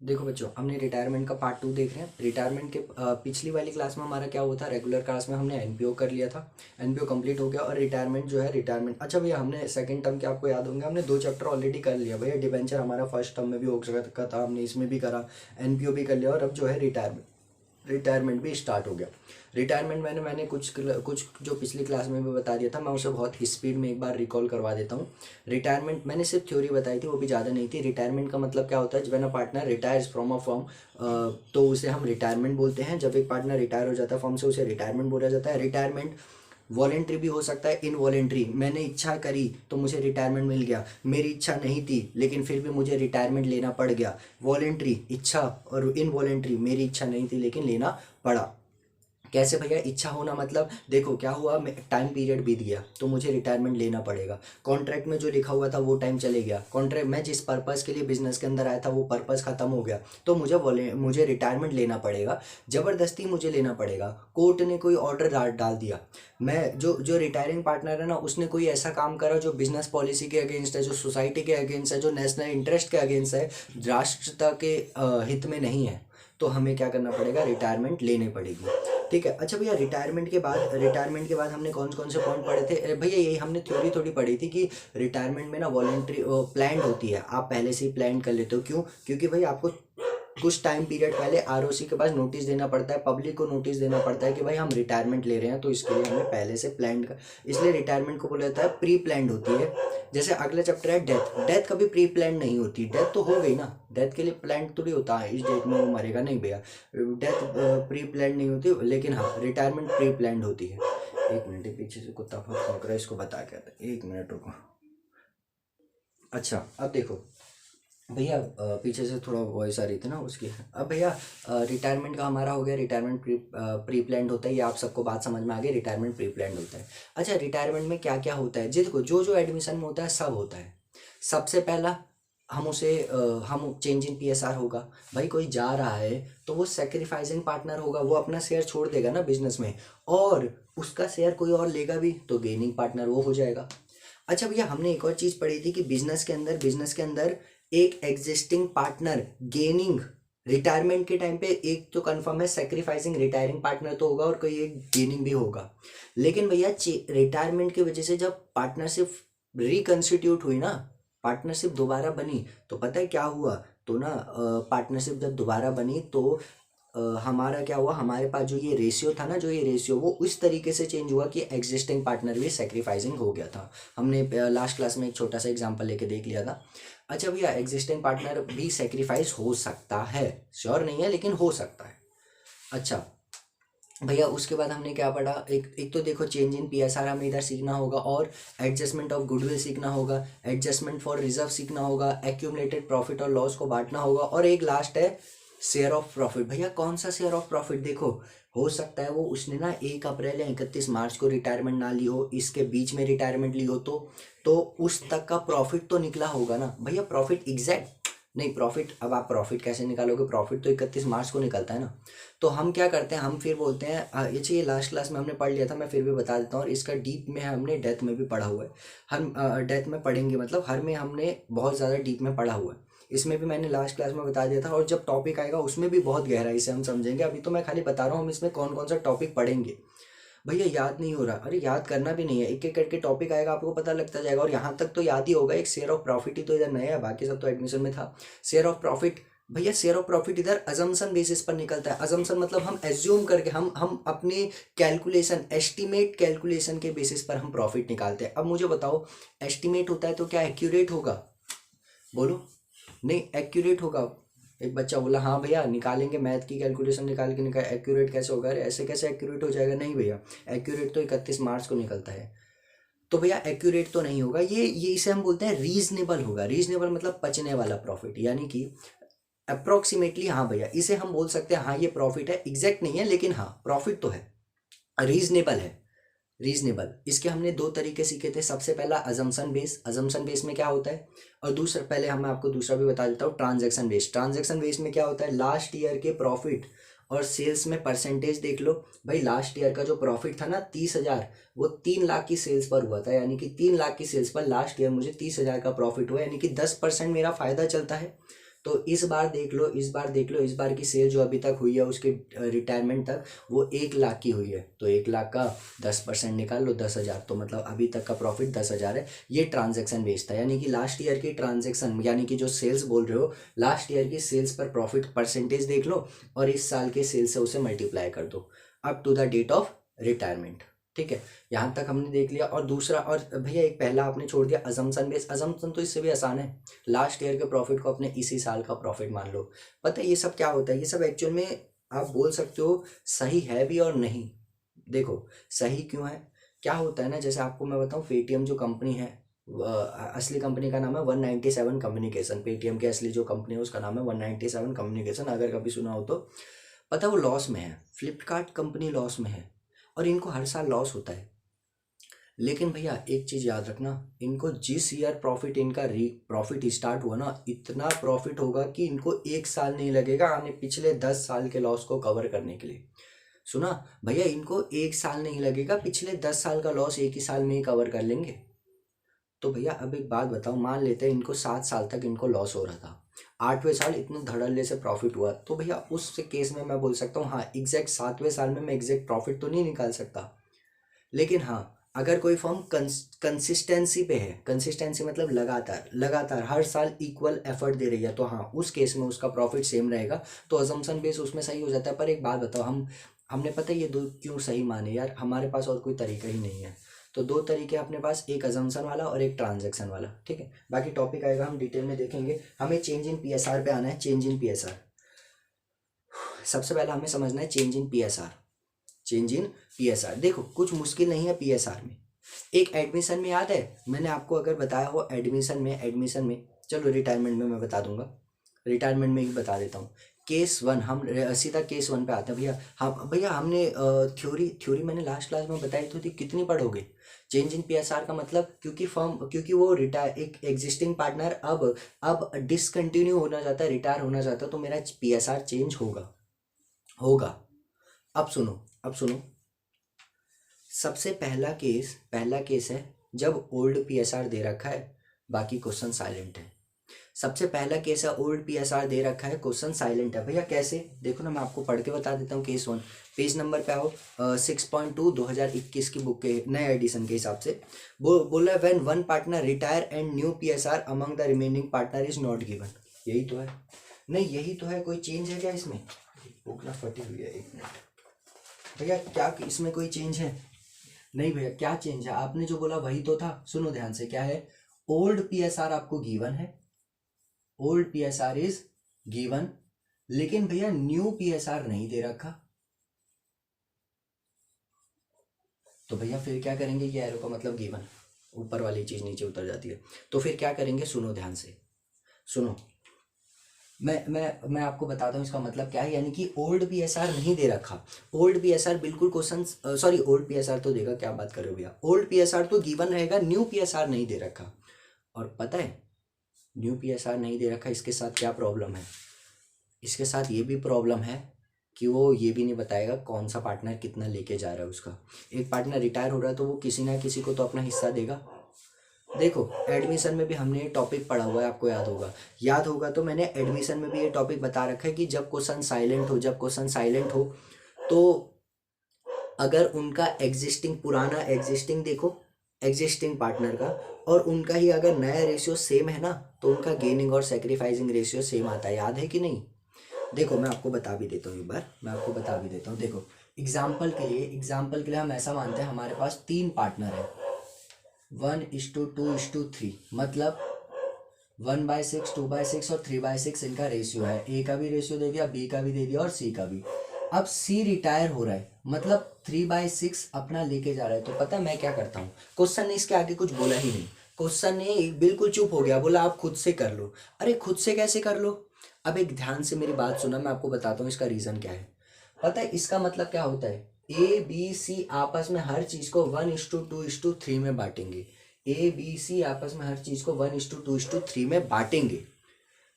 देखो बच्चों, हमने रिटायरमेंट का पार्ट 2 देख रहे हैं। रिटायरमेंट के पिछली वाली क्लास में हमारा क्या हुआ था, रेगुलर क्लास में हमने एनपीओ कर लिया था, एनपीओ कंप्लीट हो गया। और रिटायरमेंट जो है, रिटायरमेंट, अच्छा भैया हमने सेकंड टर्म के आपको याद होंगे, हमने 2 चैप्टर ऑलरेडी कर लिया भैया। डिबेंचर हमारा फर्स्ट टर्म में भी हो सकता था, हमने इसमें भी करा, एनपीओ भी कर लिया, और अब जो है रिटायरमेंट रिटायरमेंट भी स्टार्ट हो गया। रिटायरमेंट मैंने मैंने कुछ जो पिछली क्लास में भी बता दिया था, मैं उसे बहुत स्पीड में एक बार रिकॉल करवा देता हूँ। रिटायरमेंट मैंने सिर्फ थ्योरी बताई थी, वो भी ज़्यादा नहीं थी। रिटायरमेंट का मतलब क्या होता है, जब a partner retires from a firm, तो उसे हम रिटायरमेंट बोलते हैं। जब एक पार्टनर रिटायर हो जाता है फर्म से, उसे रिटायरमेंट बोला जाता है। रिटायरमेंट वॉलेंट्री भी हो सकता है, इनवॉलेंट्री। मैंने इच्छा करी तो मुझे रिटायरमेंट मिल गया, मेरी इच्छा नहीं थी लेकिन फिर भी मुझे रिटायरमेंट लेना पड़ गया। वॉलेंट्री इच्छा, और इनवॉलेंट्री मेरी इच्छा नहीं थी लेकिन लेना पड़ा। कैसे भैया, इच्छा होना मतलब देखो क्या हुआ, टाइम पीरियड बीत गया तो मुझे रिटायरमेंट लेना पड़ेगा। कॉन्ट्रैक्ट में जो लिखा हुआ था वो टाइम चले गया, कॉन्ट्रैक्ट मैं जिस पर्पस के लिए बिजनेस के अंदर आया था वो पर्पस खत्म हो गया, तो मुझे रिटायरमेंट लेना पड़ेगा। जबरदस्ती मुझे लेना पड़ेगा। कोर्ट ने कोई ऑर्डर डाल दिया, मैं जो जो रिटायरिंग पार्टनर है ना, उसने कोई ऐसा काम करा जो बिजनेस पॉलिसी के अगेंस्ट है, जो सोसाइटी के अगेंस्ट है, जो नेशनल इंटरेस्ट के अगेंस्ट है, राष्ट्रता के हित में नहीं है, तो हमें क्या करना पड़ेगा, रिटायरमेंट लेनी पड़ेगी। ठीक है। अच्छा भैया, रिटायरमेंट के बाद हमने कौन कौन से पॉइंट पढ़े थे? अरे भैया यही हमने थ्योरी थोड़ी पढ़ी थी कि रिटायरमेंट में ना वॉलेंट्री प्लान होती है, आप पहले से ही प्लान कर लेते हो। क्यों? क्योंकि भाई आपको कुछ टाइम पीरियड पहले आरओसी के पास नोटिस देना पड़ता है, पब्लिक को नोटिस देना पड़ता है कि भाई हम रिटायरमेंट ले रहे हैं, तो इसके लिए हमें पहले से प्लान कर, इसलिए रिटायरमेंट को बोला जाता है प्री प्लान्ड होती है। जैसे अगला चैप्टर है डेथ। डेथ कभी प्री प्लान नहीं होती, डेथ तो हो गई ना, डेथ के लिए प्लान थोड़ी होता है इस डेट में वो मरेगा, नहीं भैया। डेथ प्री प्लान नहीं होती, लेकिन हाँ रिटायरमेंट प्री प्लान्ड होती है। एक मिनट, पीछे से कुत्ता भौंक रहा है, इसको बता के आता है, एक मिनट रुको। अच्छा अब देखो भैया, पीछे से थोड़ा वॉइस आ रही थी ना उसकी। अब भैया रिटायरमेंट का हमारा हो गया, रिटायरमेंट प्री प्लान्ड होता है, ये आप सबको बात समझ में आ गई, रिटायरमेंट प्री प्लान्ड होता है। अच्छा, रिटायरमेंट में क्या क्या होता है जी, देखो जो जो एडमिशन में होता है सब होता है। सबसे पहला हम चेंज इन पीएसआर होगा। भाई कोई जा रहा है तो वो सेक्रीफाइसिंग पार्टनर होगा, वो अपना शेयर छोड़ देगा ना बिजनेस में, और उसका शेयर कोई और लेगा भी तो गेनिंग पार्टनर वो हो जाएगा। अच्छा भैया, हमने एक और चीज पढ़ी थी कि बिजनेस के अंदर एक एग्जिस्टिंग पार्टनर गेनिंग, रिटायरमेंट के टाइम पे एक तो कंफर्म है सेक्रीफाइसिंग रिटायरिंग पार्टनर तो होगा, और कोई एक गेनिंग भी होगा। लेकिन भैया रिटायरमेंट की वजह से जब पार्टनरशिप रिकंस्टिट्यूट हुई ना, पार्टनरशिप दोबारा बनी, तो पता है क्या हुआ, तो ना पार्टनरशिप जब दोबारा बनी तो हमारा क्या हुआ, हमारे पास जो ये रेशियो था ना, जो ये रेशियो वो उस तरीके से चेंज हुआ कि एग्जिस्टिंग पार्टनर भी सेक्रीफाइसिंग हो गया था। हमने लास्ट क्लास में एक छोटा सा एग्जांपल लेके देख लिया था। अच्छा भैया, एग्जिस्टिंग पार्टनर भी सेक्रीफाइस हो सकता है, श्योर नहीं है लेकिन हो सकता है। अच्छा भैया, उसके बाद हमने क्या पढ़ा, एक तो देखो चेंज इन पीएसआर हमें इधर सीखना होगा, और एडजस्टमेंट ऑफ गुडविल सीखना होगा, एडजस्टमेंट फॉर रिजर्व सीखना होगा, एक्यूमुलेटेड प्रॉफिट और लॉस को बांटना होगा, और एक लास्ट है शेयर ऑफ प्रॉफिट। भैया कौन सा शेयर ऑफ प्रॉफिट? देखो हो सकता है वो उसने ना 1 अप्रैल या 31 मार्च को रिटायरमेंट ना ली हो, इसके बीच में रिटायरमेंट ली हो, तो उस तक का प्रॉफिट तो निकला होगा ना भैया। प्रॉफिट एग्जैक्ट नहीं, प्रॉफिट अब आप प्रॉफिट कैसे निकालोगे, प्रॉफिट तो 31 मार्च को निकलता है ना। तो हम क्या करते हैं, हम फिर बोलते हैं ये चाहिए, लास्ट क्लास में हमने पढ़ लिया था, मैं फिर भी बता देता हूँ, और इसका डीप में हमने डेथ में भी पढ़ा हुआ है। हम डेथ में पढ़ेंगे, मतलब हर में हमने बहुत ज़्यादा डीप में पढ़ा हुआ है। इसमें भी मैंने लास्ट क्लास में बता दिया था, और जब टॉपिक आएगा उसमें भी बहुत गहराई से हम समझेंगे। अभी तो मैं खाली बता रहा हूँ हम इसमें कौन कौन सा टॉपिक पढ़ेंगे। भैया याद नहीं हो रहा, अरे याद करना भी नहीं है, एक एक करके टॉपिक आएगा आपको पता लगता जाएगा, और यहाँ तक तो याद ही होगा। एक शेयर ऑफ प्रॉफिट ही तो इधर नया है, बाकी सब तो एडमिशन में था। शेयर ऑफ प्रॉफिट, भैया शेयर ऑफ प्रॉफिट इधर अजम्पशन बेसिस पर निकलता है। अजम्पशन मतलब हम एज्यूम करके, हम अपने कैलकुलेशन, एस्टिमेट कैलकुलेशन के बेसिस पर हम प्रॉफिट निकालते हैं। अब मुझे बताओ, एस्टिमेट होता है तो क्या एक्यूरेट होगा? बोलो, नहीं एक्यूरेट होगा। एक बच्चा बोला हाँ भैया निकालेंगे, मैथ की कैलकुलेशन निकाल के निकाल, एक्यूरेट कैसे होगा? अरे ऐसे कैसे एक्यूरेट हो जाएगा? नहीं भैया, एक्यूरेट तो 31 मार्च को निकलता है, तो भैया एक्यूरेट तो नहीं होगा। ये इसे हम बोलते हैं रीजनेबल होगा। रीजनेबल मतलब पचने वाला प्रॉफिट, यानी कि अप्रोक्सीमेटली, हाँ भैया इसे हम बोल सकते हैं, हाँ ये प्रॉफिट है, एग्जैक्ट नहीं है लेकिन हाँ प्रॉफिट तो है, रीजनेबल है। रीजनेबल, इसके हमने 2 तरीके सीखे थे। सबसे पहला अजम्पशन बेस, अजम्पशन बेस में क्या होता है, और दूसरा, पहले हम आपको दूसरा भी बता देता हूँ, ट्रांजैक्शन बेस। ट्रांजैक्शन बेस में क्या होता है, लास्ट ईयर के प्रॉफिट और सेल्स में परसेंटेज देख लो। भाई लास्ट ईयर का जो प्रॉफिट था ना 30,000, वो 3 लाख की सेल्स पर हुआ था, यानी कि 3 लाख की सेल्स पर लास्ट ईयर मुझे 30,000 का प्रॉफिट हुआ, यानी कि 10% मेरा फायदा चलता है। तो इस बार देख लो, इस बार की सेल जो अभी तक हुई है उसके रिटायरमेंट तक, वो 1 लाख की हुई है। तो 1 लाख का 10% निकाल लो, 10,000, तो मतलब अभी तक का प्रॉफिट 10,000 है। ये ट्रांजेक्शन बेस्ड था, यानी कि लास्ट ईयर की ट्रांजेक्शन, यानी कि जो सेल्स बोल रहे हो, लास्ट ईयर की सेल्स पर प्रॉफिट परसेंटेज देख लो और इस साल के सेल्स से उसे मल्टीप्लाई कर दो up to the date of retirement. ठीक है, यहाँ तक हमने देख लिया। और दूसरा, और भैया एक पहला आपने छोड़ दिया अजम्पशन बेस। अजम्पशन तो इससे भी आसान है, लास्ट ईयर के प्रॉफिट को अपने इसी साल का प्रॉफिट मान लो। पता है ये सब क्या होता है, ये सब एक्चुअल में आप बोल सकते हो सही है भी और नहीं। देखो सही क्यों है, क्या होता है ना, जैसे आपको मैं बताऊं, पेटीएम जो कंपनी है, असली कंपनी का नाम है 197 कम्युनिकेशन। पेटीएम की असली जो कंपनी है उसका नाम है 197 कम्युनिकेशन, अगर कभी सुना हो तो। पता है वो लॉस में है, फ्लिपकार्ट कंपनी लॉस में है, और इनको हर साल लॉस होता है। लेकिन भैया एक चीज़ याद रखना, इनको जिस ईयर प्रॉफिट इनका प्रॉफिट स्टार्ट हुआ ना, इतना प्रॉफिट होगा कि इनको 1 साल नहीं लगेगा आने पिछले 10 साल के लॉस को कवर करने के लिए। सुना भैया, इनको 1 साल नहीं लगेगा, पिछले 10 साल का लॉस एक ही साल में ही कवर कर लेंगे। तो भैया अब एक बात बताओ, मान लेते हैं इनको 7 साल तक इनको लॉस हो रहा था, 8वें साल इतने धड़ल्ले से प्रॉफिट हुआ, तो भैया उस केस में मैं बोल सकता हूँ हाँ एग्जैक्ट 7वें साल में मैं एग्जैक्ट प्रॉफिट तो नहीं निकाल सकता। लेकिन हाँ, अगर कोई फर्म कंसिस्टेंसी पे है, कंसिस्टेंसी मतलब लगातार लगातार हर साल इक्वल एफर्ट दे रही है, तो हाँ उस केस में उसका प्रॉफिट सेम रहेगा, तो अजम्पशन बेस उसमें सही हो जाता है। पर एक बात बताओ, हमने पता है ये दो क्यों सही माने यार, हमारे पास और कोई तरीका ही नहीं है। तो दो तरीके अपने पास, एक अजम्पशन वाला और एक ट्रांजैक्शन वाला। ठीक है, बाकी टॉपिक आएगा हम डिटेल में देखेंगे। हमें चेंज इन पीएसआर पे आना है। चेंज इन पीएसआर, सबसे पहला हमें समझना है change in PSR. Change in PSR देखो कुछ मुश्किल नहीं है पीएसआर में। एक एडमिशन में याद है मैंने आपको अगर बताया हो, एडमिशन में चलो रिटायरमेंट में मैं बता दूंगा, रिटायरमेंट में ही बता देता हूँ। केस 1, हम सीधा केस 1 पे आते हैं भैया। हम भैया हमने थ्योरी मैंने लास्ट क्लास में बताई थी, कितनी पढ़ोगे। चेंज इन पीएसआर का मतलब, क्योंकि वो रिटायर, एक एग्जिस्टिंग पार्टनर अब डिसकंटिन्यू होना चाहता है, रिटायर होना चाहता है, तो मेरा पीएसआर चेंज होगा होगा। अब सुनो, सबसे पहला केस है जब ओल्ड पीएसआर दे रखा है, बाकी क्वेश्चन साइलेंट है। सबसे पहला केस है ओल्ड पीएसआर दे रखा है, क्वेश्चन साइलेंट है। भैया कैसे, देखो ना मैं आपको पढ़ के बता देता हूँ। केस 1 पेज नंबर पे आओ, 6.2 2021 की बुक के नए एडिशन के हिसाब से बोला है, when one partner retire and new PSR among the remaining partner is not given. यही तो है, नहीं यही तो है, कोई चेंज है क्या इसमें। बुक ना फटी हुई है, 1 मिनट भैया, क्या इसमें कोई चेंज है। नहीं भैया क्या चेंज है, आपने जो बोला वही तो था। सुनो ध्यान से, क्या है, ओल्ड पीएसआर आपको गिवन है, ओल्ड पीएसआर इज गिवन, लेकिन भैया न्यू पीएसआर नहीं दे रखा। तो भैया फिर क्या करेंगे, ये एरो का मतलब गिवन, ऊपर वाली चीज नीचे उतर जाती है। तो फिर क्या करेंगे, सुनो ध्यान से, सुनो, मैं आपको बताता हूँ इसका मतलब क्या है। यानी कि ओल्ड पीएसआर नहीं दे रखा, ओल्ड पीएसआर बिल्कुल क्वेश्चन, सॉरी ओल्ड पीएसआर तो देगा, क्या बात कर रहे हो भैया, ओल्ड पीएसआर तो गिवन रहेगा, न्यू पीएसआर नहीं दे रखा। और पता है न्यू पीएसआर नहीं दे रखा, इसके साथ क्या प्रॉब्लम है, इसके साथ ये भी प्रॉब्लम है कि वो ये भी नहीं बताएगा कौन सा पार्टनर कितना लेके जा रहा है उसका। एक पार्टनर रिटायर हो रहा है तो वो किसी ना किसी को तो अपना हिस्सा देगा। देखो एडमिशन में भी हमने ये टॉपिक पढ़ा हुआ है, आपको याद होगा तो मैंने एडमिशन में भी ये टॉपिक बता रखा है कि जब क्वेश्चन साइलेंट हो तो अगर उनका पुराना देखो एग्जिस्टिंग पार्टनर का, और उनका ही अगर नया रेशियो सेम है ना, तो उनका गेनिंग और सेक्रीफाइसिंग रेशियो सेम आता है, याद है कि नहीं। देखो मैं आपको बता भी देता हूँ, एक बार मैं आपको बता भी देता हूँ। देखो एग्जाम्पल के लिए हम ऐसा मानते हैं हमारे पास 3 पार्टनर है, 1:2:3, मतलब 1/6, 2/6 और 3/6 इनका रेशियो है। ए का भी रेशियो दे दिया, बी का भी दे दिया और सी का भी। अब सी रिटायर हो रहा है, मतलब 3/6 अपना लेके जा रहा है। तो पता है मैं क्या करता हूँ, क्वेश्चन ने इसके आगे कुछ बोला ही नहीं, क्वेश्चन ने बिल्कुल चुप हो गया, बोला आप खुद से कर लो। अरे खुद से कैसे कर लो, अब एक ध्यान से मेरी बात सुना, मैं आपको बताता हूँ इसका रीजन क्या है। पता है इसका मतलब क्या होता है, ए बी सी आपस में हर चीज को 1:2:3 में बांटेंगे। ए बी सी आपस में हर चीज को 1:2:3 में बांटेंगे।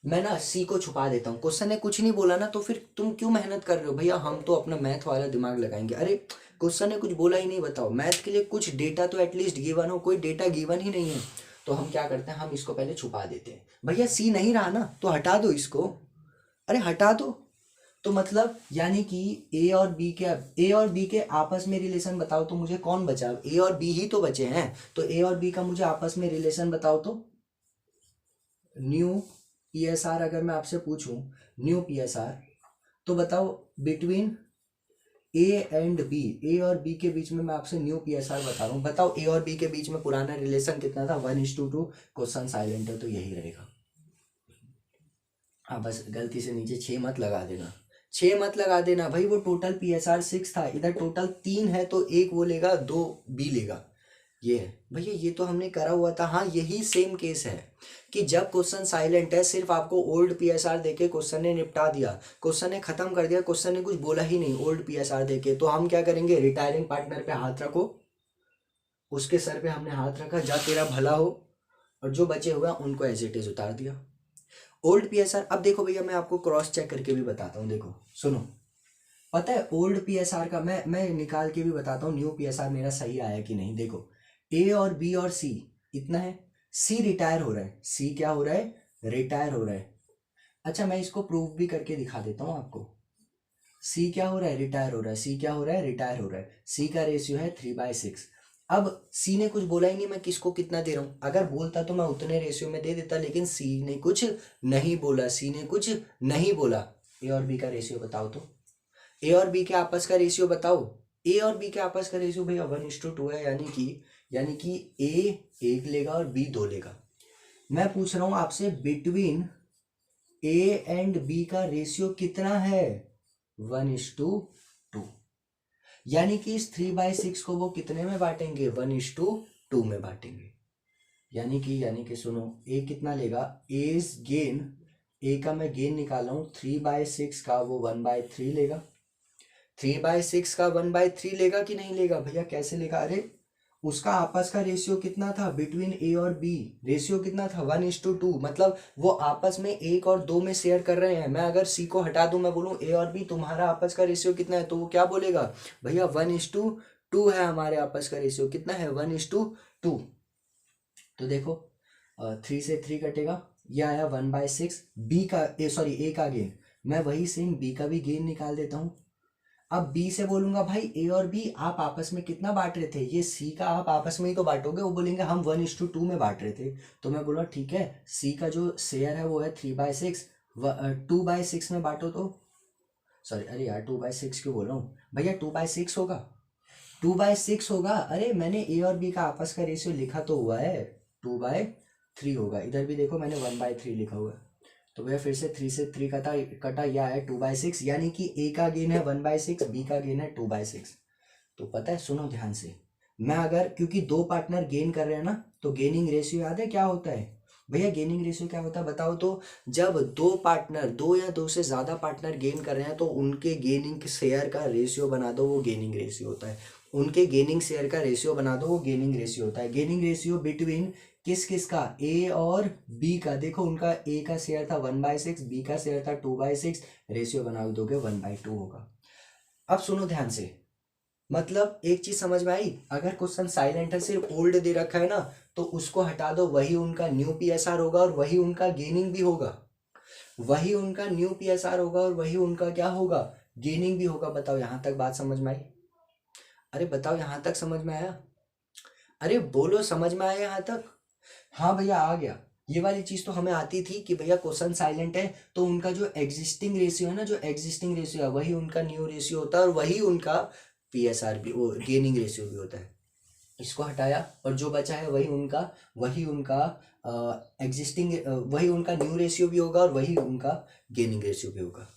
मैं ना सी को छुपा देता हूँ, क्वेश्चन ने कुछ नहीं बोला ना, तो फिर तुम क्यों मेहनत कर रहे हो भैया, हम तो अपना मैथ वाला दिमाग लगाएंगे। अरे क्वेश्चन ने कुछ बोला ही नहीं, बताओ मैथ के लिए कुछ डेटा तो एटलीस्ट गिवन हो, कोई डेटा गिवन ही नहीं है। तो हम क्या करते हैं, हम इसको पहले छुपा देते हैं। भैया सी नहीं रहा ना तो हटा दो इसको, अरे हटा दो। तो मतलब यानी कि ए और बी के आपस में रिलेशन बताओ तो मुझे कौन बचा, ए और बी ही तो बचे हैं। तो ए और बी का मुझे आपस में रिलेशन बताओ तो न्यू पीएसआर, अगर मैं आपसे पूछूं न्यू पीएसआर, तो बताओ बिटवीन ए एंड बी, ए और बी के बीच में मैं आपसे न्यू पीएसआर बता रहा हूँ, बताओ ए और बी के बीच में पुराना रिलेशन कितना था, 1:2। क्वेश्चन साइलेंट है तो यही रहेगा। हाँ बस गलती से नीचे 6 मत लगा देना, 6 मत लगा देना भाई, वो टोटल पीएसआर 6 था, इधर टोटल 3 है तो एक वो लेगा, 2 बी लेगा। ये है भैया, ये तो हमने करा हुआ था। हाँ यही सेम केस है कि जब क्वेश्चन साइलेंट है, सिर्फ आपको ओल्ड पीएसआर देके क्वेश्चन ने निपटा दिया, क्वेश्चन ने खत्म कर दिया, क्वेश्चन ने कुछ बोला ही नहीं ओल्ड पीएसआर देके, तो हम क्या करेंगे, रिटायरिंग पार्टनर पे हाथ रखो, उसके सर पे हमने हाथ रखा, जा तेरा भला हो, और जो बचे हुए हैं उनको एज इट इज उतार दिया। ओल्ड पीएसआर, अब देखो भैया मैं आपको क्रॉस चेक करके भी बताता हूँ, देखो सुनो, पता है ओल्ड पीएसआर का मैं निकाल के भी बताता हूँ न्यू पीएसआर मेरा सही आया कि नहीं। देखो ए और बी और सी इतना है, सी रिटायर हो रहा है, सी क्या हो रहा है, रिटायर हो रहा है। अच्छा मैं इसको प्रूव भी करके दिखा देता हूँ आपको, सी क्या हो रहा है, रिटायर हो रहा है, सी क्या हो रहा है, रिटायर हो रहा है, सी का रेशियो है 3/6। अब सी ने कुछ बोला ही नहीं मैं किसको कितना दे रहा हूँ, अगर बोलता तो मैं उतने रेशियो में दे देता, लेकिन सी ने कुछ नहीं बोला, सी ने कुछ नहीं बोला। ए और बी का रेशियो बताओ तो, ए और बी के आपस का रेशियो बताओ, ए और बी के आपस का रेशियो भैया 1:2 है, यानी कि ए 1 लेगा और बी 2 लेगा। मैं पूछ रहा हूं आपसे बिटवीन ए एंड बी का रेशियो कितना है, 1:2, यानी कि इस 3/6 को वो कितने में बांटेंगे, 1:2 में बांटेंगे। यानी कि सुनो, ए कितना लेगा, एज गेन, ए का मैं गेन निकाला हूं 3/6 का, वो 1/3 लेगा, 3/6 का 1/3 लेगा कि नहीं लेगा भैया, कैसे लेगा, अरे उसका आपस का रेशियो कितना था बिटवीन ए और बी, रेशियो कितना था 1:2, मतलब वो आपस में 1 और 2 में शेयर कर रहे हैं। मैं अगर सी को हटा दूं, मैं बोलूं ए और बी तुम्हारा आपस का रेशियो कितना है, तो वो क्या बोलेगा, भैया 1:2 है हमारे आपस का रेशियो, कितना है 1:2। तो देखो 3 से 3 कटेगा, ये आया 1/6, बी का ए का गेन, मैं वही सेम बी का भी गेन निकाल देता हूँ। अब बी से बोलूंगा भाई ए और बी आप आपस में कितना बांट रहे थे, ये सी का आप आपस में ही तो बांटोगे, वो बोलेंगे हम 1:2 में बांट रहे थे। तो मैं बोला ठीक है, सी का जो शेयर है वो है 3/6, 2/6 में बांटो तो, सॉरी अरे यार 2/6 क्यों बोल रहा हूँ भैया, 2/6 होगा, 2/6 होगा, अरे मैंने ए और बी का आपस का रेशियो लिखा तो हुआ है, 2/3 होगा, इधर भी देखो मैंने 1/3 लिखा हुआ है। तो भैया फिर से 3 से 3 कटा कटा, यह है 2/6, यानी कि ए का गेन है 1/6, बी का गेन है 2/6। तो पता है, सुनो ध्यान से, मैं अगर क्योंकि दो पार्टनर गेन कर रहे हैं ना, तो गेनिंग रेशियो याद है क्या होता है भैया, गेनिंग रेशियो क्या होता है बताओ तो, जब दो पार्टनर, दो या दो से ज्यादा पार्टनर गेन कर रहे हैं तो उनके गेनिंग शेयर का रेशियो बना दो, वो गेनिंग रेशियो होता है, उनके गेनिंग शेयर का रेशियो बना दो, वो गेनिंग रेशियो होता है। गेनिंग रेशियो बिटवीन किस किस का, ए और बी का, देखो उनका ए का शेयर था 1/6, बी का शेयर था 2/6, रेशियो बना दोगे 1/2 होगा। अब सुनो ध्यान से, मतलब एक चीज समझ में आई, अगर क्वेश्चन साइलेंट है, सिर्फ ओल्ड दे रखा है ना, तो उसको हटा दो, वही उनका न्यू पीएसआर होगा और वही उनका गेनिंग भी होगा, वही उनका न्यू पीएसआर होगा और वही उनका क्या होगा, गेनिंग भी होगा। बताओ यहां तक बात समझ में आई, अरे बताओ यहां तक समझ में आया, अरे बोलो समझ में आया यहाँ तक, हाँ भैया आ गया। ये वाली चीज तो हमें आती थी कि भैया क्वेश्चन साइलेंट है तो उनका जो एग्जिस्टिंग रेशियो है ना, जो एग्जिस्टिंग रेशियो है वही उनका न्यू रेशियो होता है और वही उनका पीएसआर भी, वो गेनिंग रेशियो भी होता है। इसको हटाया और जो बचा है वही उनका एग्जिस्टिंग, वही उनका न्यू रेशियो भी होगा और वही उनका गेनिंग रेशियो भी होगा।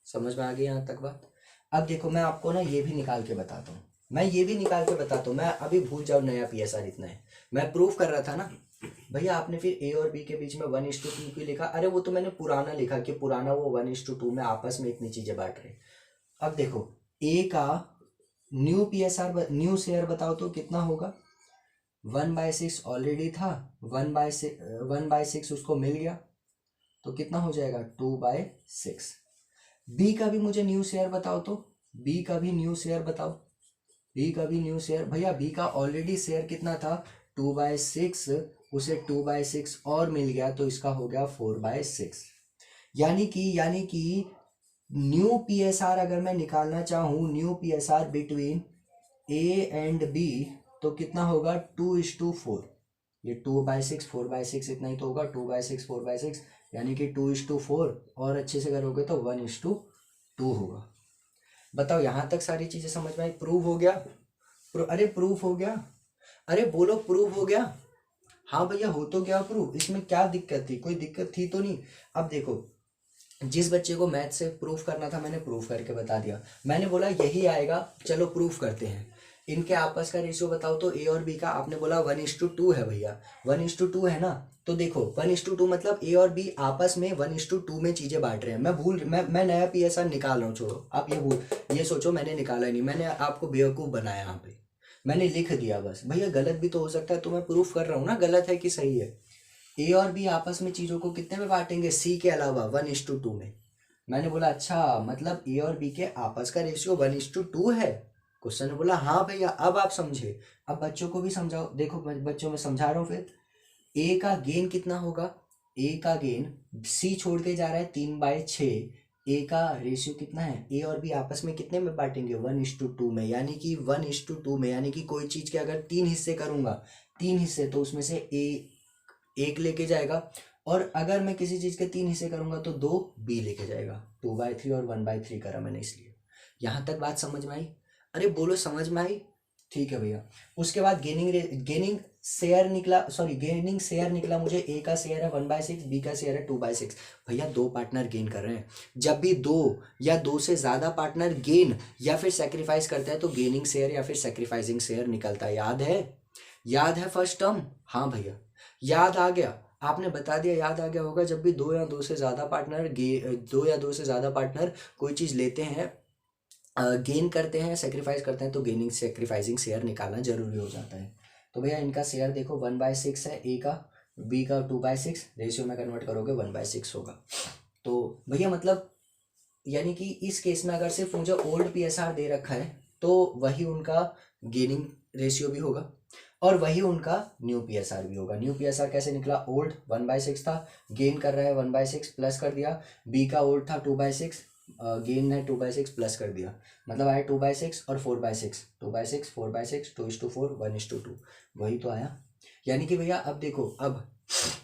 समझ में आ गई यहाँ तक बात। अब देखो मैं आपको ना ये भी निकाल के बताता हूँ, मैं अभी भूल जाओ नया पीएसआर इतना है, मैं प्रूफ कर रहा था ना भैया। आपने फिर ए और बी के बीच में 1:2 क्यों लिखा, अरे वो तो मैंने पुराना लिखा कि पुराना वो 1:2 में आपस में इतनी चीजें बांट रहे। अब देखो ए का न्यू पीएसआर, न्यू शेयर बताओ तो कितना होगा, 1/6 ऑलरेडी था, 1/6 उसको मिल गया तो कितना हो जाएगा 2/6। बी का भी मुझे न्यू शेयर बताओ तो, बी का भी न्यू शेयर बताओ, बी का भी न्यू शेयर भैया, बी का ऑलरेडी शेयर कितना था 2/6, उसे 2/6 और मिल गया तो इसका हो गया 4/6। यानी कि न्यू पी एस आर अगर मैं निकालना चाहूँ, new P S R between A and B, तो कितना होगा 2:4। ये 2/6 4/6 इतना ही तो होगा, 2/6 4/6, यानी कि 2:4, और अच्छे से करोगे तो 1:2 होगा। बताओ यहाँ तक सारी चीजें समझ में आई? प्रूव हो गया? अरे प्रूफ हो गया? अरे बोलो प्रूव हो गया? हाँ भैया हो तो गया प्रूफ, इसमें क्या दिक्कत थी? कोई दिक्कत थी तो नहीं? अब देखो, जिस बच्चे को मैथ से प्रूफ करना था मैंने प्रूफ करके बता दिया। मैंने बोला यही आएगा, चलो प्रूफ करते हैं। इनके आपस का रेशियो बताओ तो ए और बी का। आपने बोला 1:2 है भैया, 1:2 है ना? तो देखो 1:2 मतलब ए और बी आपस में 1:2 में चीजें बांट रहे हैं। मैं नया पीएसआर निकाल रहा हूँ, छोड़ो आप ये सोचो मैंने निकाला नहीं, मैंने आपको बेवकूफ बनाया यहाँ पे, मैंने लिख दिया बस। भैया गलत भी तो हो सकता है, तो मैं प्रूफ कर रहा हूँ ना गलत है कि सही है। ए और बी आपस में चीजों को कितने में बांटेंगे? सी के अलावा 1:2 में। मैंने बोला अच्छा, मतलब ए और बी के आपस का रेशियो 1:2 है? क्वेश्चन ने बोला हाँ भैया। अब आप समझे, अब बच्चों को भी समझाओ। देखो बच्चों में समझा रहा हूँ फिर। ए का गेन कितना होगा? ए का गेन, सी छोड़ के जा रहा है 3/6, ए का रेशियो कितना है? ए और बी आपस में कितने में बांटेंगे? 1:2 में। यानी कि 1:2 में, यानी कि कोई चीज के अगर 3 हिस्से करूंगा, 3 हिस्से, तो उसमें से ए एक लेके जाएगा, और अगर मैं किसी चीज के 3 हिस्से करूंगा तो 2 बी लेके जाएगा। 2/3 और 1/3 करा मैंने इसलिए। यहां तक बात समझ में आई? अरे बोलो समझ में आई? ठीक है भैया। उसके बाद गेनिंग शेयर निकला, सॉरी गेनिंग शेयर निकला मुझे। ए का शेयर है 1/6, बी का शेयर है 2/6। भैया 2 पार्टनर गेन कर रहे हैं। जब भी 2 या 2 से ज्यादा पार्टनर गेन या फिर सेक्रीफाइस करते हैं तो गेनिंग शेयर या फिर सेक्रीफाइसिंग शेयर निकलता है। याद है? याद है फर्स्ट टर्म? हाँ भैया याद आ गया, आपने बता दिया याद आ गया होगा। जब भी 2 या 2 से ज्यादा पार्टनर 2 या 2 से ज्यादा पार्टनर कोई चीज लेते हैं, गेन करते हैं, सेक्रीफाइस करते हैं, तो गेनिंग सेक्रीफाइसिंग शेयर निकालना जरूरी हो जाता है। तो भैया इनका शेयर देखो 1/6 है ए का, बी का 2/6, रेशियो में कन्वर्ट करोगे 1/6 होगा। तो भैया मतलब यानी कि इस केस में अगर सिर्फ मुझे ओल्ड पीएसआर दे रखा है तो वही उनका गेनिंग रेशियो भी होगा और वही उनका न्यू पीएसआर भी होगा। न्यू पीएसआर कैसे निकला? ओल्ड 1/6 था, गेन कर रहा है 1/6 प्लस कर दिया। बी का ओल्ड था 2/6, गेन है 2/6 प्लस कर दिया, मतलब आया 2/6 और 4/6, 2/6 4/6, 2:4 1:2, वही तो आया। यानी कि भैया अब देखो, अब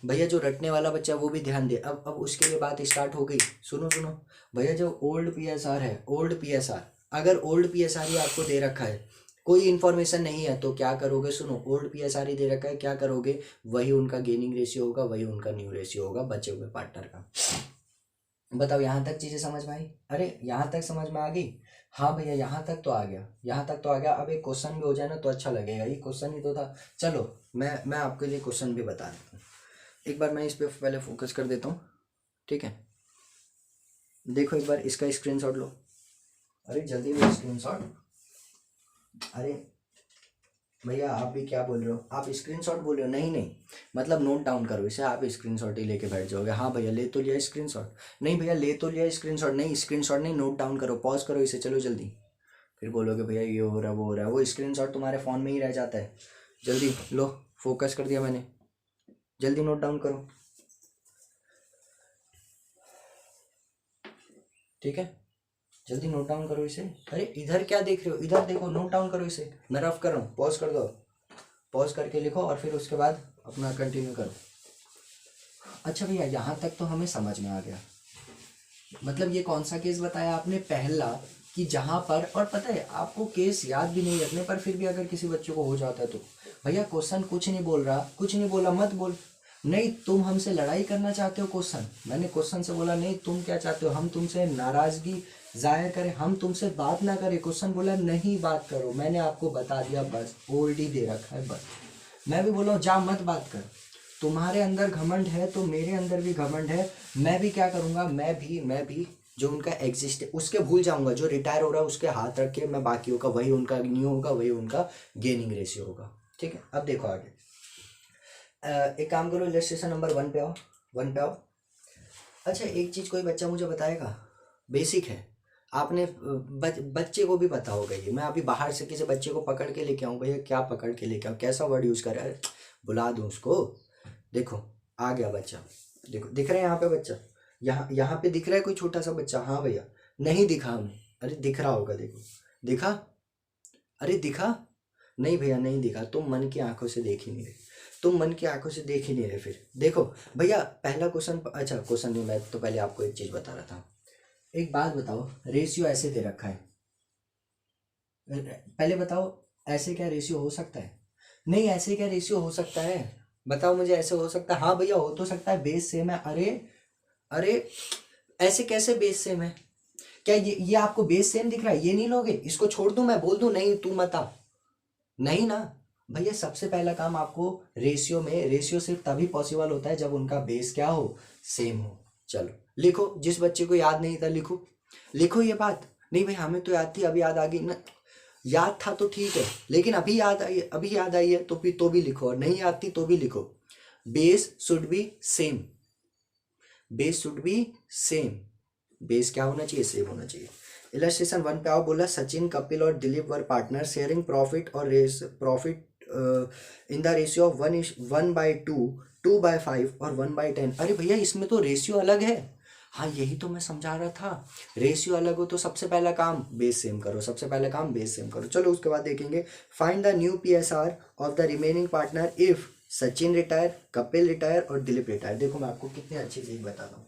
भैया जो रटने वाला बच्चा वो भी ध्यान दे। अब उसके लिए बात स्टार्ट हो गई। सुनो सुनो भैया, जो ओल्ड पीएसआर है, ओल्ड पीएसआर, अगर ओल्ड पीएसआर ही आपको दे रखा है, कोई इन्फॉर्मेशन नहीं है, तो क्या करोगे? सुनो, ओल्ड पीएसआर ही दे रखा है, क्या करोगे? वही उनका गेनिंग रेशियो होगा, वही उनका न्यू रेशियो होगा बचे हुए पार्टनर का। बताओ यहाँ तक चीजें समझ में आई? अरे यहाँ तक समझ में आ गई? हाँ भैया यहाँ तक तो आ गया, यहाँ तक तो आ गया। अब एक क्वेश्चन भी हो जाए ना तो अच्छा लगेगा, ये क्वेश्चन ही तो था। चलो मैं आपके लिए क्वेश्चन भी बता देता हूँ। एक बार मैं इस पे पहले फोकस कर देता हूँ, ठीक है? देखो एक बार इसका स्क्रीनशॉट लो। अरे जल्दी लो स्क्रीनशॉट। अरे भैया आप भी क्या बोल रहे हो? आप स्क्रीनशॉट बोल रहे हो? नहीं नहीं, मतलब नोट डाउन करो इसे। आप स्क्रीनशॉट ही लेके बैठ जाओगे। हाँ भैया ले तो लिया स्क्रीनशॉट। नहीं भैया ले तो लिया स्क्रीनशॉट। नहीं स्क्रीनशॉट नहीं, नोट डाउन करो, पॉज करो इसे, चलो जल्दी। फिर बोलोगे भैया ये हो रहा वो हो रहा है, वो स्क्रीनशॉट तुम्हारे फ़ोन में ही रह जाता है। जल्दी लो, फोकस कर दिया मैंने, जल्दी नोट डाउन करो, ठीक है? जल्दी नोट डाउन करो इसे। अरे इधर क्या देख रहे हो? इधर देखो, नोट डाउन करो इसे। मैं रफ कर रहा हूँ, पॉज कर दो, पॉज करके लिखो और फिर उसके बाद अपना कंटिन्यू करो। अच्छा भैया यहाँ तक तो हमें समझ में आ गया। मतलब ये कौन सा केस बताया आपने? पहला, कि जहाँ पर, और पता है आपको केस याद भी नहीं रखने पर फिर भी अगर किसी बच्चे को हो जाता है तो भैया क्वेश्चन कुछ नहीं बोल रहा, कुछ नहीं बोला मत बोल। नहीं तुम हमसे लड़ाई करना चाहते हो क्वेश्चन, मैंने क्वेश्चन से बोला नहीं तुम क्या चाहते हो, हम तुमसे नाराजगी जाहिर करें, हम तुमसे बात ना करें। क्वेश्चन बोला नहीं बात करो, मैंने आपको बता दिया बस, ओल्ड ही दे रखा है बस। मैं भी बोला जा मत बात कर। तुम्हारे अंदर घमंड है तो मेरे अंदर भी घमंड है। मैं भी क्या करूंगा, मैं भी जो उनका एग्जिस्ट उसके भूल जाऊंगा, जो रिटायर हो रहा है उसके हाथ रख के मैं बाकियों का, वही उनका न्यू होगा, वही उनका गेनिंग रेशियो होगा, ठीक है? अब देखो आगे। एक काम करो, इलस्ट्रेशन नंबर 1 पे आओ, 1 पे आओ। अच्छा एक चीज कोई बच्चा मुझे बताएगा, बेसिक है, आपने बच्चे को भी पता होगा ये। मैं अभी बाहर से किसी बच्चे को पकड़ के लेके आऊँ, भैया क्या पकड़ के लेके आऊँ, कैसा वर्ड यूज कर रहा है? बुला दूं उसको? देखो आ गया बच्चा, देखो दिख रहा है यहाँ पे बच्चा, यहाँ पे दिख रहा है कोई छोटा सा बच्चा? हाँ भैया। नहीं दिखा हमें? अरे दिख रहा होगा, देखो दिखा? अरे दिखा? नहीं भैया नहीं दिखा, तुम मन की आंखों से देख ही नहीं रहे, तुम मन की आंखों से देख ही नहीं रहे। फिर देखो भैया पहला क्वेश्चन, अच्छा क्वेश्चन नहीं, मैं तो पहले आपको एक चीज बता रहा था। एक बात बताओ, रेशियो ऐसे दे रखा है, पहले बताओ ऐसे क्या रेशियो हो सकता है? नहीं ऐसे क्या रेशियो हो सकता है? बताओ मुझे, ऐसे हो सकता है? हाँ भैया हो तो सकता है, बेस सेम है। अरे अरे ऐसे कैसे बेस सेम है? क्या ये आपको बेस सेम दिख रहा है? ये नहीं लोगे? इसको छोड़ दूं, मैं बोल दूं नहीं तू मत आ? नहीं ना भैया, सबसे पहला काम आपको रेशियो में, रेशियो सिर्फ तभी पॉसिबल होता है जब उनका बेस क्या हो, सेम हो। चलो लिखो, जिस बच्चे को याद नहीं था लिखो, लिखो ये बात। नहीं भाई हमें तो याद थी, अभी याद आ गई ना? याद था तो ठीक है, लेकिन अभी याद आई, अभी याद आई है तो भी लिखो, और नहीं याद थी तो भी लिखो। Base should be same, base should be same. Base क्या होना चाहिए? सेम होना चाहिए। इलस्ट्रेशन 1 पे आओ, बोला सचिन, कपिल और Dilip were partner sharing profit और रेस profit in the ratio of 1/2, 2/5 और 1/10। अरे भैया इसमें तो रेशियो अलग है। हाँ यही तो मैं समझा रहा था, रेशियो अलग हो तो सबसे पहला काम बेस सेम करो, सबसे पहला काम बेस सेम करो। चलो उसके बाद देखेंगे, find the new PSR of the remaining partner if Sachin retire, Kapil retire और दिलीप रिटायर। देखो मैं आपको कितनी अच्छी चीज बताता हूँ,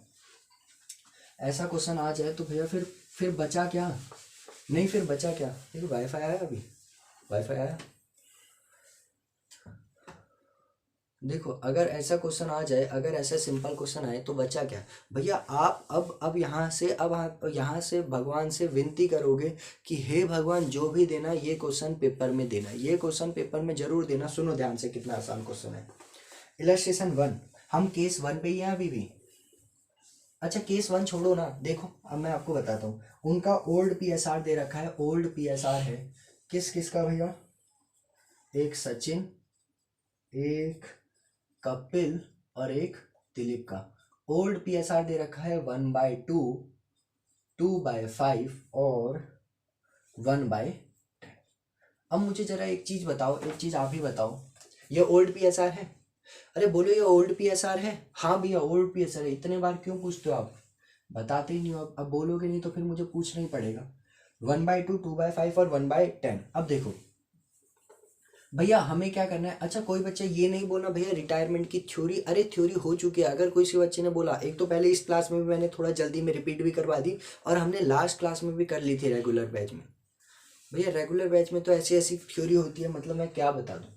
ऐसा क्वेश्चन आ जाए तो भैया फिर बचा क्या? नहीं फिर बचा क्या? देखो वाईफाई आया, अभी वाईफाई आया। देखो अगर ऐसा क्वेश्चन आ जाए, अगर ऐसा सिंपल क्वेश्चन आए तो बचा क्या भैया? आप अब यहाँ से, अब आप यहाँ से भगवान से विनती करोगे कि हे भगवान जो भी देना ये क्वेश्चन पेपर में देना, ये क्वेश्चन पेपर में जरूर देना। सुनो ध्यान से कितना आसान क्वेश्चन है। इलस्ट्रेशन 1, हम केस 1 पे ही हैं अभी भी। अच्छा केस 1 छोड़ो ना, देखो अब मैं आपको बताता हूँ। उनका ओल्ड PSR दे रखा है, ओल्ड PSR है किस किस का भैया? एक सचिन, एक कपिल और एक दिलीप का। ओल्ड PSR दे रखा है 1/2, 2/5 और 1/10। अब मुझे जरा एक चीज बताओ, एक चीज आप ही बताओ, ये ओल्ड PSR है? अरे बोलो ये ओल्ड PSR है? हाँ भैया ओल्ड PSR है। इतने बार क्यों पूछते हो आप? बताते ही नहीं हो। अब बोलोगे नहीं तो फिर मुझे पूछना ही पड़ेगा। 1/2, 2/5 और 1/10। अब देखो भैया हमें क्या करना है। अच्छा कोई बच्चा ये नहीं बोला भैया रिटायरमेंट की थ्योरी, अरे थ्योरी हो चुकी है। अगर कोई सी बच्चे ने बोला, एक तो पहले इस क्लास में भी मैंने थोड़ा जल्दी में रिपीट भी करवा दी, और हमने लास्ट क्लास में भी कर ली थी रेगुलर बैच में। भैया रेगुलर बैच में तो ऐसी ऐसी थ्योरी होती है, मतलब मैं क्या बता दूं,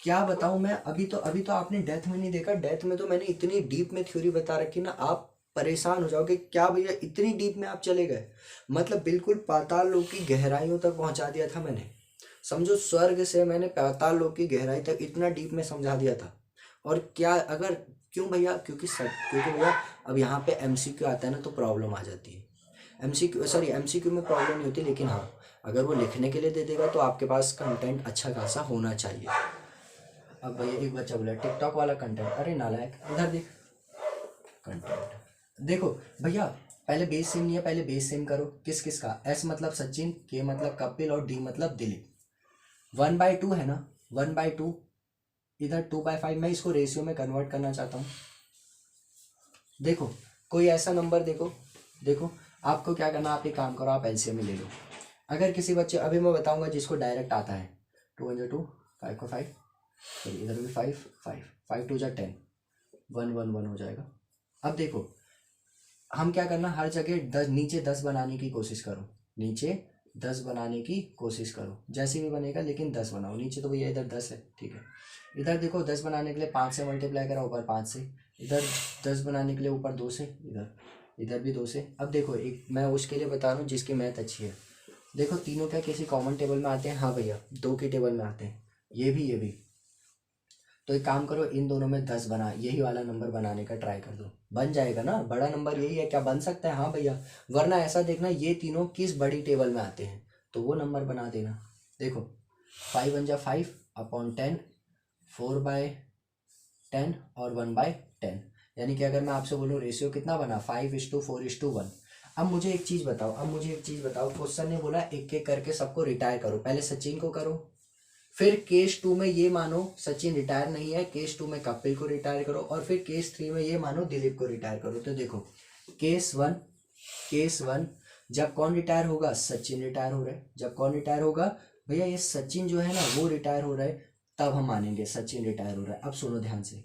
क्या बताऊं मैं। अभी तो आपने डेथ में नहीं देखा, डेथ में तो मैंने इतनी डीप में थ्योरी बता रखी ना, आप परेशान हो जाओगे। क्या भैया इतनी डीप में आप चले गए? मतलब बिल्कुल पाताल लोक की गहराइयों तक पहुंचा दिया था मैंने। समझो स्वर्ग से मैंने पाताल लोक की गहराई तक इतना डीप में समझा दिया था। और क्या अगर, क्यों भैया? क्योंकि भैया अब यहाँ पे MCQ आता है ना तो प्रॉब्लम आ जाती है। MCQ में प्रॉब्लम नहीं होती, लेकिन हाँ अगर वो लिखने के लिए दे देगा तो आपके पास कंटेंट अच्छा खासा होना चाहिए। अब भैया एक बच्चा बोला टिकटॉक वाला कंटेंट, अरे नालायक इधर देख कंटेंट। देखो भैया पहले बेस सेम नहीं है, पहले बेस सेम करो। किस किस का? S मतलब सचिन, K मतलब कपिल और D मतलब दिलीप। 1/2 है ना, 1/2, इधर 2/5। मैं इसको रेशियो में कन्वर्ट करना चाहता हूँ। देखो कोई ऐसा नंबर देखो, देखो आपको क्या करना, आप एक काम करो, आप LCM में ले लो। अगर किसी बच्चे, अभी मैं बताऊंगा जिसको डायरेक्ट आता है, 2 × 2, 5 को 5, चलिए इधर भी 5, 5, 5 2 जा 10, 1 1 1 हो जाएगा। अब देखो हम क्या करना, हर जगह 10, नीचे 10 बनाने की कोशिश करो, नीचे 10 बनाने की कोशिश करो, जैसे भी बनेगा लेकिन 10 बनाओ। नीचे तो भैया इधर 10 है, ठीक है। इधर देखो 10 बनाने के लिए 5 से मल्टीप्लाई करा, ऊपर 5 से। इधर 10 बनाने के लिए ऊपर 2 से, इधर इधर भी 2 से। अब देखो एक मैं उसके लिए बता रहा हूँ जिसकी मैथ अच्छी है। देखो तीनों क्या किसी कॉमन टेबल में आते हैं? हाँ भैया 2 की टेबल में आते हैं, ये भी। तो एक काम करो, इन दोनों में 10 बना, यही वाला नंबर बनाने का ट्राई कर दो, बन जाएगा ना? बड़ा नंबर यही है, क्या बन सकता है? हाँ भैया। वरना ऐसा देखना ये तीनों किस बड़ी टेबल में आते हैं, तो वो नंबर बना देना। देखो 5 × 5 अपॉन 10, 4/10 और 1/10। यानी कि अगर मैं आपसे बोलूँ रेशियो कितना बना, 5:4:1। अब मुझे एक चीज़ बताओ, क्वेश्चन ने बोला एक एक करके सबको रिटायर करो। पहले सचिन को करो, फिर केस 2 में ये मानो सचिन रिटायर नहीं है, केस 2 में कपिल को रिटायर करो, और फिर केस 3 में ये मानो दिलीप को रिटायर करो। तो देखो केस वन जब कौन रिटायर होगा, सचिन रिटायर हो रहा है। जब कौन रिटायर होगा भैया, ये सचिन जो है ना वो रिटायर हो रहा है, तब हम मानेंगे सचिन रिटायर हो रहा है। अब सुनो ध्यान से,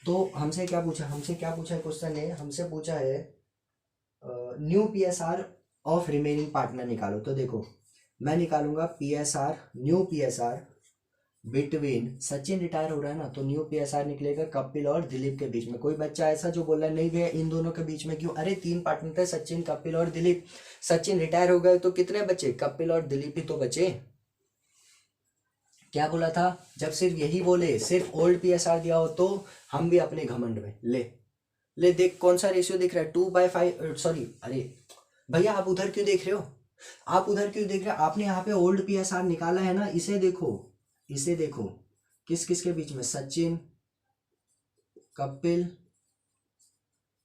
तो हमसे क्या पूछा है क्वेश्चन ने, हमसे पूछा है new PSR of remaining partner निकालो। तो देखो मैं निकालूंगा PSR, new PSR between, Sachin retire हो रहा है ना, तो न्यू पीएसआर निकलेगा कपिल और दिलीप के बीच में। कोई बच्चा ऐसा जो बोल रहा है नहीं भैया इन दोनों के बीच में क्यों, अरे 3 पार्टनर थे, सचिन, कपिल और दिलीप। सचिन रिटायर हो गए तो कितने बचे, कपिल और दिलीप ही तो बचे। क्या बोला था, जब सिर्फ यही बोले, सिर्फ ओल्ड पीएसआर दिया हो तो हम भी अपने घमंड में ले देख कौन सा रेशियो दिख रहा है, 2/5, सॉरी, अरे भैया आप उधर क्यों देख रहे हो, आपने यहाँ पे ओल्ड पीएसआर निकाला है ना, इसे देखो किस किस के बीच में, सचिन, कपिल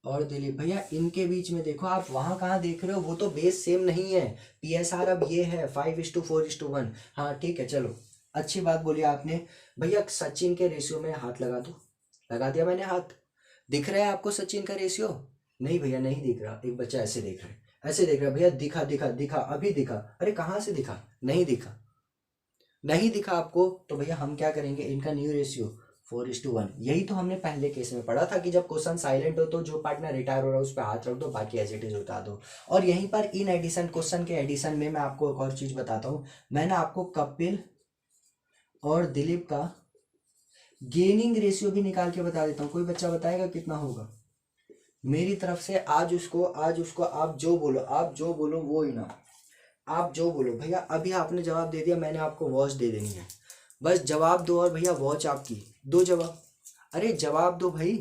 और दिलीप। भैया इनके बीच में देखो, आप वहां कहाँ देख रहे हो, वो तो बेस सेम नहीं है। पीएसआर अब ये है 5:4:1। हाँ ठीक है, चलो अच्छी बात बोली आपने। भैया सचिन के रेशियो में हाथ लगा दो, लगा दिया मैंने हाथ। दिख रहा है आपको सचिन का रेशियो, नहीं भैया नहीं दिख रहा। एक बच्चा ऐसे देख रहा है, ऐसे देख रहा है, भैया दिखा, अभी दिखा, अरे कहाँ से दिखा, नहीं दिखा आपको। तो भैया हम क्या करेंगे, इनका न्यू रेशियो 4:1। यही तो हमने पहले केस में पढ़ा था कि जब क्वेश्चन साइलेंट हो तो जो पार्टनर रिटायर हो रहा है उस पर हाथ रख दो, बाकी एज इट इज उतार दो। और यहीं पर इन एडिशन, क्वेश्चन के एडिशन में मैं आपको एक और चीज बताता हूँ। मैंने आपको कपिल और दिलीप का गेनिंग रेशियो भी निकाल के बता देता हूँ। कोई बच्चा बताएगा कितना होगा मेरी तरफ से। आज उसको आप जो बोलो वो ही ना, आप जो बोलो भैया। अभी आपने जवाब दे दिया, मैंने आपको वॉच दे देनी है, बस जवाब दो और भैया वॉच आपकी। दो जवाब, अरे जवाब दो भाई,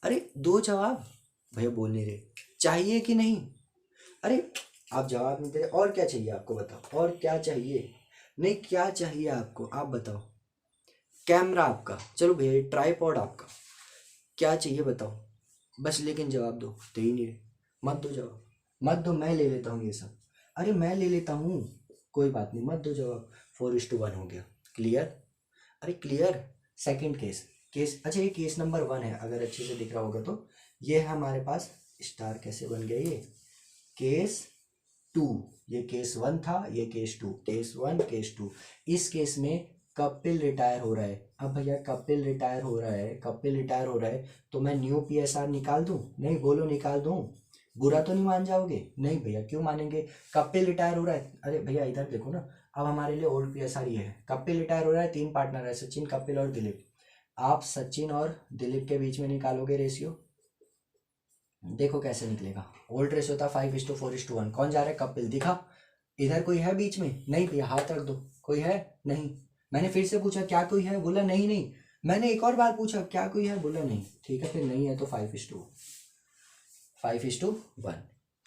अरे दो जवाब। भैया बोल नहीं रहे, चाहिए कि नहीं, अरे आप जवाब नहीं दे रहे। और क्या चाहिए आपको बताओ, और क्या चाहिए, नहीं क्या चाहिए आपको आप बताओ। कैमरा आपका, चलो भैया ट्राइपॉड आपका, क्या चाहिए बताओ बस, लेकिन जवाब दो। दे ही नहीं रहे, मत दो जवाब, मत दो, मैं ले लेता हूँ ये सब। अरे मैं ले लेता हूँ, कोई बात नहीं, मत दो जवाब। 4:1 हो गया, क्लियर, अरे क्लियर। सेकंड केस अच्छा ये केस नंबर 1 है, अगर अच्छे से दिख रहा होगा तो। ये है हमारे पास, स्टार कैसे बन गया ये, केस 2। ये केस 1 था, ये केस 2, केस 1 केस 2। इस केस में कपिल रिटायर हो रहा है। अब भैया कपिल रिटायर हो रहा है तो मैं न्यू पीएसआर निकाल दूं, नहीं बोलो निकाल दूं, बुरा तो नहीं मान जाओगे, नहीं भैया क्यों मानेंगे, कपिल रिटायर हो रहा है। अरे भैया इधर देखो ना, अब हमारे लिए ओल्ड पीएसआर ये है, कपिल रिटायर हो रहा है, 3 पार्टनर है, सचिन, कपिल और दिलीप। आप सचिन और दिलीप के बीच में निकालोगे रेशियो, देखो कैसे निकलेगा। ओल्ड रेशियो था 5:4:1, कौन जा रहा है, कपिल। दिखा इधर कोई है बीच में, नहीं भैया हाथ रख दो, कोई है नहीं। मैंने फिर से पूछा क्या कोई है, बोला नहीं। मैंने एक और बार पूछा क्या कोई है, बोला नहीं। ठीक है फिर नहीं है तो 5:1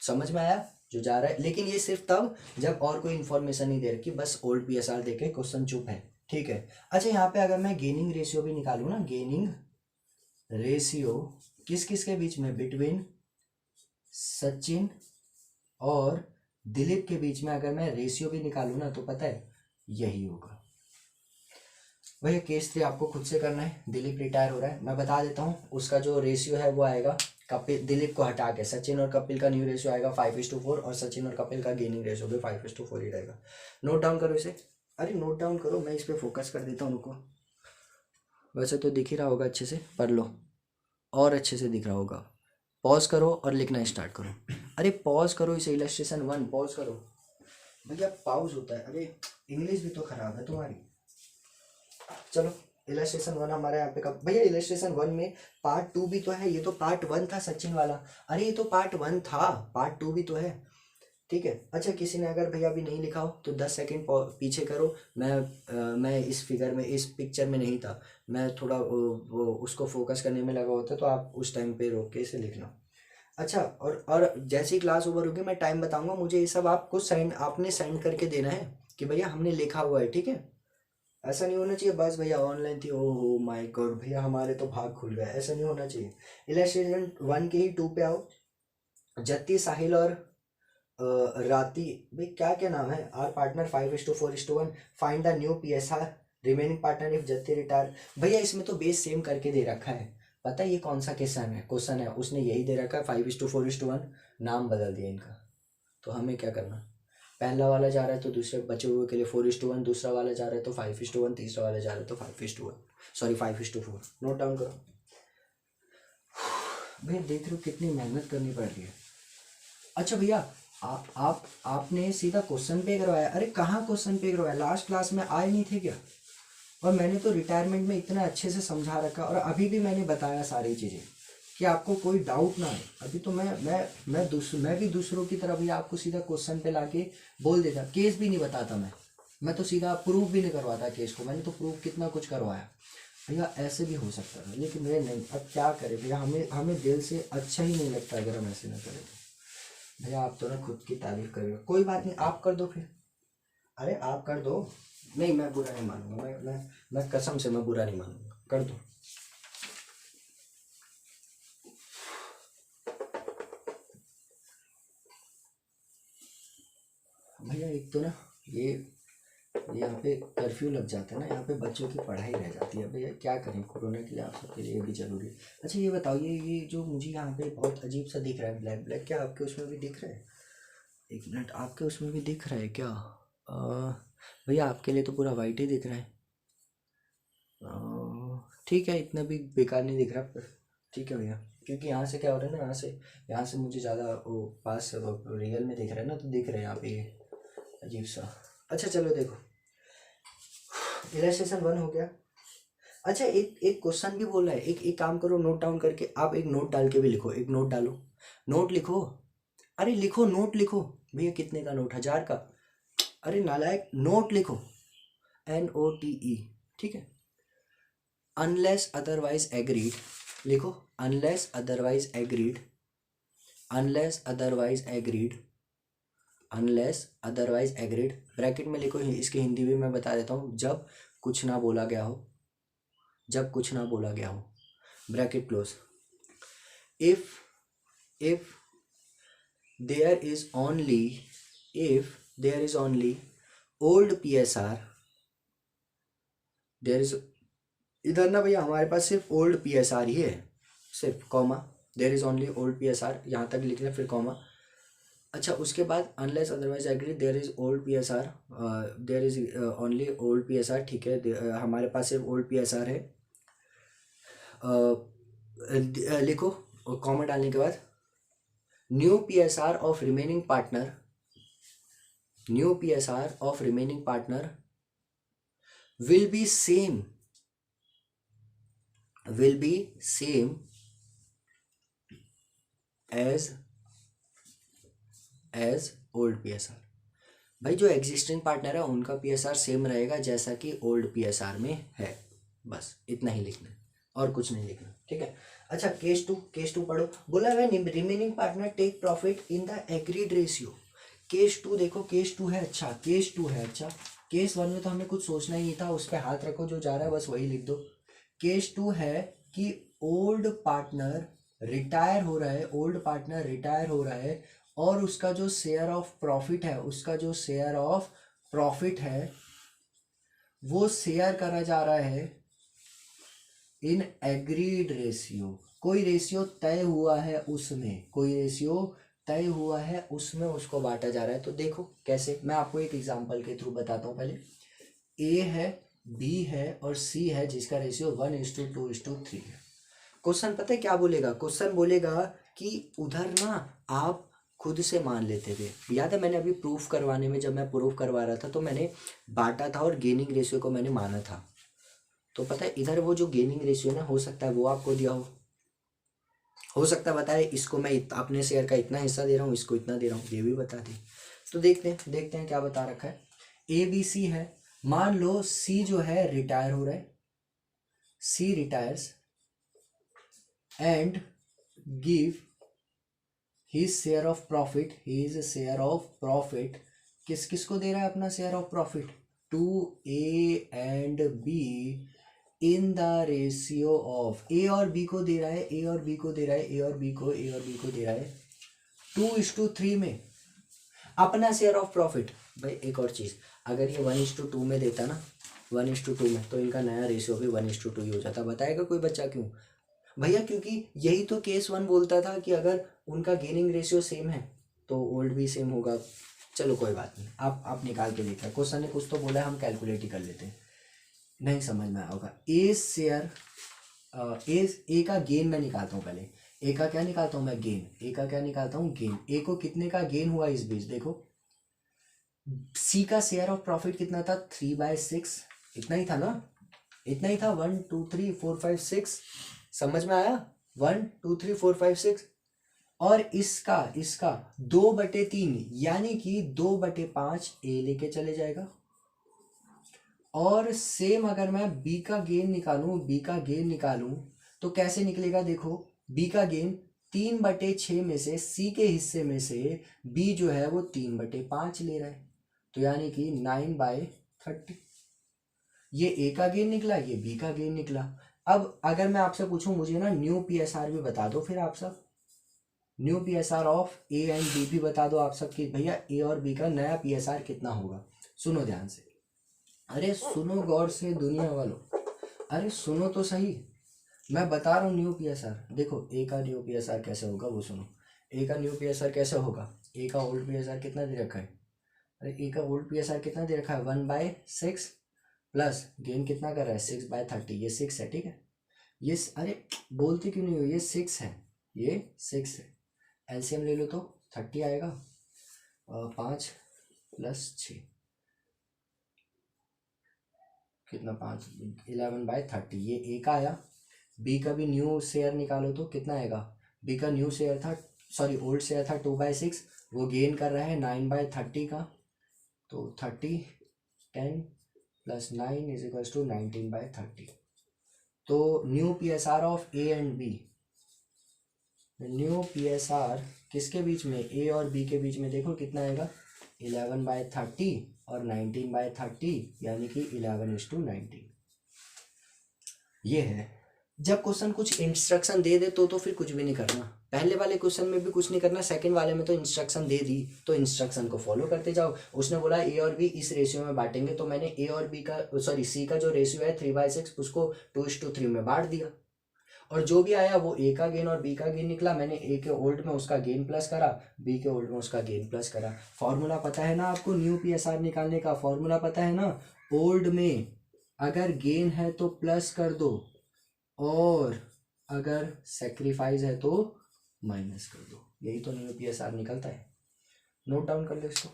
समझ में आया जो जा रहा है। लेकिन ये सिर्फ तब जब और कोई इन्फॉर्मेशन नहीं दे रखी, बस ओल्ड पीएसआर देके क्वेश्चन चुप है, ठीक है। अच्छा यहाँ पे अगर मैं गेनिंग रेशियो भी निकालू ना, गेनिंग रेशियो किस किस के बीच में, बिटवीन सचिन और दिलीप के बीच में अगर मैं रेशियो भी निकालू ना, तो पता है यही होगा। भैया केस 3 आपको खुद से करना है। दिलीप रिटायर हो रहा है, मैं बता देता हूँ उसका जो रेशियो है वो आएगा, कपिल दिलीप को हटा के सचिन और कपिल का न्यू रेशियो आएगा 5:4, और सचिन और कपिल का गेनिंग रेशियो भी 5:4 ही रहेगा। नोट डाउन करो इसे, अरे नोट डाउन करो, मैं इस पर फोकस कर देता हूँ उनको। वैसे तो दिख ही रहा होगा, अच्छे से पढ़ लो और अच्छे से दिख रहा होगा। पॉज करो और लिखना स्टार्ट करो। अरे पॉज करो इसे, इलस्ट्रेशन 1 पॉज करो। भैया पाउज होता है, अरे इंग्लिश भी तो खराब है तुम्हारी। चलो इलस्ट्रेशन 1 हमारे यहाँ पे कब, भैया इलस्ट्रेशन 1 में पार्ट 2 भी तो है, ये तो पार्ट 1 था सचिन वाला, अरे ये तो पार्ट 1 था, पार्ट 2 भी तो है, ठीक है। अच्छा किसी ने अगर भैया अभी नहीं लिखा हो तो 10 सेकंड पीछे करो। मैं इस फिगर में, इस पिक्चर में नहीं था, मैं थोड़ा वो उसको फोकस करने में लगा होता, तो आप उस टाइम पे रोक के इसे लिखना। अच्छा और जैसे ही क्लास ओवर होगी मैं टाइम बताऊंगा, मुझे ये सब आपको आपने सेंड करके देना है कि भैया हमने लिखा हुआ है, ठीक है। ऐसा नहीं होना चाहिए बस भैया ऑनलाइन थी, ओहो माय गॉड भैया हमारे तो भाग खुल गया, ऐसा नहीं होना चाहिए। इलस्ट्रेशन 1 के ही 2 पे आओ। जत्ती, साहिल और राती, भाई क्या क्या नाम है, are partner 5:4:1, find the new PSR remaining partner if जत्ती रिटायर। भैया इसमें तो बेस सेम करके दे रखा है, पता है ये कौन सा क्वेश्चन है, उसने यही दे रखा है 5:4:1, नाम बदल दिया इनका। तो हमें क्या करना, पहला वाला जा रहा है तो दूसरे बचे हुए के लिए 4:1, दूसरा वाला जा रहा है तो 5:1, तीसरा वाला जा रहा है तो 5:1, सॉरी 5:4। नोट डाउन करो भैया, देख रहे हो कितनी मेहनत करनी पड़ रही है। अच्छा भैया, आपने सीधा क्वेश्चन पे करवाया? अरे कहाँ क्वेश्चन पे करवाया, लास्ट क्लास में आए नहीं थे क्या? और मैंने तो रिटायरमेंट में इतना अच्छे से समझा रखा, और अभी भी मैंने बताया सारी चीज़ें कि आपको कोई डाउट ना आए। अभी तो मैं भी दूसरों की तरह भी आपको सीधा क्वेश्चन पे लाके बोल देता, केस भी नहीं बताता मैं तो सीधा प्रूफ भी नहीं करवाता केस को। मैंने तो प्रूफ कितना कुछ करवाया भैया, ऐसे भी हो सकता था, लेकिन वे नहीं। अब क्या करें भैया, हमें दिल से अच्छा ही नहीं लगता अगर हम ऐसे ना करें तो। भैया आप तो ना खुद की तारीफ करेगा, कोई बात नहीं, आप कर दो फिर। अरे आप कर दो, नहीं मैं बुरा नहीं मानूंगा, मैं कसम से मैं बुरा नहीं मानूंगा, कर दो। भैया एक तो ना ये यहाँ पे कर्फ्यू लग जाता है ना, यहाँ पे बच्चों की पढ़ाई रह जाती है भैया, क्या करें, कोरोना के लिए आप सबके लिए भी जरूरी है। अच्छा ये बताओ, ये जो मुझे यहाँ पे बहुत अजीब सा दिख रहा है ब्लैक ब्लैक, क्या आपके उसमें भी दिख रहा है? एक मिनट, आपके उसमें भी दिख रहा है क्या? भैया आपके लिए तो पूरा वाइट ही दिख रहा है। ठीक है, इतना भी बेकार नहीं दिख रहा, पर ठीक है भैया, क्योंकि यहाँ से क्या हो रहा है ना, यहाँ से मुझे ज़्यादा वो पास रियल में दिख रहा है ना, तो दिख रहे हैं यहाँ पे अजीब सा। अच्छा चलो देखो, इलस्ट्रेशन 1 हो गया। अच्छा एक एक क्वेश्चन भी बोला है, एक काम करो, नोट डाउन करके आप एक नोट डाल के भी लिखो, एक नोट डालो, नोट लिखो। अरे लिखो, नोट लिखो भैया, कितने का नोट, 1000 का? अरे नालायक, नोट लिखो, NOTE, ठीक है। अनलेस अदरवाइज एग्रीड लिखो, unless otherwise agreed, unless otherwise agreed, unless otherwise agreed, bracket में लिखो, इसकी हिंदी भी मैं बता देता हूँ, जब कुछ ना बोला गया हो, जब कुछ ना बोला गया हो, bracket close. If there is only, if there is only old PSR, there is, इधर ना भैया हमारे पास सिर्फ ओल्ड PSR ही है, सिर्फ comma, there is only old PSR, यहाँ तक लिख लें फिर कॉमा। अच्छा उसके बाद unless otherwise agree, there is old PSR, there is only old PSR, ठीक है, हमारे पास सिर्फ ओल्ड PSR है। लिखो, और कॉमा डालने के बाद new PSR of remaining partner, new PSR of remaining partner will be same as old PSR। भाई जो एग्जिस्टिंग पार्टनर है उनका PSR सेम रहेगा जैसा कि ओल्ड PSR में है, बस इतना ही लिखना है और कुछ नहीं लिखना, ठीक है। अच्छा केस टू पढ़ो, बोला है remaining partner take profit in the agreed ratio. Case 2 देखो, केस 2 है, अच्छा केस 2 है, अच्छा केस 1 में तो हमें कुछ सोचना ही नहीं था, उस पर हाथ रखो, जो जा रहा है बस वही लिख दो। केस 2 है कि ओल्ड पार्टनर रिटायर हो रहा है, ओल्ड पार्टनर रिटायर हो रहा है, और उसका जो शेयर ऑफ प्रॉफिट है, उसका जो शेयर ऑफ प्रॉफिट है वो शेयर करा जा रहा है इन एग्रीड रेशियो। कोई रेशियो तय हुआ है उसमें, कोई रेशियो तय हुआ है उसमें उसको बांटा जा रहा है। तो देखो कैसे, मैं आपको एक एग्जांपल के थ्रू बताता हूँ। पहले ए है, बी है और सी है, जिसका रेशियो 1:2:3 है। क्वेश्चन पता है क्या बोलेगा, क्वेश्चन बोलेगा कि उधर ना आप खुद से मान लेते थे, याद है मैंने अभी प्रूफ करवाने में, जब मैं प्रूफ करवा रहा था तो मैंने बांटा था और गेनिंग रेशियो को मैंने माना था। तो पता है इधर वो जो गेनिंग रेशियो ना, हो सकता है वो आपको दिया हो सकता है बताए इसको मैं अपने शेयर का इतना हिस्सा दे रहा हूँ, इसको इतना दे रहा हूँ, ये भी बता दे। तो देखते हैं क्या बता रखा है। ABC है, मान लो C जो है रिटायर हो रहा है, C retires and give his share of profit, his share of profit किसको दे रहा है अपना share of profit, to A and B in the ratio of, A और B को दे रहा है, A और B को दे रहा है, A और B को दे रहा है 2:3 में अपना शेयर ऑफ प्रॉफिट। भाई एक और चीज, अगर ये 1:2 में देता ना, 1:2 में, तो इनका नया रेशियो भी 1:2 ही हो जाता। बताएगा कोई बच्चा क्यों? भैया क्योंकि यही तो केस 1 बोलता था कि अगर उनका गेनिंग रेशियो सेम है तो ओल्ड भी सेम होगा। चलो कोई बात नहीं, आप निकाल के देखिए, क्वेश्चन ने कुछ तो बोला है, हम कैलकुलेट ही कर लेते हैं। नहीं समझ में आया होगा। ए शेयर ए का गेन मैं निकालता हूँ पहले। ए का क्या निकालता हूँ मैं? गेन। ए का क्या निकालता हूँ? गेन। ए को कितने का गेन हुआ इस बीच? देखो सी का शेयर ऑफ प्रॉफिट कितना था? 3/6। इतना ही था ना? इतना ही था। 1 2 3 4 5 6। समझ में आया? 1 2 3 4 5 6। और इसका 2/3 यानी कि 2/5 ए लेके चले जाएगा। और सेम अगर मैं बी का गेन निकालूं तो कैसे निकलेगा? देखो बी का गेन 3/6 में से सी के हिस्से में से बी जो है वो 3/5 ले रहा है, तो यानी कि 9/30। ये ए का गेन निकला, ये बी का गेन निकला। अब अगर मैं आपसे पूछूं मुझे ना न्यू पीएसआर भी बता दो, फिर आप सब new PSR of A and B भी बता दो आप सब कि भैया ए और बी का नया पीएसआर कितना होगा। सुनो ध्यान से, अरे सुनो गौर से दुनिया वालों, अरे सुनो तो सही, मैं बता रहा हूँ न्यू पीएसआर। देखो ए का न्यू पीएसआर कैसे होगा वो सुनो। ए का न्यू पीएसआर कैसे होगा? ए का ओल्ड पीएसआर कितना दे रखा है? अरे ए का ओल्ड पीएसआर कितना दे रखा है? 1/6 प्लस गेन कितना कर रहा है? 6/30। ये 6 है, ठीक है। ये अरे बोलते क्यों नहीं हो? ये 6 है, ये 6 है। एलसीएम ले लो तो 30 आएगा। 5 + 6 कितना? 5 11/30। ये ए का आया। बी का भी न्यू शेयर निकालो तो कितना आएगा? बी का न्यू शेयर था, सॉरी ओल्ड शेयर था 2/6, वो गेन कर रहा है 9/30 का, तो 30 10 + 9 = 19/30। तो new PSR of A and B, new PSR किसके बीच में? ए और बी के बीच में। देखो कितना आएगा? 11/30 और 19/30 यानी कि 11:19। ये है। जब क्वेश्चन कुछ इंस्ट्रक्शन दे दे तो फिर कुछ भी नहीं करना। पहले वाले क्वेश्चन में भी कुछ नहीं करना, सेकंड वाले में तो इंस्ट्रक्शन दे दी तो इंस्ट्रक्शन को फॉलो करते जाओ। उसने बोला ए और बी इस रेशियो में बांटेंगे, तो मैंने ए और बी का सॉरी सी का जो रेशियो है 3/6 उसको 2:3 में बांट दिया, और जो भी आया वो ए का गेन और बी का गेन निकला। मैंने ए के ओल्ड में उसका गेन प्लस करा, बी के ओल्ड में उसका गेन प्लस करा। फॉर्मूला पता है ना आपको न्यू पीएसआर निकालने का? फॉर्मूला पता है ना? ओल्ड में अगर गेन है तो प्लस कर दो, और अगर सेक्रीफाइस है तो माइनस कर दो। यही तो न्यू पीएसआर निकलता है। नोट डाउन कर लो इसको।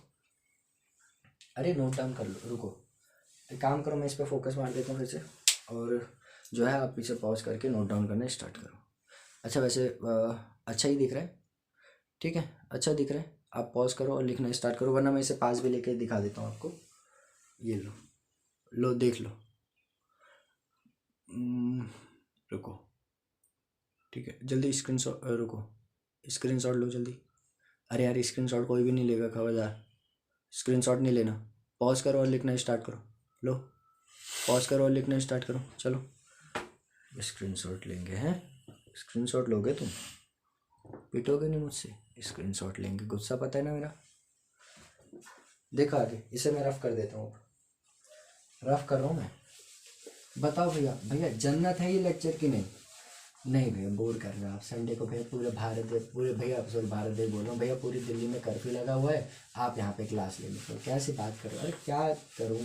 अरे नोट डाउन कर लो, रुको एक काम करो, मैं इस पर फोकस मार देता हूँ फिर से, और जो है आप पीछे पॉज करके नोट डाउन करना स्टार्ट करो। अच्छा वैसे अच्छा ही दिख रहा है, ठीक है, अच्छा दिख रहा है। आप पॉज करो और लिखना स्टार्ट करो, वरना मैं इसे पास भी लेके दिखा देता हूँ आपको। ये लो देख लो। रुको, ठीक है, जल्दी स्क्रीनशॉट, रुको स्क्रीनशॉट लो जल्दी। अरे यार स्क्रीनशॉट कोई भी नहीं लेगा, खबरदार स्क्रीनशॉट नहीं लेना। पॉज करो और लिखना स्टार्ट करो। लो पॉज करो और लिखना स्टार्ट करो। चलो स्क्रीनशॉट लेंगे हैं, स्क्रीनशॉट लोगे तुम, पिटोगे नहीं मुझसे। स्क्रीनशॉट लेंगे, गुस्सा पता है ना मेरा। देखो आगे, इसे मैं रफ कर देता हूँ, रफ कर रहा हूँ मैं। बताओ भैया, भैया जन्नत है ये लेक्चर की नहीं? नहीं भैया बोर कर रहे हो आप। संडे को भैया पूरे भारत देश बोल रहा हूँ भैया, पूरी दिल्ली में कर्फ्यू लगा हुआ है, आप यहाँ पे क्लास ले लो। कैसी बात कर रहे हो? अरे क्या करूँ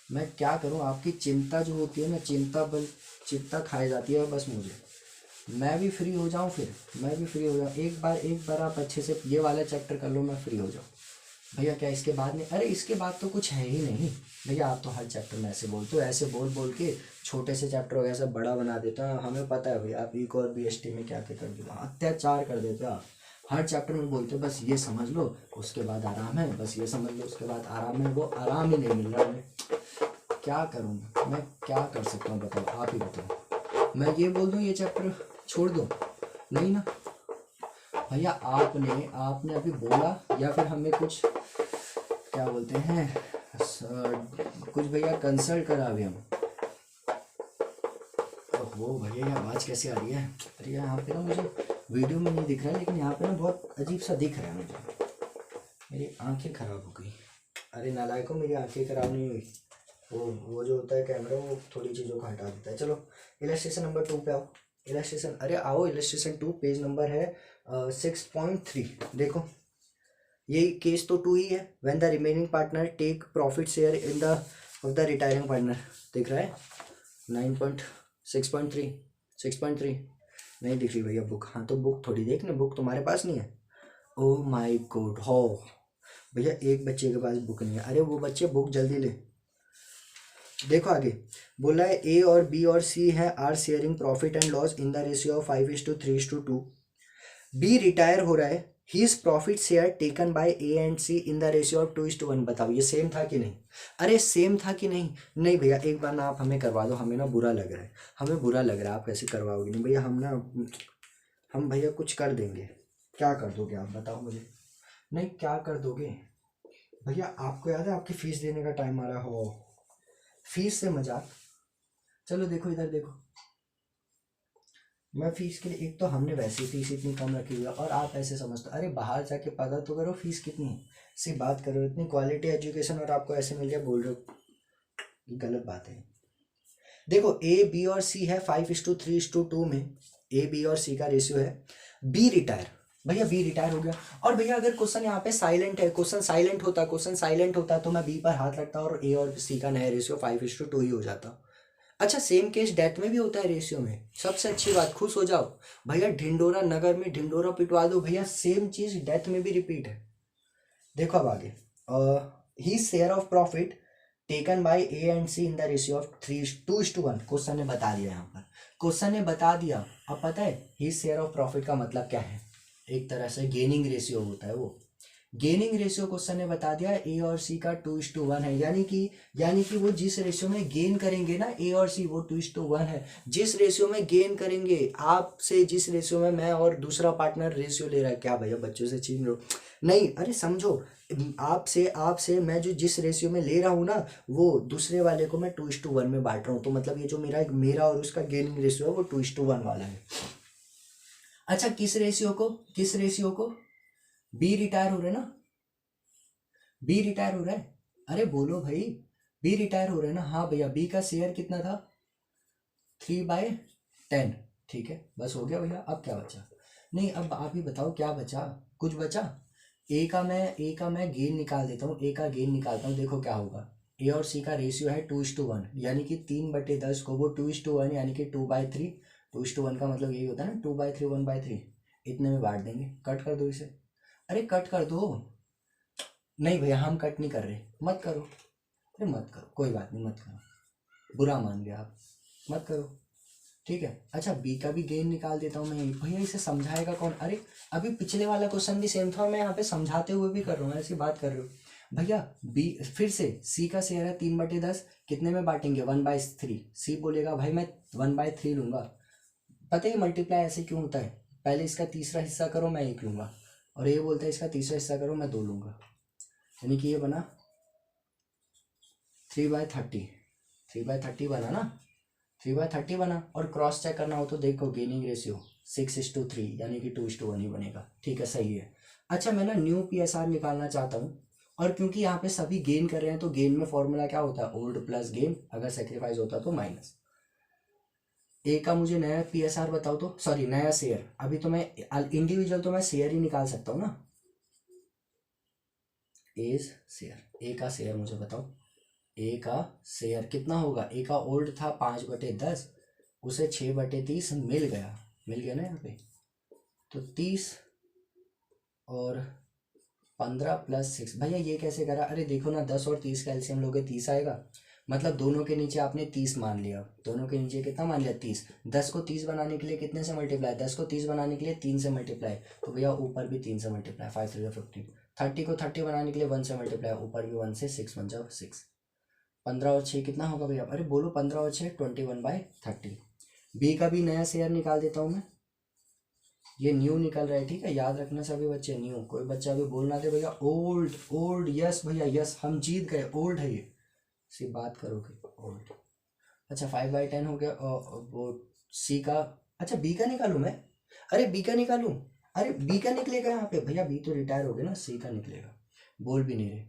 मैं क्या करूँ? आपकी चिंता जो होती है ना, चिंता खाई जाती है बस मुझे। मैं भी फ्री हो जाऊँ, फिर मैं भी फ्री हो जाऊँ। एक बार आप अच्छे से ये वाला चैप्टर कर लो, मैं फ्री हो जाऊँ। भैया क्या इसके बाद नहीं? अरे इसके बाद तो कुछ है ही नहीं भैया। आप तो हर चैप्टर में ऐसे बोलते हो, ऐसे बोल बोल के छोटे से चैप्टर को ऐसा बड़ा बना देते हो। हमें पता है भैया, आप ई और बीएसटी में क्या क्या कर देते हो, अत्याचार कर देते हो आप। हर चैप्टर में बोलते हो बस ये समझ लो उसके बाद आराम है, बस ये समझ लो उसके बाद आराम है। वो आराम ही नहीं मिल रहा हमें। क्या करूँ मैं क्या कर सकता हूँ बताओ, आप ही बताओ। मैं ये बोल दूँ ये चैप्टर छोड़ दो? नहीं ना भैया, आपने अभी बोला, या फिर हमें कुछ क्या बोलते हैं कुछ भैया कंसल्ट करा अभी हम। ओहो भैया ये आवाज़ कैसे आ रही है? अरे यहाँ पे ना मुझे वीडियो में नहीं दिख रहा है, लेकिन यहाँ पे ना बहुत अजीब सा दिख रहा है मुझे। मेरी आंखें खराब हो गई। अरे नालायकों, मेरी आंखें खराब नहीं हुई, वो जो होता है कैमरा, वो थोड़ी चीज़ों को हटा देता है। चलो इलस्ट्रेशन नंबर 2 पे आओ। इलस्ट्रेशन, अरे आओ, इलस्ट्रेशन 2 पेज नंबर है 6.3। देखो यही केस तो 2 ही है। When the remaining partner take profit share in the of the retiring partner, दिख रहा है 9.6.3, 6.3 नहीं दिख रही भैया बुक। हाँ तो बुक थोड़ी देखने, बुक तुम्हारे पास नहीं है। ओ माय गॉड, हो भैया एक बच्चे के पास बुक नहीं है। अरे वो बच्चे बुक जल्दी ले। देखो आगे बोला है ए और बी और सी है are sharing profit and loss in the ratio of 5:3:2। B retire हो रहा है, his profit share taken by A and C in the ratio of 2:1। बताओ ये सेम था कि नहीं? अरे सेम था कि नहीं? नहीं भैया, एक बार ना आप हमें करवा दो, हमें ना बुरा लग रहा है, हमें बुरा लग रहा है। आप कैसे करवाओगे? नहीं भैया, हम ना, हम भैया कुछ कर देंगे। क्या कर दोगे आप बताओ मुझे? नहीं क्या कर दोगे भैया? आपको याद है आपकी फीस देने का टाइम आ रहा हो, फीस से मजाक। चलो देखो इधर देखो, मैं फीस के लिए, एक तो हमने वैसे ही फीस इतनी कम रखी हुई है और आप ऐसे समझते हो। अरे बाहर जाके पता तो करो फीस कितनी है, सिर्फ बात करो। इतनी क्वालिटी एजुकेशन और आपको ऐसे मिल गया बोल रहे हो, ये गलत बात है। देखो ए बी और सी है 5:3:2 में, ए बी और सी का रेशियो है। बी रिटायर, भैया बी रिटायर हो गया। और भैया अगर क्वेश्चन यहाँ पे साइलेंट है, क्वेश्चन साइलेंट होता, क्वेश्चन साइलेंट होता तो मैं बी पर हाथ रखता और ए और सी का नया रेशियो 5:2 ही हो जाता। अच्छा सेम केस डेथ में भी होता है रेशियो में, सबसे अच्छी बात, खुश हो जाओ भैया। ढिंडोरा नगर में ढिंडोरा पिटवा दो भैया, सेम चीज डेथ में भी रिपीट है। देखो अब आगे, his share of profit taken by A and C in the ratio of 3:2:1। Question ने बता दिया यहाँ पर, क्वेश्चन ने बता दिया। अब पता है ही शेयर ऑफ प्रॉफिट का मतलब क्या है? एक तरह से गेनिंग रेशियो होता है वो। गेनिंग रेशियो क्वेश्चन ने बता दिया ए और सी का 2:1 है, यानी कि वो जिस रेशियो में गेन करेंगे ना ए और सी, वो 2:1 है। जिस रेशियो में गेन करेंगे आपसे, जिस रेशियो में मैं और दूसरा पार्टनर रेशियो ले रहा है, क्या भैया बच्चों से छीन लो? नहीं, अरे समझो, आपसे आपसे मैं जो जिस रेशियो में ले रहा हूँ ना, वो दूसरे वाले को मैं 2:1 में बांट रहा हूँ। तो मतलब ये जो मेरा और उसका गेनिंग रेशियो है वो 2:1 वाला है। अच्छा किस रेशियो को बी रिटायर हो रहे ना, बी रिटायर हो रहा है। अरे बोलो भाई, बी रिटायर हो रहा है ना? हाँ भैया, बी का शेयर कितना था? 3/10। ठीक है, बस हो गया भैया। अब क्या बचा? नहीं अब आप ही बताओ क्या बचा? कुछ बचा? ए का मैं गेन निकाल देता हूँ, ए का गेन निकालता हूँ। देखो क्या होगा, ए और सी का रेशियो है 2:1, यानी कि 3/10 को वो 2:1 यानी कि 2/3। 2:1 का मतलब यही होता है ना, 2/3 1/3, इतने में बांट देंगे। कट कर दो इसे, अरे कट कर दो। नहीं भैया हम कट नहीं कर रहे, मत करो। अरे मत करो, कोई बात नहीं, मत करो, बुरा मान गया आप, मत करो। ठीक है, अच्छा बी का भी गेन निकाल देता हूँ मैं। भैया इसे समझाएगा कौन? अरे अभी पिछले वाला क्वेश्चन भी सेम था और मैं यहाँ पे समझाते हुए भी कर रहा हूँ, ऐसी बात कर रहे हो भैया। बी फिर से, सी का शेयर है 3/10, कितने में बांटेंगे? 1/3। सी बोलेगा भाई मैं 1/3 लूंगा। पता है मल्टीप्लाई ऐसे क्यों होता है? पहले इसका तीसरा हिस्सा करो, मैं 1 लूंगा, और ये बोलता है इसका तीसरा हिस्सा करो, मैं 2 लूंगा। यानी कि ये बना 3/30, 3/30 बना ना, 3/30 बना। और क्रॉस चेक करना हो तो देखो गेनिंग रेशियो 6:3 यानी कि 2:1 ही बनेगा। ठीक है, सही है। अच्छा मैं ना न्यू PSR निकालना चाहता हूँ, और क्योंकि यहाँ पे सभी गेन कर रहे हैं तो गेन में फॉर्मूला क्या होता है? ओल्ड प्लस गेन, अगर सेक्रीफाइस होता तो माइनस। ए का मुझे नया PSR बताओ तो, सॉरी नया शेयर। अभी तो मैं इंडिविजुअल तो मैं शेयर ही निकाल सकता हूँ ना, एज शेयर। ए का शेयर मुझे बताओ, ए का शेयर कितना होगा? ए का ओल्ड था 5/10, उसे 6/30 मिल गया ना यहाँ पे। तो 30 और 15 + 6, भैया ये कैसे करा? अरे देखो ना, 10 और 30 का एलसीएम लोगे 30 आएगा। मतलब दोनों के नीचे आपने 30 मान लिया, दोनों के नीचे कितना मान लिया? 30। 10 को 30 बनाने के लिए कितने से मल्टीप्लाई? 10 को 30 बनाने के लिए 3 से मल्टीप्लाई, तो भैया ऊपर भी 3 से मल्टीप्लाई, 5 3 15। 30 को 30 बनाने के लिए 1 से मल्टीप्लाई, ऊपर भी 1 से, 6 1 जा 6। 15 और 6 कितना होगा भैया? अरे बोलो, 15 और 6 21/30। बी का भी नया शेयर निकाल देता हूँ मैं, ये न्यू निकल रहा है। ठीक है, याद रखना सभी बच्चे, न्यू। कोई बच्चा अभी बोलना दे भैया ओल्ड ओल्ड, यस भैया यस, हम जीत गए, ओल्ड है ये, सिर्फ बात करोगे ओल्ड। अच्छा 5/10 हो गया। वो सी का, अच्छा बी का निकालूं मैं? अरे बी का निकालूं? अरे बी का निकलेगा यहाँ पे भैया, बी तो रिटायर हो गया ना, सी का निकलेगा। बोल भी नहीं रहे,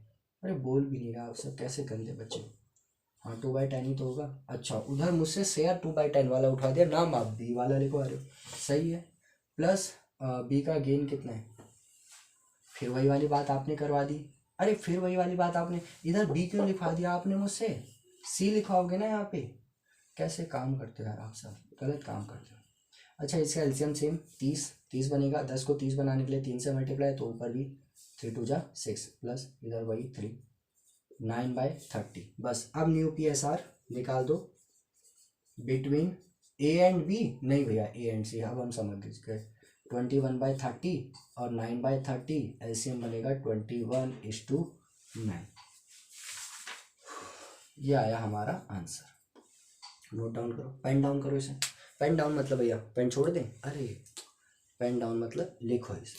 अरे बोल भी नहीं रहा, आप सब कैसे गंदे बच्चे हो। हाँ 2/10 ही तो होगा। अच्छा उधर मुझसे शेयर 2/10 वाला उठा दिया, नाम आप बी वाला लिखवा रहे हो, सही है। प्लस बी का गेन कितना है, फिर वही वाली बात आपने करवा दी। अरे फिर वही वाली बात आपने, इधर बी क्यों लिखवा दिया आपने मुझसे, सी लिखवाओगे ना यहाँ पे। कैसे काम करते हो यार आप सब, गलत काम करते हो। अच्छा इसका एलसीएम सेम 30 बनेगा, 10 को 30 बनाने के लिए 3 से मल्टीप्लाई, तो ऊपर भी 3 2 जा 6 प्लस इधर वही 3 9/30। बस अब न्यू PSR निकाल दो बिटवीन ए एंड बी, नहीं भैया ए एंड सी, अब हम समझ गए। 21/30 और 9/30 एलसीएम बनेगा 21:9। ये आया हमारा आंसर। नोट डाउन करो, पेन डाउन करो इसे। पेन डाउन मतलब भैया पेन छोड़ दें, अरे पेन डाउन मतलब लिखो इसे।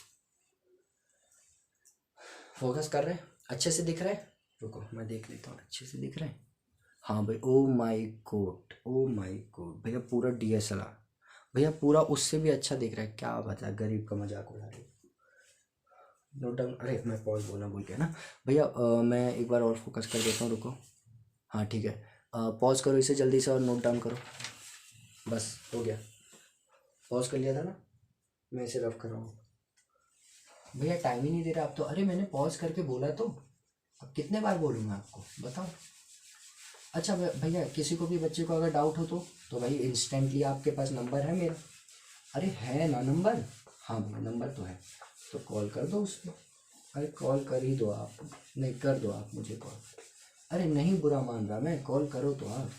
फोकस कर रहे हैं, अच्छे से दिख रहा है, रुको मैं देख लेता हूँ अच्छे से दिख रहा है। हाँ भाई, oh my God, oh my God भैया पूरा DSLR, भैया पूरा उससे भी अच्छा दिख रहा है, क्या बता, गरीब का मजाक उड़ा रहे हो। नोट डाउन, अरे मैं पॉज बोलना भूल गया ना भैया, मैं एक बार और फोकस कर देता हूँ, रुको। हाँ ठीक है, पॉज करो इसे जल्दी से और नोट डाउन करो। बस हो गया, पॉज कर लिया था ना, मैं इसे रफ कर रहा हूँ। भैया टाइम ही नहीं दे रहा आप तो, अरे मैंने पॉज करके बोला तो, अब कितने बार बोलूँगा आपको बताओ। अच्छा भैया किसी को भी बच्चे को अगर डाउट हो तो भाई इंस्टेंटली आपके पास नंबर है मेरा, अरे है ना नंबर, हाँ भैया नंबर तो है, तो कॉल कर दो उस पर। अरे कॉल कर ही दो आप, नहीं कर दो आप मुझे कॉल। अरे नहीं बुरा मान रहा मैं, कॉल करो तो आप,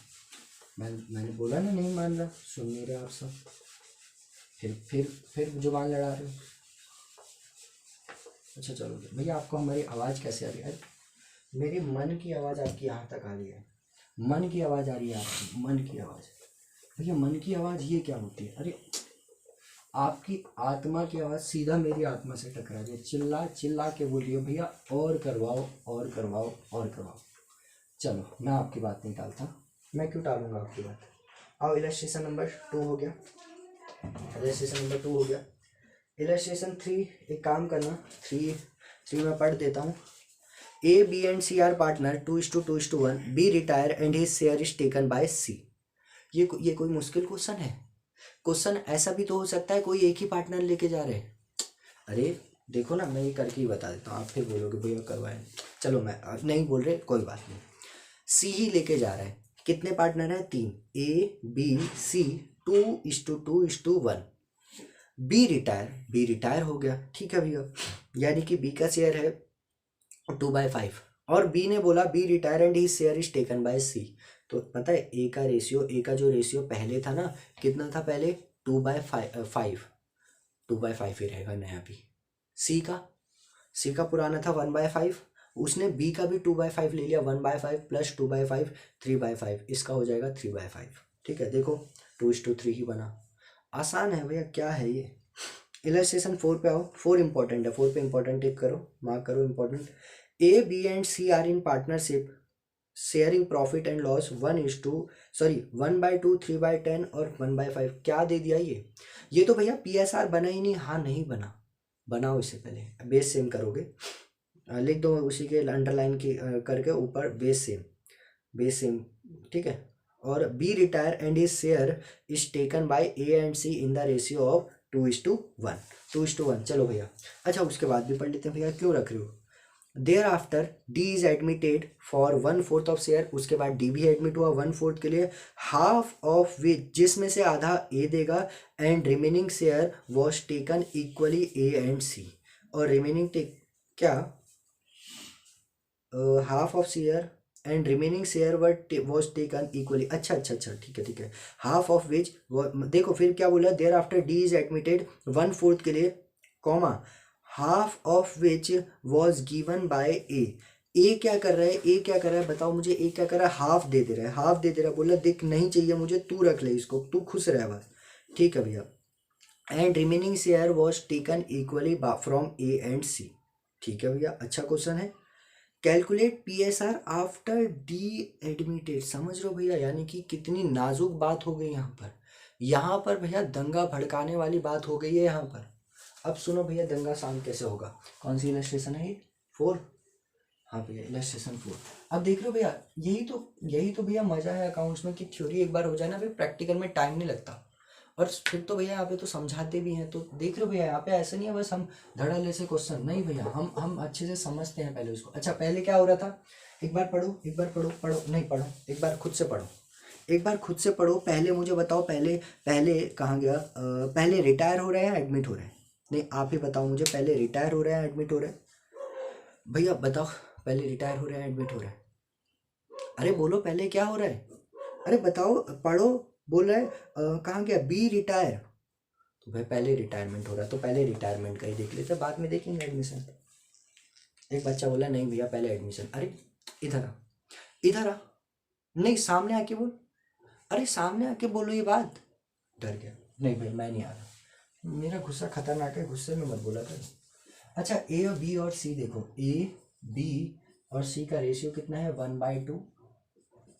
मैंने बोला ना नहीं मान रहा, सुन नहीं रहे आप सब, फिर जुबान लड़ा रहे हो। अच्छा चलो भैया, आपको हमारी आवाज़ कैसे आ रही है, मेरे मन की आवाज़ आपकी यहाँ तक आ रही है, मन की आवाज़ आ रही है आपकी, मन की आवाज़। भैया मन की आवाज़ ये क्या होती है, अरे आपकी आत्मा की आवाज़ सीधा मेरी आत्मा से टकरा रही है, चिल्ला चिल्ला के बोल रही है भैया और करवाओ और करवाओ और करवाओ। चलो मैं आपकी बात नहीं टालता, मैं क्यों टालूंगा आपकी बात। आओ इलस्ट्रेशन नंबर 2 हो गया, इलस्ट्रेशन नंबर 2 हो गया। इलस्ट्रेशन 3, एक काम करना, 3 मैं पढ़ देता हूँ। A, B and C are partner 2:2:1. B retire and his share is taken by C. ये कोई मुश्किल क्वेश्चन है, क्वेश्चन ऐसा भी तो हो सकता है कोई एक ही पार्टनर लेके जा रहे हैं। अरे देखो ना, मैं ये करके ही बता देता हूँ, आप फिर बोलोगे भैया करवाए, चलो मैं नहीं बोल रहे कोई बात नहीं। सी ही लेके जा रहा है, कितने पार्टनर है 3, A B C 2:2:1। B retire हो गया, ठीक है भैया, यानी कि बी का शेयर है 2/5, और बी ने बोला B retire and his share is taken by C. तो पता है ए का जो रेशियो पहले था ना, कितना था पहले 2/5, 2/5 ही रहेगा नया भी। सी का पुराना था 1/5, उसने बी का भी 2/5 ले लिया, 1/5 प्लस 2/5 3/5, इसका हो जाएगा 3/5। ठीक है देखो 2:3 ही बना, आसान है भैया, क्या है ये। इलस्ट्रेशन 4 पे आओ, 4 इंपॉर्टेंट है, 4 पे इंपॉर्टेंट टिक करो, मार्क करो important. A, B and C are in partnership sharing profit and loss 1/2, 3/10 और 1/5। क्या दे दिया ये तो भैया PSR बना ही नहीं, हाँ नहीं बना, बनाओ इससे पहले बेस सेम करोगे, लिख दो उसी के अंडरलाइन की करके ऊपर बेस सेम, ठीक है। और B retire and is share is taken by A and C in the ratio of 2:1। चलो भैया, अच्छा उसके बाद भी पढ़ लेते हैं भैया, क्यों रख रहे हो। There after D is admitted for 1/4 of share, उसके बाद डी भी एडमिट हुआ 1/4 के लिए, हाफ ऑफ विच जिसमें से आधा ए देगा, and remaining share was taken equally A and C, और रिमेनिंग क्या half of share and remaining share was taken equally, अच्छा ठीक है, हाफ ऑफ विच, देखो फिर क्या बोला, there after D is admitted 1/4 के लिए, comma half of which was given by A क्या कर रहा है बताओ मुझे, ए क्या कर रहा है, हाफ दे दे रहा है, बोला देख नहीं चाहिए मुझे, तू रख ले इसको, तू खुश रह बस, ठीक है भैया। And remaining share was taken equally from A and C, ठीक है भैया, अच्छा क्वेश्चन है। Calculate PSR after D admitted, समझ रहे हो भैया, यानी कि कितनी नाजुक बात हो गई यहाँ पर भैया दंगा भड़काने वाली बात हो गई है यहाँ पर। अब सुनो भैया दंगा शांत कैसे होगा, कौन सी इलस्ट्रेशन है ये 4, हाँ भैया इलस्ट्रेशन 4। अब देख रहे हो भैया, यही तो भैया मजा है अकाउंट्स में कि थ्योरी एक बार हो जाए ना फिर प्रैक्टिकल में टाइम नहीं लगता। और फिर तो भैया यहाँ पे तो समझाते भी हैं, तो देख रहे हो भैया यहाँ पे ऐसा नहीं है बस हम धड़ल्ले से क्वेश्चन नहीं भैया, हम अच्छे से समझते हैं पहले उसको। अच्छा पहले क्या हो रहा था, एक बार पढ़ो, एक बार पढ़ो, पढ़ो नहीं पढ़ो, एक बार खुद से पढ़ो, एक बार खुद से पढ़ो। पहले मुझे बताओ, पहले पहले कहाँ गया, पहले रिटायर हो रहा है या एडमिट हो रहा है? नहीं आप ही बताओ मुझे, पहले रिटायर हो रहा है एडमिट हो रहा है? भैया बताओ, पहले रिटायर हो रहा है एडमिट हो रहा है? अरे बोलो पहले क्या हो रहा है? अरे बताओ, पढ़ो। बोल रहा है कहाँ गया, बी रिटायर। तो भाई पहले रिटायरमेंट हो रहा है तो पहले रिटायरमेंट का ही देख लेते, बाद में देखेंगे एडमिशन। एक बच्चा बोला नहीं भैया पहले एडमिशन। अरे इधर आ, इधर आ, नहीं सामने आके बोल, अरे सामने आके बोलो ये बात। डर गया, नहीं भाई मैं नहीं आ रहा, मेरा गुस्सा खतरनाक है, गुस्से में मत बोला कर। अच्छा ए और बी और सी देखो, ए बी और सी का रेशियो कितना है, 1/2,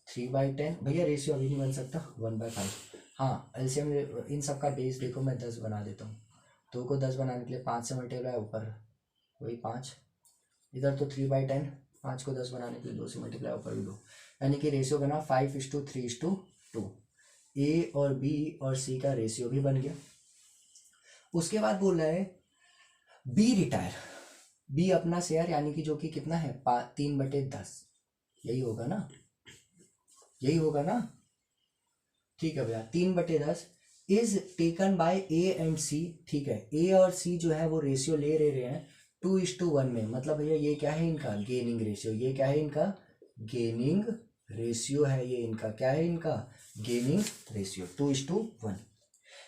3/10। भैया रेशियो अभी नहीं बन सकता, 1/5। हाँ एलसीएम इन सब का बेस देखो मैं 10 बना देता हूँ, 2 को 10 बनाने के लिए 5 से मल्टीप्लाई ऊपर वही 5, इधर तो 3/10, 5 को 10 बनाने के लिए 2 से मल्टीप्लाई ऊपर भी 2, यानी कि रेशियो बना 5:3:2। ए और बी और सी का रेशियो भी बन गया। उसके बाद बोल रहा है बी रिटायर, बी अपना शेयर यानी कि जो कि कितना है 3/10, यही होगा ना, यही होगा ना, ठीक है भैया 3/10 is taken by A and C. ठीक है ए और सी जो है वो रेशियो ले रहे हैं 2:1 में, मतलब भैया ये क्या है इनका गेनिंग रेशियो, ये क्या है इनका गेनिंग रेशियो है, ये इनका क्या है इनका gaining ratio 2:1।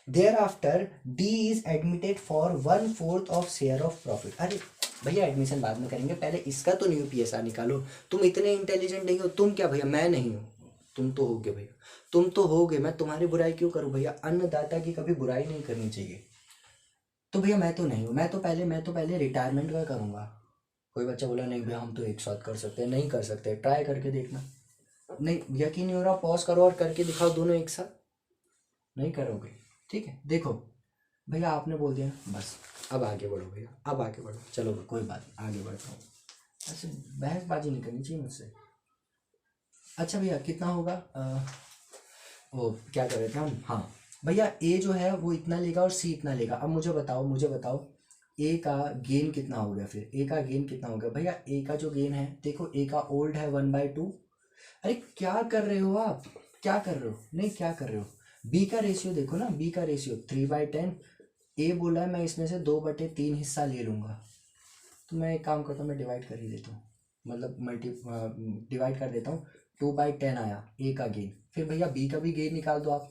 There after D is admitted for 1/4 of share of profit. अरे भैया एडमिशन बाद में करेंगे, पहले इसका तो न्यू पीएसआर निकालो। तुम इतने इंटेलिजेंट नहीं हो, तुम क्या भैया, मैं नहीं हूँ, तुम तो होगे भैया, तुम तो होगे, मैं तुम्हारी बुराई क्यों करूँ भैया, अन्नदाता की कभी बुराई नहीं करनी चाहिए। तो भैया मैं तो नहीं हूँ, मैं तो पहले रिटायरमेंट का करूँगा। कोई बच्चा बोला नहीं भैया हम तो एक साथ कर सकते हैं, नहीं कर सकते, ट्राई करके देखना। नहीं यकीन नहीं हो रहा, पॉज करो और करके दिखाओ दोनों एक साथ, नहीं करोगे, ठीक है। देखो भैया आपने बोल दिया बस, अब आगे बढ़ो भैया, अब आगे बढ़ो, चलो कोई बात नहीं आगे बढ़ता हूँ, ऐसे बहसबाजी नहीं करनी चाहिए मुझसे। अच्छा भैया कितना होगा, वो क्या कर रहे थे हम, हाँ भैया ए जो है वो इतना लेगा और सी इतना लेगा। अब मुझे बताओ ए का गेन कितना हो गया, फिर ए का गेन कितना हो गया भैया, ए का जो गेन है देखो, ए का ओल्ड है 1/2। अरे क्या कर रहे हो आप, क्या कर रहे हो, नहीं क्या कर रहे हो, बी का रेशियो देखो ना, बी का रेशियो 3/10। ए बोला है मैं इसमें से 2/3 हिस्सा ले लूँगा, तो मैं एक काम करता हूँ, मैं डिवाइड कर ही देता हूँ, मतलब डिवाइड कर देता हूँ, 2/10 आया ए का गेन। फिर भैया बी का भी गेन निकाल दो आप,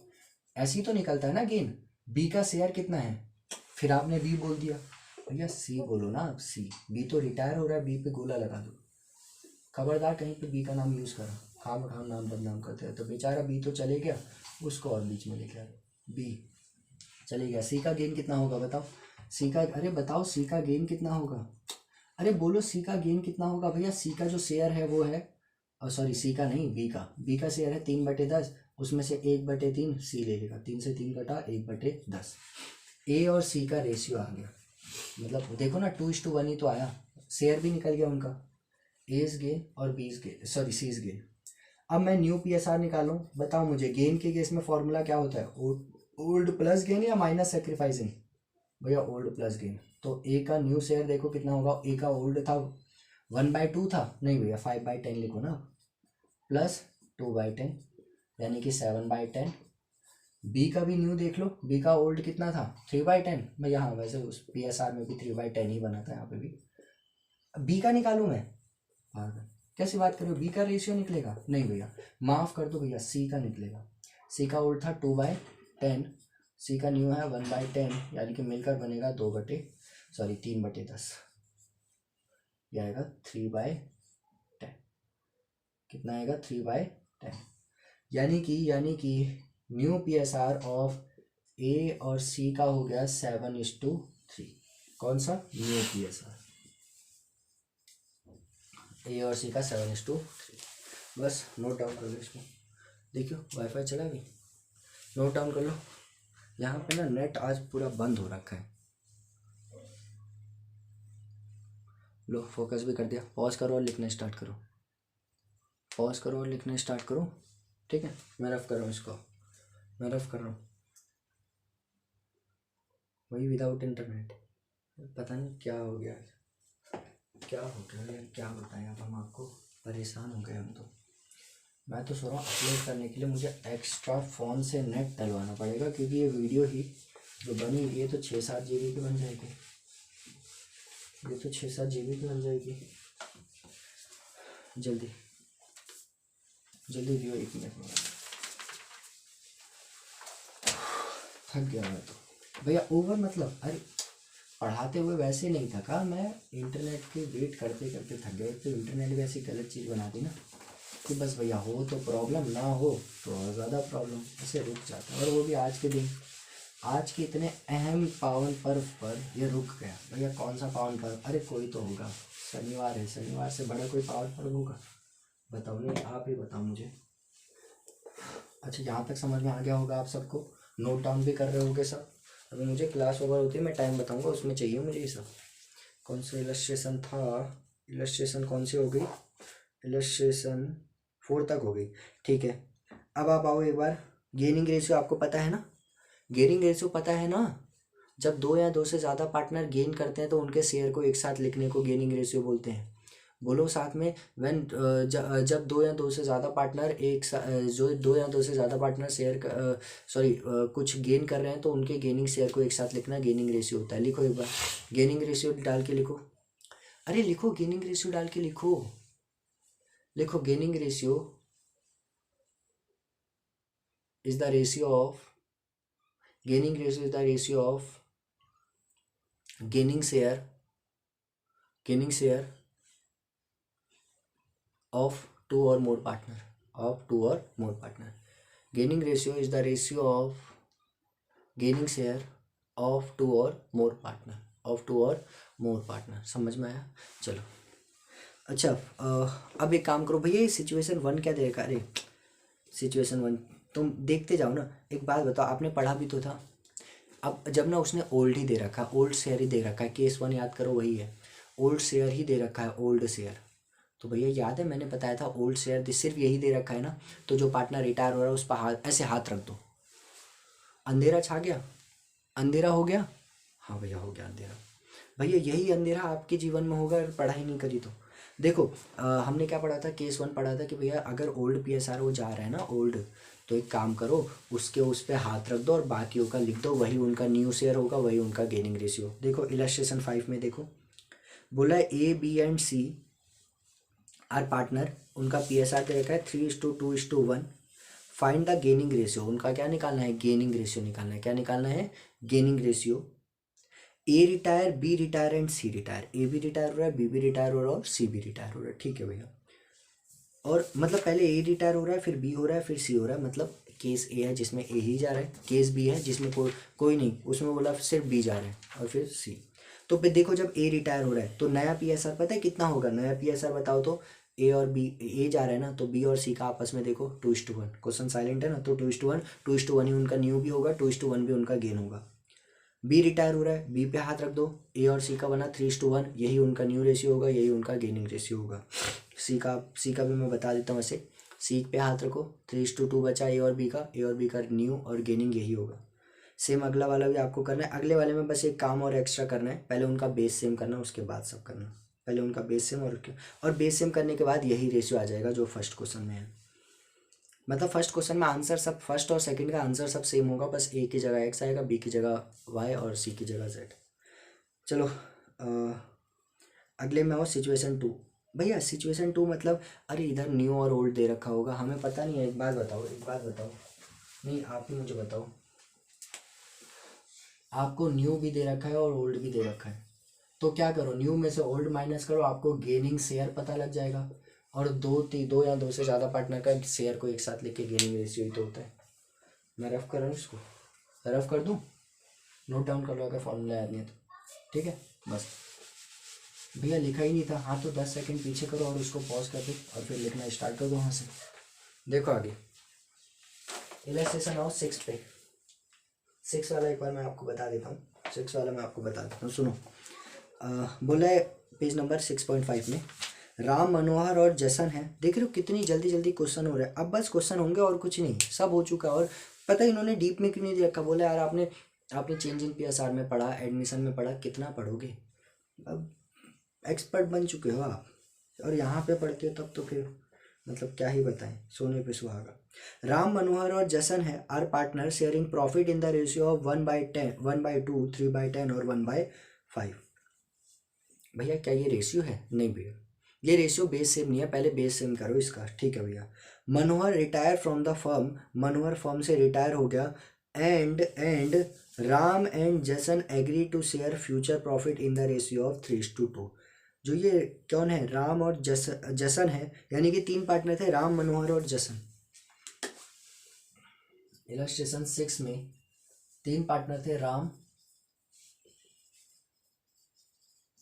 ऐसे ही तो निकलता है ना गेन, बी का शेयर कितना है, फिर आपने बी बोल दिया, भैया सी बोलो ना आप, सी, बी तो रिटायर हो रहा है, बी पे गोला लगा दो, खबरदार कहीं पे बी का नाम यूज़ करो, खाम खाम नाम बदनाम करते हैं, तो बेचारा बी तो चले गया, उसको और बीच में लेके आ गए, बी चले गया। सी का गेन कितना होगा बताओ, सी का, अरे बताओ सी का गेन कितना होगा, अरे बोलो सी का गेन कितना होगा भैया, सी का जो शेयर है वो है, सॉरी सी का नहीं, बी का शेयर है 3/10, उसमें से 1/3 सी ले लेगा, 3 से 3 कटा 1/10, ए और सी का रेशियो आ गया, मतलब देखो ना 2:1 ही तो आया, शेयर भी निकल गया उनका, एज गेन और बीज गेन, सॉरी सीज गेन। अब मैं न्यू पीएसआर निकालूं, बताओ मुझे गेन के केस में फॉर्मूला क्या होता है, ओल्ड प्लस गेन या माइनस सेक्रीफाइसिंग, भैया ओल्ड प्लस गेन। तो ए का न्यू शेयर देखो कितना होगा, ए का ओल्ड था 1/2 था, नहीं भैया 5/10 लिखो ना, प्लस 2/10 यानी कि 7/10। बी का भी न्यू देख लो, बी का ओल्ड कितना था 3/10, भैया हाँ वैसे उस पीएसआर में भी 3/10 ही बना था, यहाँ पे भी बी का निकालूं मैं, हाँ कैसी बात कर रहे हो, बी का रेशियो निकलेगा, नहीं भैया माफ़ कर दो भैया, सी का निकलेगा, सी का ओल्ड था 2/10, सी का न्यू है 1/10, यानी कि मिलकर बनेगा 3/10, ये आएगा 3/10, कितना आएगा 3/10, यानी कि न्यू पीएसआर ऑफ ए और सी का हो गया 7:3। कौन सा न्यू पीएसआर, ए और सी का 7:3। बस नोट डाउन कर लो इसको, देखियो वाईफाई चला भी, नोट डाउन कर लो, यहाँ पे ना नेट आज पूरा बंद हो रखा है, लो फोकस भी कर दिया। पॉज करो और लिखना स्टार्ट करो, पॉज करो और लिखना स्टार्ट करो। ठीक है, मैं रफ कर रहा हूँ इसको, मैं रफ कर रहा हूँ। वही विदाउट इंटरनेट, पता नहीं क्या हो गया, क्या हो गया यार, क्या बताएं अब हम आपको, परेशान हो गए हम तो। मैं तो सोच रहा हूँ अपलोड करने के लिए मुझे एक्स्ट्रा फ़ोन से नेट डलवाना पड़ेगा, क्योंकि ये वीडियो ही जो बनी ये तो 6-7 GB की बन जाएगी, ये तो 6-7 GB की बन जाएगी। जल्दी जल्दी दियो, 1 मिनट में। थक गया मैं तो भैया, ओवर मतलब, अरे पढ़ाते हुए वैसे नहीं थका मैं, इंटरनेट की वेट करते करते थक गया। तो इंटरनेट भी ऐसी गलत चीज़ बना दी ना कि बस भैया हो तो प्रॉब्लम, ना हो तो और ज़्यादा प्रॉब्लम, ऐसे रुक जाता है। और वो भी आज के दिन, आज के इतने अहम पावन पर्व पर ये रुक गया। भैया कौन सा पावन पर्व, अरे कोई तो होगा, शनिवार है, शनिवार से बड़ा कोई पावन पर्व होगा बताओ, नहीं आप ही बताओ मुझे। अच्छा यहाँ तक समझ में आ गया होगा आप सबको, नोट डाउन भी कर रहे होगे सब। अभी मुझे क्लास ओवर होती है, मैं टाइम बताऊंगा, उसमें चाहिए मुझे ये सब। कौन सा इलस्ट्रेशन था, इलस्ट्रेशन कौन सी हो गई, इलस्ट्रेशन 4 तक हो गई। ठीक है, अब आप आओ एक बार, गेनिंग रेशियो आपको पता है ना, गेनिंग रेशियो पता है ना, जब 2 या 2 से ज़्यादा पार्टनर गेन करते हैं तो उनके शेयर को एक साथ लिखने को गेनिंग रेशियो बोलते हैं। बोलो साथ में, व्हेन जब 2 या 2 से ज़्यादा पार्टनर जो 2 या 2 से ज़्यादा पार्टनर शेयर सॉरी कुछ गेन कर रहे हैं तो उनके गेनिंग शेयर को एक साथ लिखना गेनिंग रेशियो होता है। लिखो एक बार, गेनिंग रेशियो डाल के लिखो, अरे लिखो गेनिंग रेशियो डाल के लिखो, लिखो gaining ratio is the ratio of, gaining ratio is the ratio of gaining share of 2 or more partner, of 2 or more partner. Gaining ratio is the ratio of gaining share of 2 or more partner, of 2 or more partner। समझ में आया? चलो अच्छा, अब एक काम करो भैया, ये सिचुएशन 1 क्या देगा, अरे सिचुएशन 1 तुम देखते जाओ ना। एक बात बताओ, आपने पढ़ा भी तो था। अब जब ना उसने ओल्ड ही दे रखा है, ओल्ड शेयर ही दे रखा है, केस 1 याद करो वही है, ओल्ड शेयर ही दे रखा है, ओल्ड शेयर। तो भैया याद है मैंने बताया था ओल्ड शेयर सिर्फ यही दे रखा है ना, तो जो पार्टनर रिटायर हो रहा है उस पर हाथ ऐसे हाथ रख दो, अंधेरा छा गया, अंधेरा हो गया। हाँ भैया हो गया अंधेरा। भैया यही अंधेरा आपके जीवन में होगा अगर पढ़ाई नहीं करी तो। देखो हमने क्या पढ़ा था, केस 1 पढ़ा था कि भैया अगर ओल्ड PSR वो जा रहा है ना ओल्ड, तो एक काम करो उसके उस पर हाथ रख दो और बाकियों का लिख दो, वही उनका न्यू शेयर होगा, वही उनका गेनिंग रेशियो। देखो इलस्ट्रेशन 5 में देखो, बोला A B and C are partner, उनका PSR दे रखा है 3:2:1। फाइंड द गेनिंग रेशियो, उनका क्या निकालना है, गेनिंग रेशियो निकालना है। क्या निकालना है, gaining ratio. A retire, B retire and C retire, A भी रिटायर हो रहा है, B भी रिटायर हो रहा है और C भी रिटायर हो रहा है। ठीक है भैया, और मतलब पहले A रिटायर हो रहा है, फिर B हो रहा है, फिर C हो रहा है। मतलब केस A है जिसमें A ही जा रहा है, केस B है जिसमें कोई नहीं, उसमें बोला सिर्फ B जा रहा है और फिर C। तो फिर देखो जब A रिटायर हो रहा है तो नया PSR पता है कितना होगा, नया PSR बताओ तो। ए और बी, ए जा रहा है ना तो बी और सी का आपस में देखो 2:1, क्वेश्चन साइलेंट है ना, तो 2:1, 2:1 ही उनका न्यू भी होगा, 2:1 भी उनका गेन होगा। बी रिटायर हो रहा है, बी पे हाथ रख दो, ए और सी का बना 3:1, यही उनका न्यू रेशियो होगा, यही उनका गेनिंग रेशियो होगा। सी का भी मैं बता देता हूँ ऐसे, सी पे हाथ रखो, 3:2 बचा ए और बी का न्यू और गेनिंग यही होगा। सेम अगला वाला भी आपको करना है, अगले वाले में बस एक काम और एक्स्ट्रा करना है, पहले उनका बेस सेम करना, उसके बाद सब करना। पहले उनका बेस सेम और बेस सेम करने के बाद यही रेशियो आ जाएगा जो फर्स्ट क्वेश्चन में है। मतलब फर्स्ट क्वेश्चन में आंसर सब, फर्स्ट और सेकंड का आंसर सब सेम होगा, बस ए की जगह एक्स आएगा, बी की जगह वाई और सी की जगह जेड। चलो अगले में आओ, सिचुएशन 2। भैया सिचुएशन 2 मतलब, अरे इधर न्यू और ओल्ड दे रखा होगा, हमें पता नहीं है। एक बात बताओ, नहीं आप ही मुझे बताओ, आपको न्यू भी दे रखा है और ओल्ड भी दे रखा है, तो क्या करो, न्यू में से ओल्ड माइनस करो, आपको गेनिंग शेयर पता लग जाएगा। और दो या दो से ज़्यादा पार्टनर का शेयर को एक साथ लेके गेनिंग रेशियो ही तो होता है। मैं रफ कर रहा हूँ इसको, रफ कर दूँ, नोट डाउन कर लो अगर फॉर्मूला याद नहीं है तो। ठीक है बस भैया लिखा ही नहीं था, हाँ तो 10 सेकंड पीछे करो और उसको पॉज कर दो और फिर लिखना स्टार्ट कर दो वहाँ से। देखो आगे इलस्ट्रेशन आओ 6 पे, 6 वाला एक बार मैं आपको बता देता हूँ, 6 वाला मैं आपको बता देता हूँ, सुनो। बोला है पेज नंबर 6.5 में राम मनोहर और जसन है। देख रहे हो कितनी जल्दी जल्दी क्वेश्चन हो रहे हैं। अब बस क्वेश्चन होंगे और कुछ नहीं, सब हो चुका है। और पता है इन्होंने डीप में क्यों नहीं दे रखा, बोला यार आपने आपने चेंज इन पीएसआर में पढ़ा, एडमिशन में पढ़ा, कितना पढ़ोगे, अब एक्सपर्ट बन चुके हो आप, और यहाँ पे पढ़ते हो तब तो फिर मतलब क्या ही बताएं, सोने पे सुहागा। राम मनोहर और जसन है are partner sharing profit in the ratio of 1/10, 1/2, 3/10 और 1/5। भैया क्या ये रेशियो है? नहीं भैया, ये रेशियो बेस सेम नहीं है, पहले बेस सेम करो इसका। ठीक है भैया। Manohar retire from the firm, Manohar firm से रिटायर हो गया। And Ram and Jason agree to share future profit in the ratio of 3:2। जो ये कौन है, राम और जसन है, यानी कि तीन पार्टनर थे, राम मनोहर और जसन। इलस्ट्रेशन 6 में तीन पार्टनर थे, राम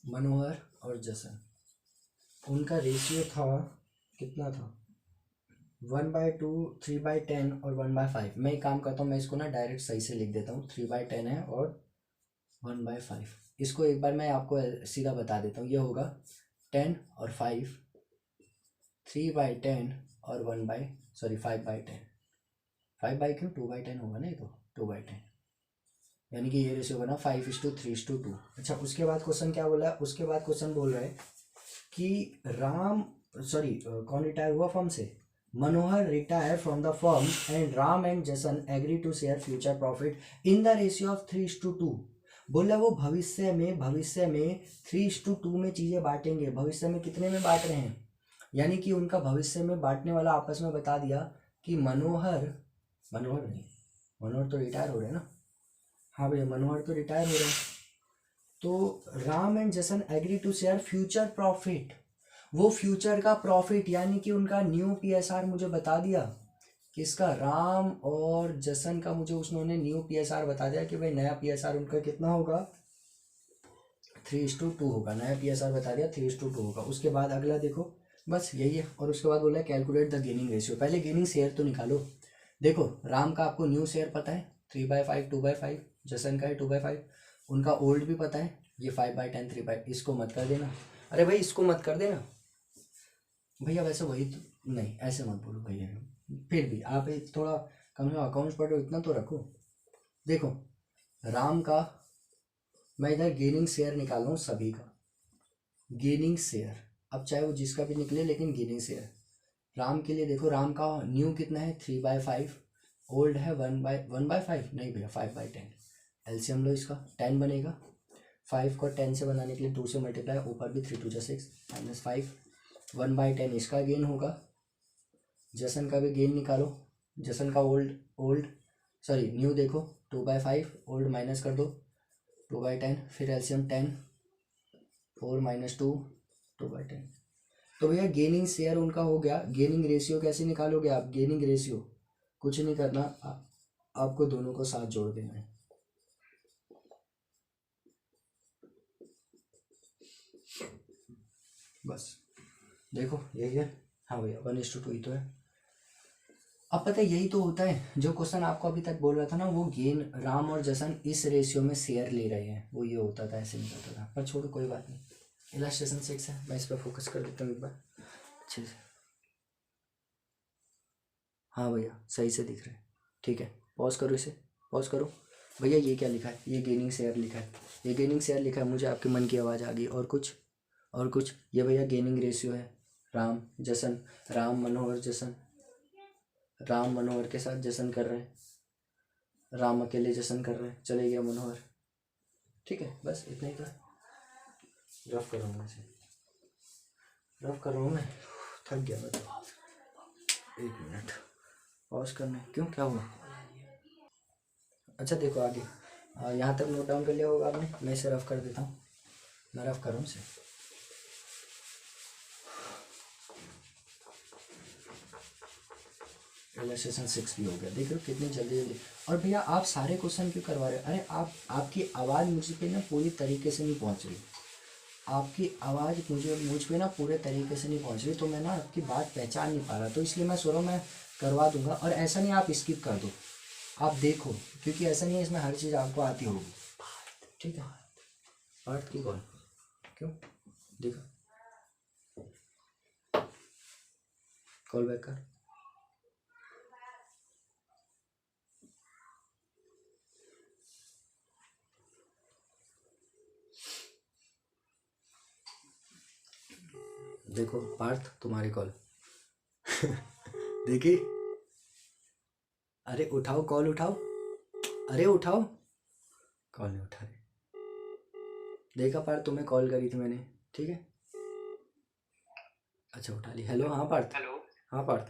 मनोहर और जसन। उनका रेशियो था कितना था, 1/2, 3/10 और 1/5। मैं एक काम करता हूँ, मैं इसको ना डायरेक्ट सही से लिख देता हूँ, 3/10 है और 1/5। इसको एक बार मैं आपको सीधा बता देता हूँ, ये होगा 10 और 5, 3/10 और 5/10। 5/क्यों, 2/10 होगा ना, ये तो 2/10, यानी कि ये रेशियो बना 5:3:2। अच्छा, उसके बाद क्वेश्चन क्या बोला है, उसके बाद क्वेश्चन बोल रहा है कि कौन रिटायर हुआ फर्म से, Manohar retire from the firm and Ram and Jason agree to share future profit in the ratio of 3:2। बोला वो भविष्य में 3:2 में चीजें बांटेंगे। भविष्य में कितने में बांट रहे हैं, यानी कि उनका भविष्य में बांटने वाला आपस में बता दिया कि मनोहर तो रिटायर हो रहे हैं ना, हाँ भैया मनोहर तो रिटायर हो रहे हैं, तो Ram and Jason agree to share future profit. वो फ्यूचर का प्रॉफिट यानी कि उनका न्यू पीएसआर मुझे बता दिया, किसका, राम और जसन का मुझे उन्होंने न्यू पीएसआर बता दिया कि भाई नया पीएसआर उनका कितना होगा, 3:2 होगा। नया पीएसआर बता दिया 3:2 होगा। उसके बाद अगला देखो, बस यही है। और उसके बाद बोला है कैलकुलेट द गेनिंग रेशियो। पहले गेनिंग शेयर तो निकालो। देखो राम का आपको न्यू शेयर पता है 3/5, 2/5, जसन का है 2/5, उनका ओल्ड भी पता है ये 5/10, 3/5। इसको मत कर देना, अरे भाई इसको मत कर देना भैया, वैसे वही तो नहीं, ऐसे मत बोलो भैया, फिर भी आप एक थोड़ा कम से कम अकाउंट्स पढ़ो, इतना तो रखो। देखो राम का मैं इधर गेनिंग शेयर निकाल रहा हूँ सभी का, गेनिंग शेयर, अब चाहे वो जिसका भी निकले लेकिन गेनिंग शेयर। राम के लिए देखो, राम का न्यू कितना है 3/5, ओल्ड है 1/5 नहीं भैया 5/10। एलसीएम लो इसका, 10 बनेगा, 5 को 10 से बनाने के लिए 2 से मल्टीप्लाई, ऊपर भी 3 2 6 -5, 1/10 इसका गेन होगा। जसन का भी गेन निकालो, जसन का न्यू देखो 2/5, ओल्ड माइनस कर दो 2/10, फिर एलसीएम 10, 4 - 2 2/10। तो भैया गेनिंग शेयर उनका हो गया। गेनिंग रेशियो कैसे निकालोगे आप, गेनिंग रेशियो कुछ नहीं करना, आपको दोनों को साथ जोड़ देना है। बस देखो यही है, हाँ भैया 1:2 ही तो है। अब पता है यही तो होता है जो क्वेश्चन आपको अभी तक बोल रहा था ना, वो गेन राम और जसन इस रेशियो में शेयर ले रहे हैं, वो ये होता था, ऐसे नहीं होता था। पर छोड़ो कोई बात नहीं, इलस्ट्रेशन 6 है, मैं इस पर फोकस कर देता हूँ एक बार अच्छे से। हाँ भैया सही से दिख रहा है, ठीक है। पॉज करो, इसे पॉज करो। भैया ये क्या लिखा है, ये गेनिंग शेयर लिखा है, ये गेनिंग शेयर लिखा है, मुझे आपके मन की आवाज़ आ गई। और कुछ ये भैया गेनिंग रेशियो है, राम जसन, राम मनोहर जसन, राम मनोहर के साथ जसन कर रहे हैं, राम अकेले जसन कर रहे हैं, चले गया मनोहर, ठीक है। बस इतना ही था। रफ कर रहा हूँ मैं इसे, रफ कर रहा हूँ मैं, थक गया मैं तो। 1 मिनट पॉज करना है, क्यों क्या हुआ। अच्छा देखो आगे, यहाँ तक नोट डाउन कर लिया होगा आपने, मैं इसे रफ कर देता हूँ, मैं रफ कर रहा हूँ इसे। रिलेशन 6 भी हो गया, देख रहे हो कितनी जल्दी जल्दी। और भैया आप सारे क्वेश्चन क्यों करवा रहे हो, अरे आपकी आवाज़ मुझ पे ना पूरी तरीके से नहीं पहुंच रही, आपकी आवाज़ मुझ पे ना पूरे तरीके से नहीं पहुंच रही, तो मैं ना आपकी बात पहचान नहीं पा रहा, तो इसलिए मैं सोच रहा हूँ मैं करवा दूंगा। और ऐसा नहीं आप स्किप कर दो, आप देखो, क्योंकि ऐसा नहीं है इसमें हर चीज़ आपको आती होगी, ठीक है। पार्थ की कौन, क्यों देखा, कॉल बैक कर। देखो पार्थ, तुम्हारी कॉल। देखी, अरे उठाओ, कॉल उठाओ, अरे उठाओ, कॉल नहीं उठा रहे। देखा पार्थ, तुम्हें कॉल करी थी मैंने, ठीक है। अच्छा उठा ली। हेलो, हाँ पार्थ। हेलो। हाँ पार्थ।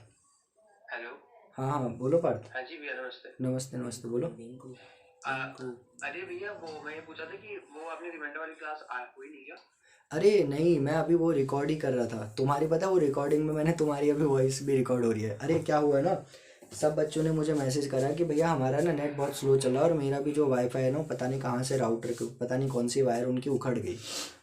हेलो। हाँ हाँ बोलो पार्थ। हाँ जी भैया, नमस्ते। नमस्ते नमस्ते, बोलो। अरे भैया, वो मैं ये पूछा था कि वो आपने रिमाइंडर वाली क्लास हुई नहीं क्या? अरे नहीं, मैं अभी वो रिकॉर्ड ही कर रहा था तुम्हारी, पता है वो रिकॉर्डिंग में मैंने तुम्हारी अभी वॉइस भी रिकॉर्ड हो रही है। अरे क्या हुआ ना, सब बच्चों ने मुझे मैसेज करा कि भैया हमारा ना नेट बहुत स्लो चल रहा है, और मेरा भी जो वाईफाई है ना, पता नहीं कहाँ से राउटर पता नहीं कौन सी वायर उनकी उखड़ गई,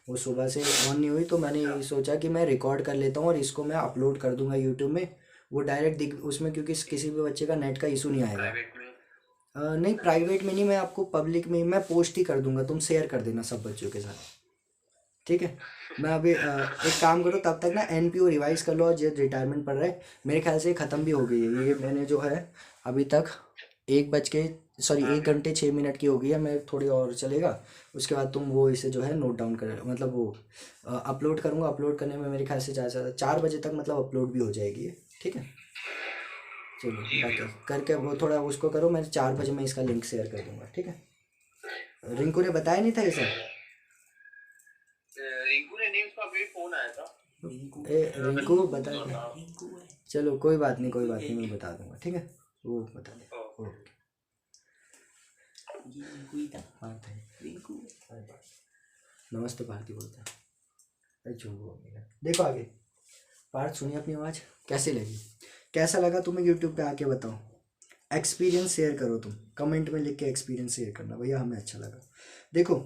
वो सुबह से ऑन नहीं हुई। तो मैंने अच्छा। यही सोचा कि मैं रिकॉर्ड कर लेता हूँ और इसको मैं अपलोड कर दूंगा यूट्यूब में, वो डायरेक्ट दिख उसमें, क्योंकि किसी भी बच्चे का नेट का इशू नहीं आएगा। प्राइवेट में? नहीं अच्छा प्राइवेट में नहीं, मैं आपको पब्लिक में मैं पोस्ट ही कर दूंगा, तुम शेयर कर देना सब बच्चों के साथ, ठीक है। मैं अभी एक काम करो, तब तक ना एनपीओ रिवाइज कर लो, और जो रिटायरमेंट पड़ रहा है मेरे ख्याल से ख़त्म भी हो गई है ये, मैंने जो है अभी तक 1 घंटे 6 मिनट की हो गई है, मैं थोड़ी और चलेगा, उसके बाद तुम वो इसे जो है नोट डाउन कर, मतलब वो अपलोड करूँगा। अपलोड करने में मेरे ख्याल से ज़्यादा से ज़्यादा 4 बजे तक मतलब अपलोड भी हो जाएगी ये, ठीक है। चलो जी बाकी भैया। करके वो ओके। थोड़ा उसको करो, मैं 4 बजे मैं इसका लिंक शेयर कर दूंगा, ठीक है। रिंकू ने बताया नहीं था ये सब। रिंकू ने नहीं, उसका अभी फोन आया था। मैं रिंकू बता तो क्या, था। चलो कोई बात नहीं, कोई बात नहीं, मैं बता दूंगा, ठीक है, वो बता दे। ओके। ओके। पार्थ है। अरे पार्थ। नमस्ते भारती बोलता है। अरे जो वो मेरा देखो आगे। पार्थ सुनिए अपनी आवाज़, कैसी लगी, कैसा लगा तुम्हें यूट्यूब पे आके बताओ। एक्सपीरियंस शेयर करो, तुम कमेंट में लिख के एक्सपीरियंस शेयर करना, भैया हमें अच्छा लगा। देखो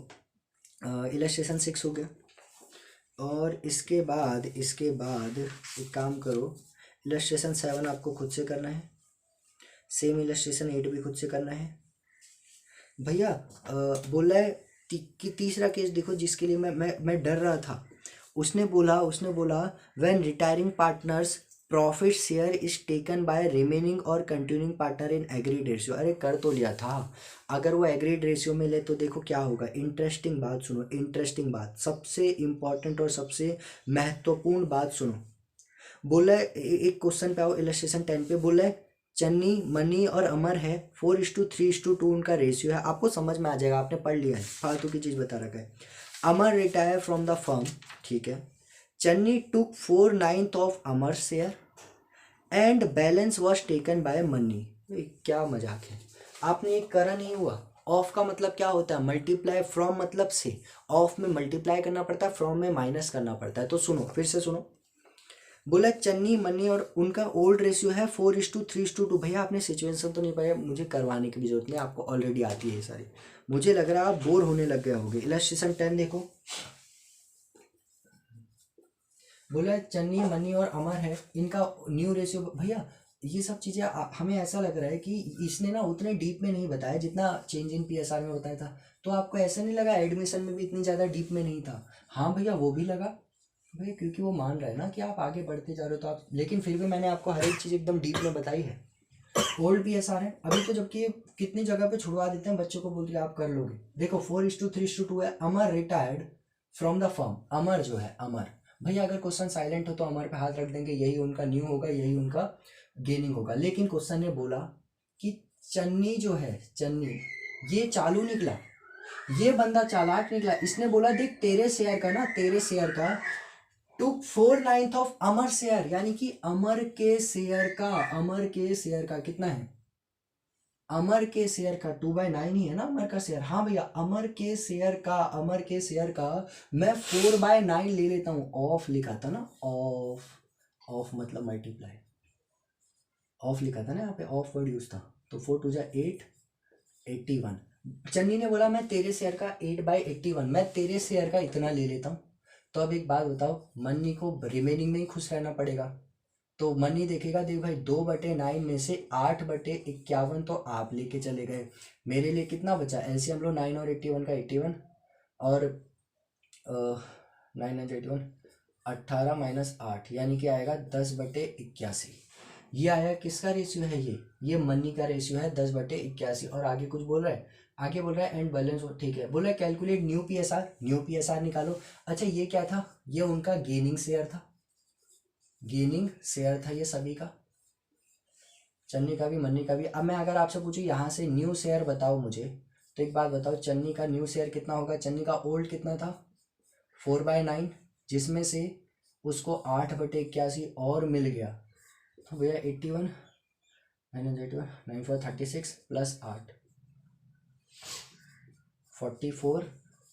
इलस्ट्रेशन 6 हो गया, और इसके बाद एक काम करो, इलस्ट्रेशन 7 आपको खुद से करना है, सेम इलस्ट्रेशन 8 भी खुद से करना है। भैया बोला है कि तीसरा केस देखो, जिसके लिए मैं डर रहा था, उसने बोला when retiring partners profit share is taken by remaining और continuing partner in agreed ratio. अरे कर तो लिया था, अगर वो एग्रीड रेशियो में ले तो देखो क्या होगा। इंटरेस्टिंग बात सुनो, इंटरेस्टिंग बात, सबसे इंपॉर्टेंट और सबसे महत्वपूर्ण बात सुनो। बोला है एक क्वेश्चन पे आओ, इलस्ट्रेशन 10 पे बोला है चन्नी मनी और अमर है 4:3:2 उनका रेशियो है, आपको समझ में आ जाएगा, आपने पढ़ लिया है, फालतू की चीज़ बता रखा है। अमर रिटायर फ्रॉम द फर्म, ठीक है। चन्नी टुक 4/9 of Amar share and balance was taken by money. क्या मजाक है, आपने ये करा नहीं हुआ। ऑफ का मतलब क्या होता है, मल्टीप्लाई फ्रॉम मतलब से, ऑफ में मल्टीप्लाई करना पड़ता है, फ्रॉम में माइनस करना पड़ता है। तो सुनो फिर से सुनो, बोला चन्नी मनी और उनका ओल्ड रेशियो है 4:3:2। भैया आपने सिचुएशन तो नहीं पाया, मुझे करवाने की भी जरूरत नहीं, आपको ऑलरेडी आती है ये सारी। मुझे लग रहा है आप बोर होने लग गए होगे। इलस्ट्रेशन 10 देखो, बोला चन्नी मनी और अमर है, इनका न्यू रेशियो। भैया ये सब चीज़ें हमें ऐसा लग रहा है कि इसने ना उतने डीप में नहीं बताया जितना चेंज इन पीएसआर में बताया था। तो आपको ऐसा नहीं लगा एडमिशन में भी इतनी ज़्यादा डीप में नहीं था? हाँ भैया वो भी लगा भैया, क्योंकि वो मान रहा है ना कि आप आगे बढ़ते जा रहे हो, तो आप, लेकिन फिर भी मैंने आपको हर एक चीज़ एकदम डीप में बताई है। ओल्ड पीएसआर है अभी तो, जबकि कितनी जगह पे छुड़वा देते हैं बच्चों को, बोल के आप कर लोगे। देखो 4:3:2 है। अमर रिटायर्ड फ्रॉम द फर्म, अमर जो है अमर, भैया अगर क्वेश्चन साइलेंट हो तो अमर पे हाथ रख देंगे, यही उनका न्यू होगा, यही उनका गेनिंग होगा। लेकिन क्वेश्चन ने बोला कि चन्नी जो है, चन्नी ये चालू निकला, ये बंदा चालाक निकला, इसने बोला देख तेरे शेयर का ना, तेरे शेयर का टुक 4/9 ऑफ अमर शेयर, यानी कि अमर के शेयर का, अमर के शेयर का कितना है, अमर के शेयर का 2/9 ही है ना अमर का शेयर। हाँ भैया अमर के शेयर का, अमर के शेयर का मैं 4/9 ले लेता हूँ। ऑफ लिखा था ना, ऑफ, ऑफ मतलब मल्टीप्लाई, ऑफ लिखा था ना यहाँ पे, ऑफ वर्ड यूज था। तो 4×2 = 8, 81। चन्नी ने बोला मैं तेरे शेयर का 8/81, मैं तेरे शेयर का इतना ले लेता हूँ। तो अब एक बात बताओ, मनी को रिमेनिंग में ही खुश रहना पड़ेगा, तो मनी देखेगा, देख भाई 2/9 में से 8/51 तो आप लेके चले गए, मेरे लिए कितना बचा, एलसीएम लो 9 और 81 का 81, और 981, 18 माइनस 8 यानी कि आएगा 10/81। ये आया किसका रेशियो है? ये मनी का रेशियो है 10/81। और आगे कुछ बोल रहा है, आगे बोल रहा है एंड बैलेंस, ठीक है। बोल रहा है calculate new PSR, new PSR निकालो। अच्छा ये क्या था? ये उनका गेनिंग शेयर था, गेनिंग शेयर था ये सभी का, चन्नी का भी मन्नी का भी। अब मैं अगर आपसे पूछूं यहाँ से न्यू शेयर बताओ मुझे, तो एक बात बताओ, चन्नी का न्यू शेयर कितना होगा? चन्नी का ओल्ड कितना था? 4/9, जिसमें से उसको 8/81 और मिल गया, तो भैया 81 माइनस 81, 9 4 36 प्लस 8 44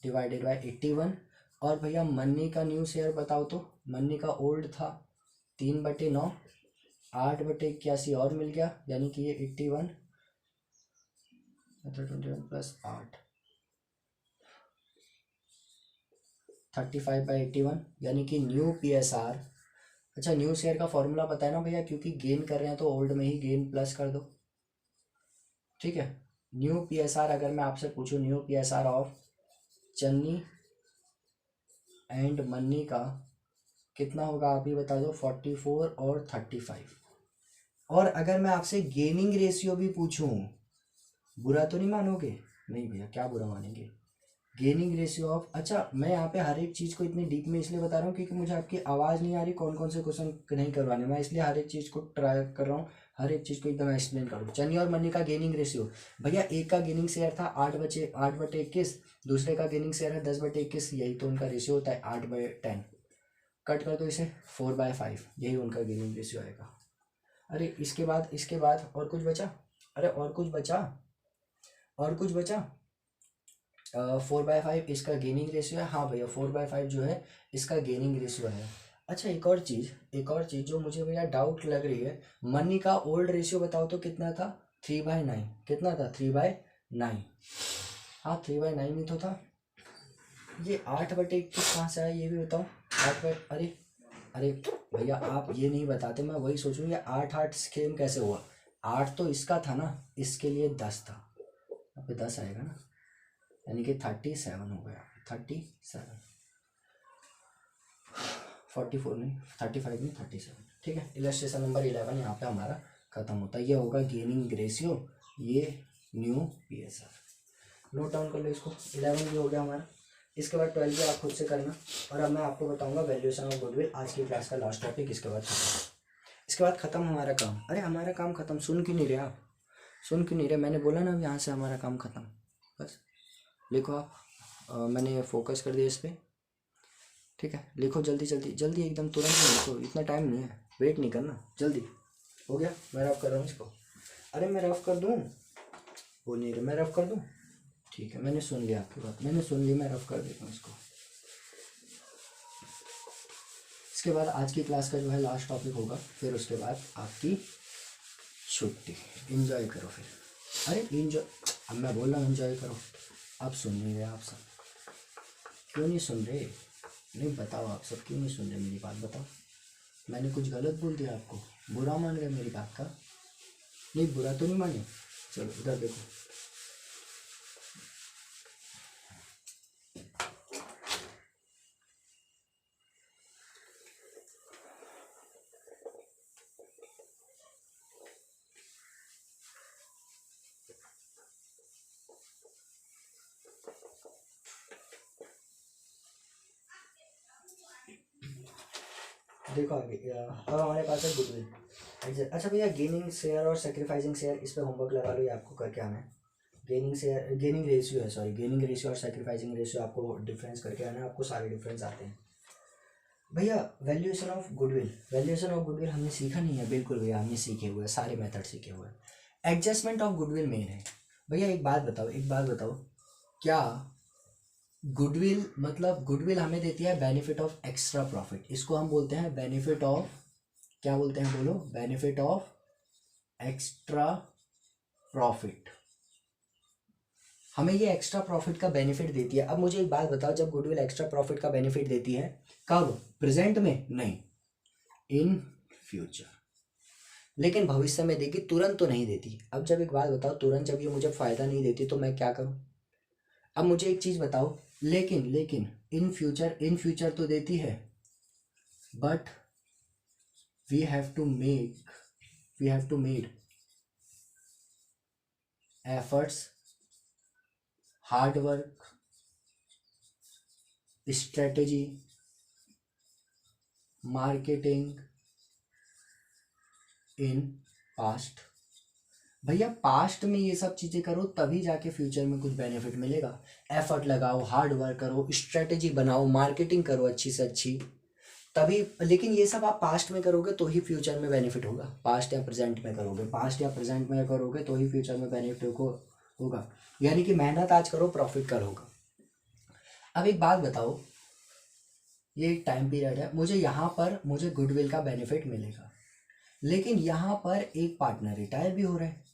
डिवाइडेड बाई 81। और भैया मन्नी का न्यू शेयर बताओ तो, मन्नी का ओल्ड था 3/9, 8/81 और मिल गया, यानी कि ये 81 21 प्लस 8 35/81, यानी कि न्यू पीएसआर। अच्छा न्यू शेयर का फॉर्मूला पता है ना भैया, क्योंकि गेन कर रहे हैं तो ओल्ड में ही गेन प्लस कर दो, ठीक है। न्यू पीएसआर अगर मैं आपसे पूछूं, new PSR of Channi and मन्नी का कितना होगा, आप ही बता दो। 44 और 35। और अगर मैं आपसे गेनिंग रेशियो भी पूछूं, बुरा तो नहीं मानोगे? नहीं भैया, क्या बुरा मानेंगे? गेनिंग रेशियो ऑफ, अच्छा मैं यहाँ पे हर एक चीज़ को इतनी डीप में इसलिए बता रहा हूँ क्योंकि मुझे आपकी आवाज़ नहीं आ रही कौन कौन से क्वेश्चन नहीं करवाने, मैं इसलिए हर एक चीज़ को ट्राई कर रहा हूँ, हर एक चीज़ को एकदम एक्सप्लेन करूँ। चन्नी और मन्नी का गेनिंग रेशियो, भैया एक का गेनिंग शेयर था 8/21, दूसरे का गेनिंग शेयर है 10/21, यही तो उनका रेशियो होता है 8/10। कट कर दो इसे, 4/5, यही उनका गेनिंग रेशियो आएगा। अरे इसके बाद और कुछ बचा? अरे और कुछ बचा, और कुछ बचा। 4/5 इसका गेनिंग रेशियो है। हाँ भैया 4/5 जो है इसका गेनिंग रेशियो है। अच्छा एक और चीज़ जो मुझे भैया डाउट लग रही है, मनी का ओल्ड रेशियो बताओ तो कितना था? 3/9। कितना था? 3/9। हाँ 3/9 ही तो था। ये 8/21 कहाँ से आया ये भी बताओ। अरे अरे भैया आप ये नहीं बताते, मैं वही सोचूं ये 8 स्केम कैसे हुआ। 8 तो इसका था ना, इसके लिए 10 था, अब पे 10 आएगा ना, यानी कि 37 हो गया। 37, 44 नहीं, 35 नहीं, 37, ठीक है। इलस्ट्रेशन नंबर 11 यहाँ पे हमारा खत्म होता है। ये होगा गेनिंग रेशियो, ये न्यू पीएसआर। नोट डाउन कर लो इसको, 11 भी हो गया हमारा। इसके बाद 12 भी आप खुद से करना। और अब मैं आपको बताऊंगा वैल्यूएशन ऑफ गुडविल, आज की क्लास का लास्ट टॉपिक। इसके बाद खत्म हमारा काम। अरे हमारा काम खत्म, सुन क्यों नहीं रहे आप? सुन क्यों नहीं रहे? मैंने बोला ना यहाँ से हमारा काम खत्म। बस लिखो आप, मैंने फोकस कर दिया इस पर, ठीक है। लिखो जल्दी जल्दी जल्दी, एकदम तुरंत में लिखो, इतना टाइम नहीं है, वेट नहीं करना, जल्दी। हो गया, मैं रफ कर रहा हूँ इसको। अरे मैं रफ कर दूँ? वो नहीं रहे, मैं रफ कर दूँ? ठीक है, मैंने सुन लिया आपकी बात, मैंने सुन ली, मैं रफ कर देता हूँ इसको। इसके बाद आज की क्लास का जो है लास्ट टॉपिक होगा, फिर उसके बाद आपकी छुट्टी। एंजॉय करो फिर। अरे एंजॉय, अब मैं बोल रहा हूँ एंजॉय करो, आप सुन नहीं रहे। आप सब क्यों नहीं सुन रहे? नहीं बताओ, आप सब क्यों नहीं सुन रहे मेरी बात? बताओ, मैंने कुछ गलत बोल दिया आपको? बुरा मान रहे मेरी बात का? नहीं बुरा तो नहीं माने। चलो इधर देखो, देखो आगे। अब हमारे पास है गुडविल। अच्छा भैया गेनिंग शेयर और सेक्रीफाइसिंग शेयर, इस पर होमवर्क लगा लो, ये आपको करके आना है। गेनिंग शेयर, गेनिंग रेशियो है, सॉरी गेनिंग रेशियो और सेक्रीफाइसिंग रेशियो आपको डिफरेंस करके आना है, आपको सारे डिफरेंस आते हैं। भैया valuation of goodwill, valuation of goodwill हमने सीखा नहीं है? बिल्कुल भैया हमने सीखे हुए हैं, सारे मेथड सीखे हुए हैं। एडजस्टमेंट ऑफ गुडविल मेन है। भैया एक बात बताओ, क्या गुडविल, मतलब गुडविल हमें देती है बेनिफिट ऑफ एक्स्ट्रा प्रॉफिट, इसको हम बोलते हैं बेनिफिट ऑफ, क्या बोलते हैं बोलो? Benefit of extra profit. हमें ये एक्स्ट्रा प्रॉफिट का बेनिफिट देती है। अब मुझे एक बात बताओ, जब गुडविल एक्स्ट्रा प्रॉफिट का बेनिफिट देती है, कब? प्रेजेंट में नहीं, इन फ्यूचर। लेकिन भविष्य में देगी, तुरंत तो नहीं देती। अब जब एक बात बताओ, तुरंत जब ये मुझे फायदा नहीं देती तो मैं क्या करूं? अब मुझे एक चीज बताओ, लेकिन इन फ्यूचर तो देती है, but we have to made efforts, hard work, strategy, marketing in past. भैया पास्ट में ये सब चीज़ें करो तभी जाके फ्यूचर में कुछ बेनिफिट मिलेगा। एफर्ट लगाओ, हार्ड वर्क करो, स्ट्रेटेजी बनाओ, मार्केटिंग करो अच्छी से अच्छी, तभी। लेकिन ये सब आप पास्ट में करोगे तो ही फ्यूचर में बेनिफिट होगा। पास्ट या प्रेजेंट में करोगे तो ही फ्यूचर में बेनिफिट होगा। यानी कि मेहनत आज करो, प्रॉफिट कल होगा। अब एक बात बताओ, ये एक टाइम पीरियड है, मुझे गुडविल का बेनिफिट मिलेगा, लेकिन यहाँ पर एक पार्टनर रिटायर भी हो रहा है।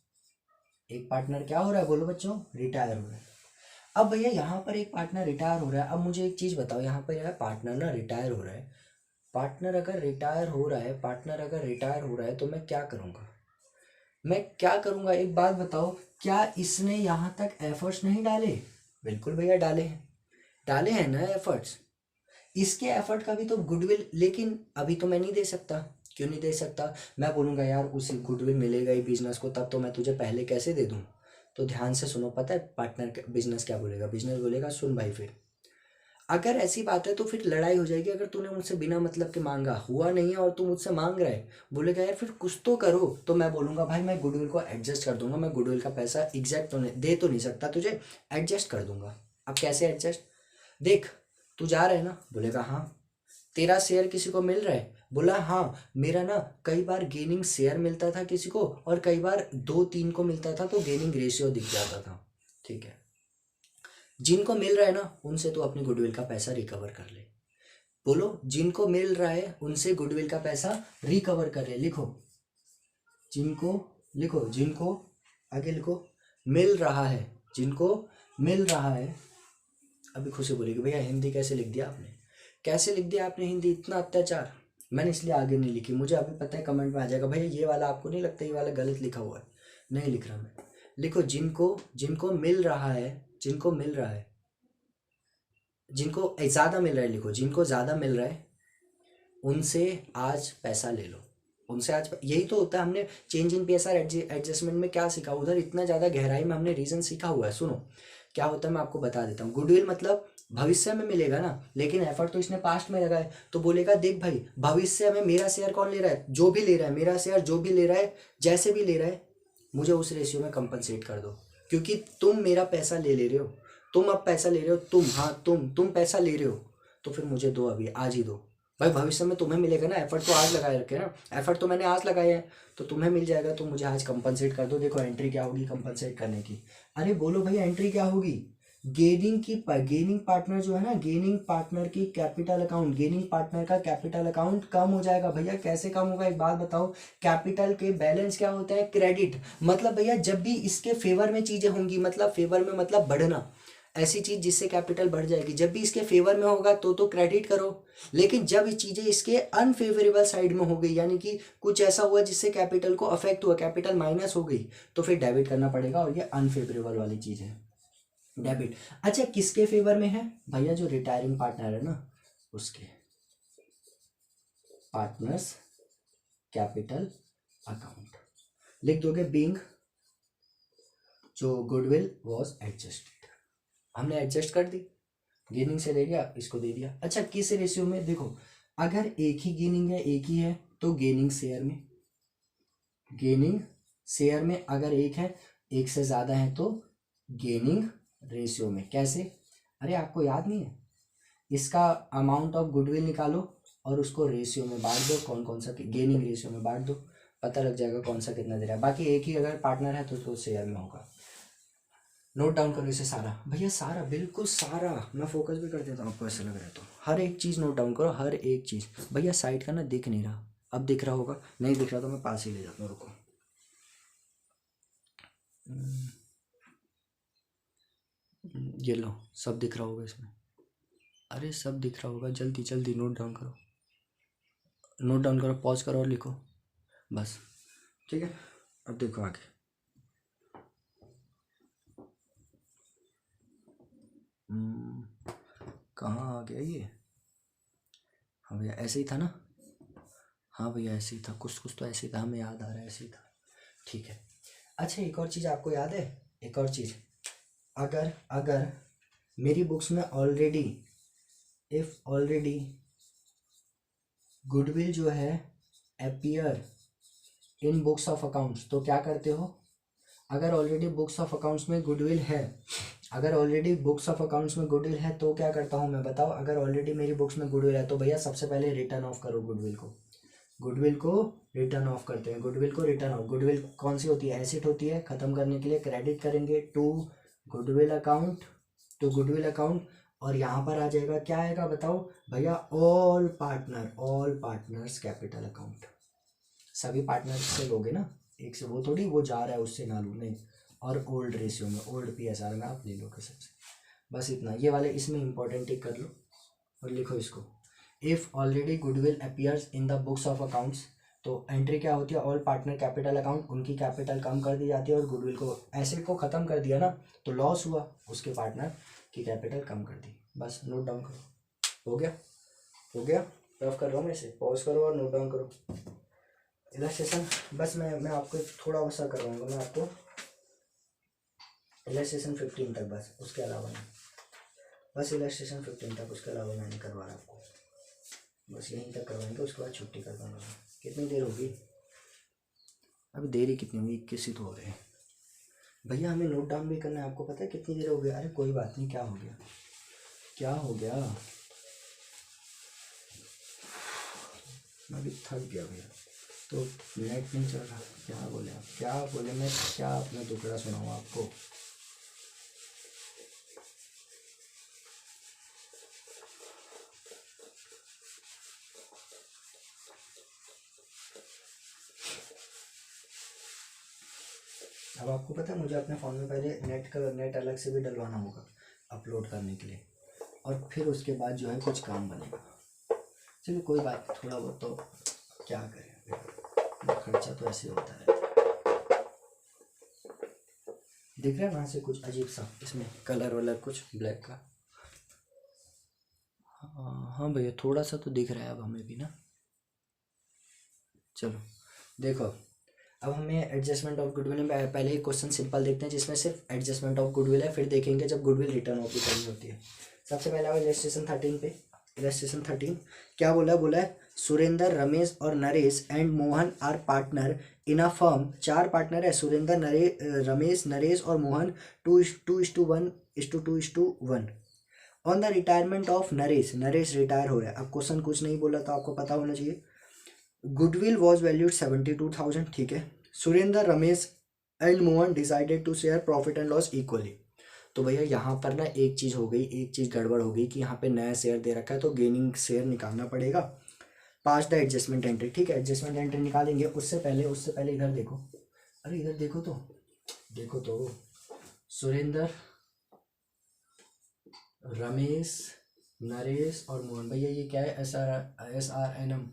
एक पार्टनर क्या हो रहा है, बोलो बच्चों, रिटायर हो रहा है। अब भैया यहाँ पर एक पार्टनर रिटायर हो रहा है, अब मुझे एक चीज़ बताओ, यहाँ पर यार पार्टनर ना रिटायर हो रहा है, पार्टनर अगर रिटायर हो रहा है तो मैं क्या करूँगा, एक बात बताओ, क्या इसने यहाँ तक एफर्ट्स नहीं डाले? बिल्कुल भैया डाले हैं ना एफर्ट्स। इसके एफर्ट का भी तो गुडविल, लेकिन अभी तो मैं नहीं दे सकता। क्यों नहीं दे सकता? मैं बोलूँगा यार उसी गुडविल मिलेगा ही बिजनेस को, तब तो मैं तुझे पहले कैसे दे दूँ। तो ध्यान से सुनो, पता है पार्टनर बिजनेस क्या बोलेगा? बिजनेस बोलेगा सुन भाई, फिर अगर ऐसी बात है तो फिर लड़ाई हो जाएगी। अगर तूने मुझसे बिना मतलब के मांगा, हुआ नहीं है और तू मुझसे मांग रहा है, बोलेगा यार फिर कुछ तो करो। तो मैं बोलूँगा भाई मैं गुडविल को एडजस्ट कर दूंगा, मैं गुडविल का पैसा एग्जैक्ट तो नहीं सकता तुझे, एडजस्ट कर दूंगा। अब कैसे एडजस्ट? देख, तू जा रहा है ना, बोलेगा हाँ। तेरा शेयर किसी को मिल रहा है, बोला हाँ। मेरा ना कई बार गेनिंग शेयर मिलता था किसी को, और कई बार 2-3 को मिलता था, तो गेनिंग रेशियो दिख जाता था। ठीक है, जिनको मिल रहा है ना उनसे तो अपनी गुडविल का पैसा रिकवर कर ले। बोलो, जिनको मिल रहा है उनसे गुडविल का पैसा रिकवर कर ले। जिनको आगे लिखो, मिल रहा है, जिनको मिल रहा है। अभी खुशी बोलेगी भैया हिंदी कैसे लिख दिया आपने हिंदी, इतना अत्याचार। मैंने इसलिए आगे नहीं लिखी, मुझे अभी पता है कमेंट में आ जाएगा भैया ये वाला आपको नहीं लगता ये वाला गलत लिखा हुआ है। नहीं लिख रहा मैं। लिखो, जिनको मिल रहा है, जिनको ज़्यादा मिल रहा है, लिखो जिनको ज़्यादा मिल रहा है उनसे आज पैसा ले लो। यही तो होता है। हमने चेंज इन पीएसआर एडजस्टमेंट में क्या सीखा, उधर इतना ज़्यादा गहराई में हमने रीज़न सीखा हुआ है। सुनो क्या होता है, मैं आपको बता देता हूँ। गुडविल मतलब भविष्य में मिलेगा ना, लेकिन एफर्ट तो इसने पास्ट में लगा है। तो बोलेगा देख भाई, भविष्य में मेरा शेयर कौन ले रहा है, जो भी ले रहा है, मेरा शेयर जो भी ले रहा है, जैसे भी ले रहा है, मुझे उस रेशियो में कंपनसेट कर दो। क्योंकि तुम मेरा पैसा ले रहे हो, तुम अब पैसा ले रहे हो, तुम पैसा ले रहे हो, तो फिर मुझे दो, अभी आज ही दो भाई। भविष्य में तुम्हें मिलेगा ना, एफर्ट तो आज लगाए रखे ना, एफर्ट तो मैंने आज लगाए हैं, तो तुम्हें मिल जाएगा, तो मुझे आज कंपनसेट कर दो। देखो एंट्री क्या होगी कंपनसेट करने की। अरे बोलो भैया एंट्री क्या होगी? गेनिंग पार्टनर जो है ना, गेनिंग पार्टनर का कैपिटल अकाउंट कम हो जाएगा। भैया कैसे कम होगा, एक बात बताओ। कैपिटल के बैलेंस क्या होता है? क्रेडिट। मतलब भैया जब भी इसके फेवर में चीजें होंगी, मतलब फेवर में मतलब बढ़ना, ऐसी चीज जिससे कैपिटल बढ़ जाएगी, जब भी इसके फेवर में होगा तो क्रेडिट करो। लेकिन जब ये चीजें इसके अनफेवरेबल साइड में हो गई, यानी कि कुछ ऐसा हुआ जिससे कैपिटल को अफेक्ट हुआ, कैपिटल माइनस हो गई, तो फिर डेबिट करना पड़ेगा, और ये अनफेवरेबल वाली चीज है, डेबिट। अच्छा किसके फेवर में है? भैया जो रिटायरिंग पार्टनर है ना, उसके पार्टनर्स कैपिटल अकाउंट लिख दोगे। बीइंग जो गुडविल वॉज एडजस्टेड, हमने एडजस्ट कर दी, गेनिंग से ले गया, इसको दे दिया। अच्छा किस रेशियो में? देखो अगर एक ही गेनिंग है, एक ही है, तो गेनिंग शेयर में अगर एक है, एक से ज़्यादा है तो गेनिंग रेशियो में। कैसे? अरे आपको याद नहीं है? इसका अमाउंट ऑफ गुडविल निकालो और उसको रेशियो में बांट दो, कौन कौन सा गेनिंग रेशियो में बांट दो, पता लग जाएगा कौन सा कितना दे रहा है। बाकी एक ही अगर पार्टनर है तो शेयर में होगा। नोट डाउन करो इसे सारा। भैया सारा, बिल्कुल सारा, मैं फोकस भी कर देता हूँ आपको ऐसा लग रहा है तो। हर एक चीज़ नोट डाउन करो, हर एक चीज़। भैया साइड का ना दिख नहीं रहा, अब दिख रहा होगा, नहीं दिख रहा तो मैं पास ही ले जाता हूँ, रुको। ये लो, सब दिख रहा होगा इसमें। अरे सब दिख रहा होगा, जल्दी जल्दी नोट डाउन करो, पॉज करो और लिखो, बस। ठीक है, अब देखो आगे। कहाँ आ गया ये? हाँ भैया ऐसे ही था ना? हाँ भैया ऐसे ही था, कुछ कुछ तो ऐसे ही था, हमें याद आ रहा है ऐसे ही था। ठीक है। अच्छा एक और चीज़ आपको याद है, एक और चीज़, अगर अगर मेरी बुक्स में ऑलरेडी, इफ ऑलरेडी गुडविल जो है appear in books of accounts, तो क्या करते हो? अगर ऑलरेडी बुक्स ऑफ अकाउंट्स में गुडविल है, अगर ऑलरेडी बुक्स ऑफ अकाउंट्स में गुडविल है तो क्या करता हूँ मैं, बताओ? अगर ऑलरेडी मेरी बुक्स में गुडविल है तो भैया सबसे पहले रिटर्न ऑफ करो गुडविल को, गुडविल को रिटर्न ऑफ करते हैं, गुडविल को रिटर्न ऑफ। गुडविल कौन सी होती है? एसेट होती है। खत्म करने के लिए क्रेडिट करेंगे to goodwill account, to goodwill account, और यहाँ पर आ जाएगा, क्या आएगा बताओ भैया? All partner, all partners capital account. सभी पार्टनर से लोगे ना, एक से, वो थोड़ी वो जा रहा है उससे ना लो, नहीं। और ओल्ड रेशियो में, ओल्ड पीएसआर में आप ले लो कसम से। बस इतना, ये वाले इसमें इंपॉर्टेंट टिक कर लो और लिखो इसको, if already goodwill appears in the books of accounts, तो एंट्री क्या होती है? ऑल पार्टनर कैपिटल अकाउंट, उनकी कैपिटल कम कर दी जाती है, और गुडविल को, एसेट को ख़त्म कर दिया ना, तो लॉस हुआ, उसके पार्टनर की कैपिटल कम कर दी। बस नोट डाउन करो, हो गया? हो गया? रफ कर रहा हूँ मैं इसे, पॉज करो और नोट डाउन करो इलस्ट्रेशन। बस मैं आपको थोड़ा सा करवाऊँगा मैं आपको इलस्ट्रेशन 15 तक, बस उसके अलावा नहीं, बस इलस्ट्रेशन 15 तक, उसके अलावा मैं नहीं करवा रहा आपको, बस यहीं तक करवाएंगे, उसके बाद छुट्टी कर दूँगा। कितनी देर होगी? अभी देर ही कितनी हुई? 21 ही तो हो रहे हैं भैया, हमें नोट डाउन भी करना है, आपको पता है कितनी देर हो गई? अरे कोई बात नहीं, क्या हो गया, क्या हो गया? मैं भी थक गया भैया, तो नेट नहीं चल रहा, क्या बोले आप, क्या बोले, मैं क्या अपना टुकड़ा सुनाऊँ आपको? अब आपको पता है, मुझे अपने फ़ोन में पहले नेट अलग से भी डलवाना होगा अपलोड करने के लिए, और फिर उसके बाद जो है कुछ काम बनेगा। चलिए कोई बात, थोड़ा बहुत तो क्या करें, खर्चा तो ऐसे होता है। दिख रहा है वहाँ से कुछ अजीब सा, इसमें कलर वलर कुछ ब्लैक का? हाँ भैया थोड़ा सा तो दिख रहा है अब हमें भी ना। चलो देखो, अब हमें एडजस्टमेंट ऑफ गुडविल में पहले एक क्वेश्चन सिंपल देखते हैं जिसमें सिर्फ एडजस्टमेंट ऑफ गुडविल है, फिर देखेंगे जब गुडविल रिटर्न ऑफ भी करनी होती है। सबसे पहले आओ इलस्ट्रेशन 13 पे। इलस्ट्रेशन 13 क्या बोला है? सुरेंद्र, रमेश और Naresh and Mohan are partner in a firm. 4 partner है, सुरेंद्र, रमेश, नरेश और Mohan, 2:1:2:1। On the retirement of Naresh, Naresh retire हो रहा है। अब क्वेश्चन कुछ नहीं बोला तो आपको पता होना चाहिए। गुडविल वॉज वैल्यूड 72,000, ठीक है। Surendra, Ramesh and Mohan decided to share profit and loss equally. तो भैया यहाँ पर ना एक चीज़ हो गई, एक चीज़ गड़बड़ हो गई कि यहाँ पे नया शेयर दे रखा है, तो गेनिंग शेयर निकालना पड़ेगा। पास द एडजस्टमेंट एंट्री, ठीक है, एडजस्टमेंट एंट्री निकालेंगे। उससे पहले इधर देखो, अरे इधर देखो तो सुरेंद्र, रमेश, नरेश और मोहन, भैया ये क्या है? SRNM,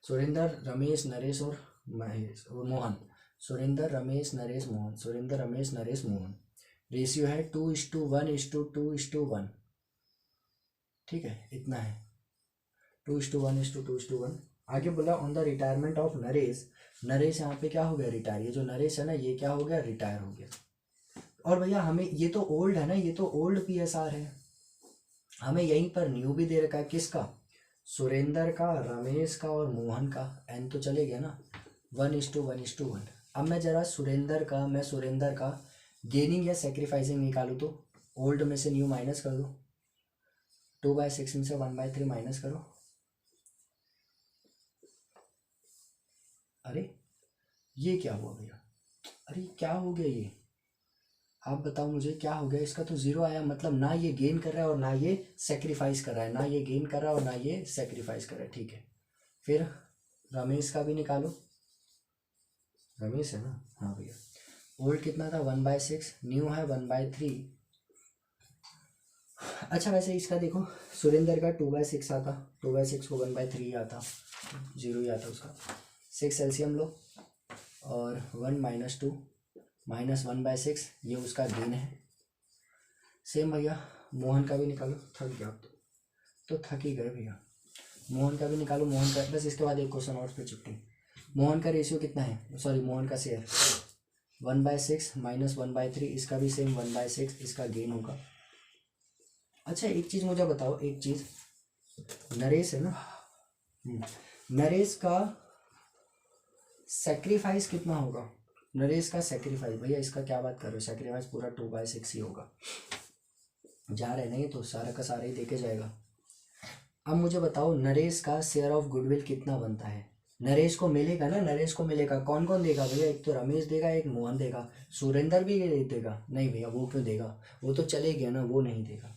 सुरेंद्र, रमेश, नरेश और महेश और मोहन, सुरेंद्र, रमेश, नरेश, मोहन, सुरेंद्र, रमेश, नरेश, मोहन। रेशियो है 2:1:2:1, ठीक है, इतना है, 2:1:2:1। आगे बोला on the retirement of Naresh, Naresh यहाँ पे क्या हो गया? रिटायर। ये जो नरेश है ना, ये क्या हो गया? रिटायर हो गया। और भैया हमें ये तो ओल्ड है ना, ये तो ओल्ड PSR है, हमें यहीं पर न्यू भी दे रखा है, किसका? सुरेंद्र का, रमेश का और मोहन का। एन तो चले गया ना, 1:1:1। अब मैं जरा सुरेंद्र का गेनिंग या सेक्रीफाइसिंग निकालूँ तो ओल्ड में से न्यू माइनस कर दो, 2/6 में से 1/3 माइनस करो। अरे ये क्या हुआ भैया? अरे क्या हो गया ये? आप बताओ मुझे क्या हो गया? इसका तो जीरो आया, मतलब ना ये गेन कर रहा है और ना ये सेक्रीफाइस कर रहा है, ना ये गेन कर रहा है और ना ये सेक्रीफाइस कर रहा है, ठीक है। फिर रमेश का भी निकालो, रमेश है ना, हाँ भैया। ओल्ड कितना था? 1/6, न्यू है 1/3। अच्छा वैसे इसका देखो, सुरेंद्र का 2/6 आता, 2/6 को 1/3 आता, जीरो ही आता उसका। 6 एलसीएम लो, और 1 - 2 -1/6, ये उसका गेन है। सेम भैया मोहन का भी निकालो, थक गया आप तो। तो थक ही गए भैया। मोहन का भी निकालो, मोहन का, बस इसके बाद एक क्वेश्चन और फिर छुट्टी। मोहन का रेशियो कितना है, सॉरी मोहन का शेयर 1/6 माइनस 1/3, इसका भी सेम 1/6, इसका गेन होगा। अच्छा एक चीज़ मुझे बताओ, एक चीज़, नरेश है ना, नरेश का सेक्रीफाइस कितना होगा, नरेश का सेक्रीफाइस, भैया इसका क्या बात कर रहे हो, सेक्रीफाइस पूरा 2/6 ही होगा। जा रहे नहीं तो सारा का सारा ही देके जाएगा। अब मुझे बताओ नरेश का शेयर ऑफ गुडविल कितना बनता है, नरेश को मिलेगा ना, नरेश को मिलेगा, कौन कौन देगा भैया, एक तो रमेश देगा, एक मोहन देगा, सुरेंद्र भी देगा, नहीं भैया वो क्यों देगा, वो तो चले गया ना, वो नहीं देगा।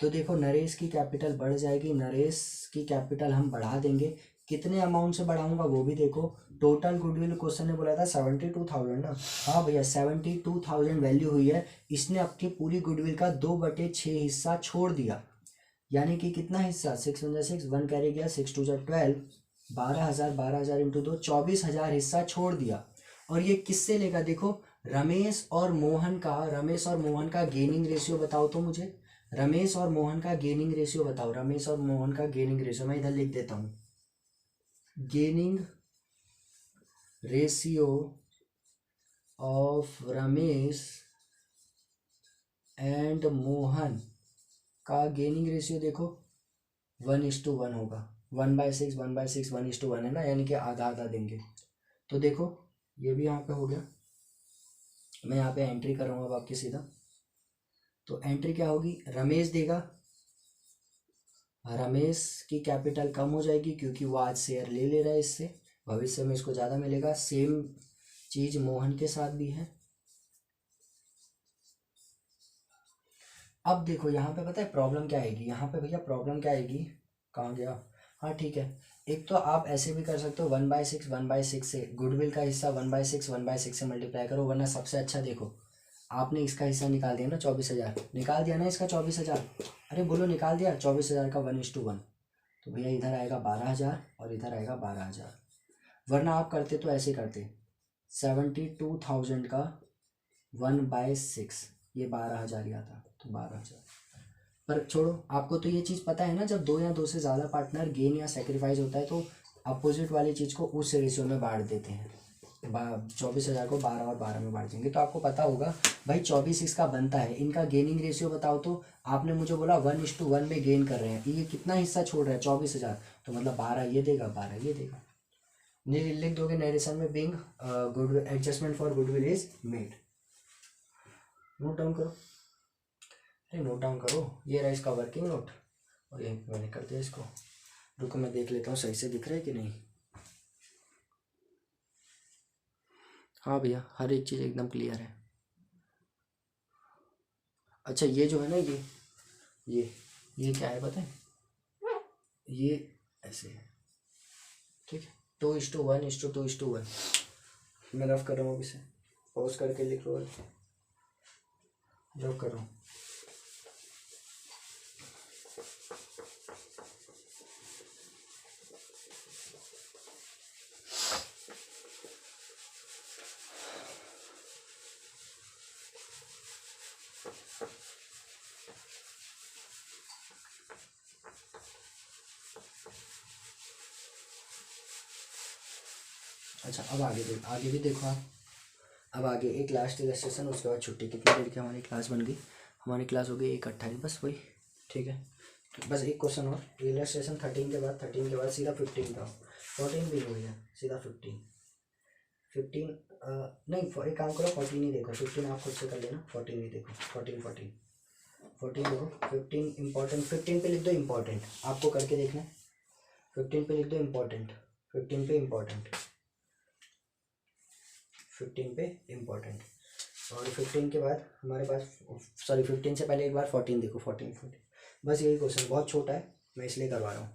तो देखो नरेश की कैपिटल बढ़ जाएगी, नरेश की कैपिटल हम बढ़ा देंगे, कितने अमाउंट से बढ़ाऊंगा वो भी देखो। टोटल गुडविल क्वेश्चन ने बोला था 72,000 ना, हाँ भैया 72,000 वैल्यू हुई है, इसने अपनी पूरी गुडविल का 2/6 हिस्सा छोड़ दिया, यानी कि कितना हिस्सा, 6 1 कैरी गया, 6 2 12, 12,000 इंटू 2, 24,000 हिस्सा छोड़ दिया। और ये किससे लेगा, देखो रमेश और मोहन का, रमेश और मोहन का गेनिंग रेशियो बताओ तो मुझे, रमेश और मोहन का गेनिंग रेशियो बताओ, रमेश और मोहन का गेनिंग रेशियो, मैं इधर लिख देता हूँ, gaining ratio of Ramesh and Mohan का गेनिंग रेशियो देखो 1:1 होगा, 1/6 1/6 1:1 है ना, यानी कि आधा आधा देंगे। तो देखो ये भी यहाँ पे हो गया, मैं यहाँ पे एंट्री कर रहा हूँ अब आपकी सीधा, तो एंट्री क्या होगी, रमेश देगा, रमेश की कैपिटल कम हो जाएगी क्योंकि वो आज शेयर ले रहा है इससे, भविष्य में इसको ज़्यादा मिलेगा। सेम चीज़ मोहन के साथ भी है। अब देखो यहाँ पे पता है प्रॉब्लम क्या आएगी, यहाँ पे भैया प्रॉब्लम क्या आएगी, कहाँ गया, हाँ ठीक है, एक तो आप ऐसे भी कर सकते हो 1/6 1/6 से, गुडविल का हिस्सा 1/6 1/6 से मल्टीप्लाई करो, वरना सबसे अच्छा देखो आपने इसका हिस्सा निकाल दिया ना 24,000, निकाल दिया ना इसका 24,000, अरे बोलो निकाल दिया 24,000 का 1:1, तो भैया इधर आएगा 12,000 और इधर आएगा 12,000, वरना आप करते तो ऐसे करते 72,000 का 1/6, ये 12,000 ही आता, तो 12,000, पर छोड़ो, आपको तो ये चीज़ पता है ना, जब 2 या 2 से ज़्यादा पार्टनर गेन या सेक्रीफाइस होता है तो अपोजिट वाली चीज़ को उस रेशियो में बांट देते हैं, 24,000 को 12 और 12 में बांट देंगे, तो आपको पता होगा भाई 24 इसका बनता है, इनका गेनिंग रेशियो बताओ तो, आपने मुझे बोला 1:1 में गेन कर रहे हैं, ये कितना हिस्सा छोड़ रहा है 24,000, तो मतलब 12 ये देगा 12 ये देगा, लिख दोगे नरेशन में, Bing good adjustment for goodwill is made, note down करो, अरे नोट डाउन करो, ये रहा इसका वर्किंग नोट, और ये मैंने कर दिया इसको, रुको मैं देख लेता हूँ सही से दिख रहा है कि नहीं, हाँ भैया हर एक चीज़ एकदम क्लियर है। अच्छा ये जो है ना ये क्या है पता है, ये ऐसे है, ठीक है, 2:1 मैं रफ कर रहा हूँ, इसे पॉज करके लिख लो, रफ कर रहा हूँ। अच्छा अब आगे भी देखो आप, अब आगे एक लास्ट इलस्ट्रेशन, उसके बाद छुट्टी, कितनी देर की हमारी क्लास बन गई, हमारी क्लास हो गई 1:28, बस वही, ठीक है, बस एक क्वेश्चन और, इलस्ट्रेशन 13 के बाद, 13 के बाद सीधा 15 का, 14 भी हो गया, सीधा 15 नहीं एक काम करो 14 ही देखो, 15 आप खुद से कर लेना, 14 ही देखो, 14 देखो, 15 इंपॉर्टेंट, 15 पे लिख दो इंपॉर्टेंट, आपको करके देखना है, 15 पे लिख दो इंपॉर्टेंट, 15 पे इंपॉर्टेंट, 15 पे इम्पोर्टेंट, और 15 के बाद हमारे पास, सॉरी 15 से पहले एक बार 14 देखो, 14 बस यही क्वेश्चन बहुत छोटा है, मैं इसलिए करवा रहा हूँ।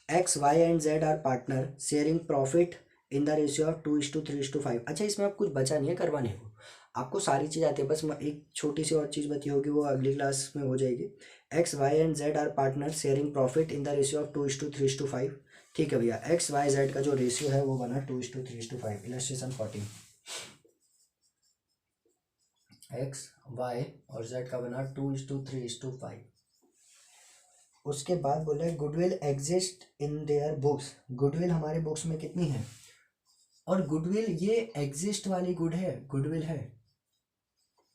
X, Y and Z are partner sharing profit in the ratio of 2:3:5। अच्छा इसमें आप कुछ बचा नहीं है करवाने को, आपको सारी चीज़ आती है, बस मैं एक छोटी सी और चीज़ बची होगी वो अगली क्लास में हो जाएगी। X, Y and Z are partner sharing profit in the ratio of 2:3:5, ठीक है भैया, X, Y, Z का जो रेशियो है वो बना 2:3:5, इलस्ट्रेशन 14, X, Y और Z का बना 2:3:5, उसके बाद बोला है goodwill exist in their books, goodwill हमारे बुक्स में कितनी है, और गुडविल ये एग्जिस्ट वाली गुडविल है,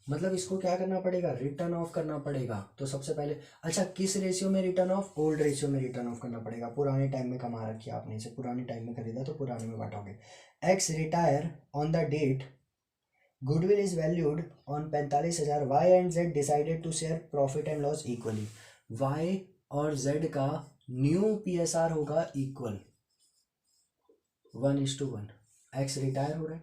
मतलब इसको क्या करना पड़ेगा, रिटर्न ऑफ करना पड़ेगा। तो सबसे पहले अच्छा किस रेशियो में रिटर्न ऑफ, ओल्ड रेशियो में रिटर्न ऑफ करना पड़ेगा। पुराने टाइम में कमा रखी है आपने इसे, पुराने टाइम में खरीदा तो पुराने में बांटोगे। X retire on the date goodwill is valued on 45,000, Y and Z decided to share profit and loss equally. Y और जेड का न्यू पीएसआर होगा इक्वल 1:1। एक्स रिटायर हो रहा है,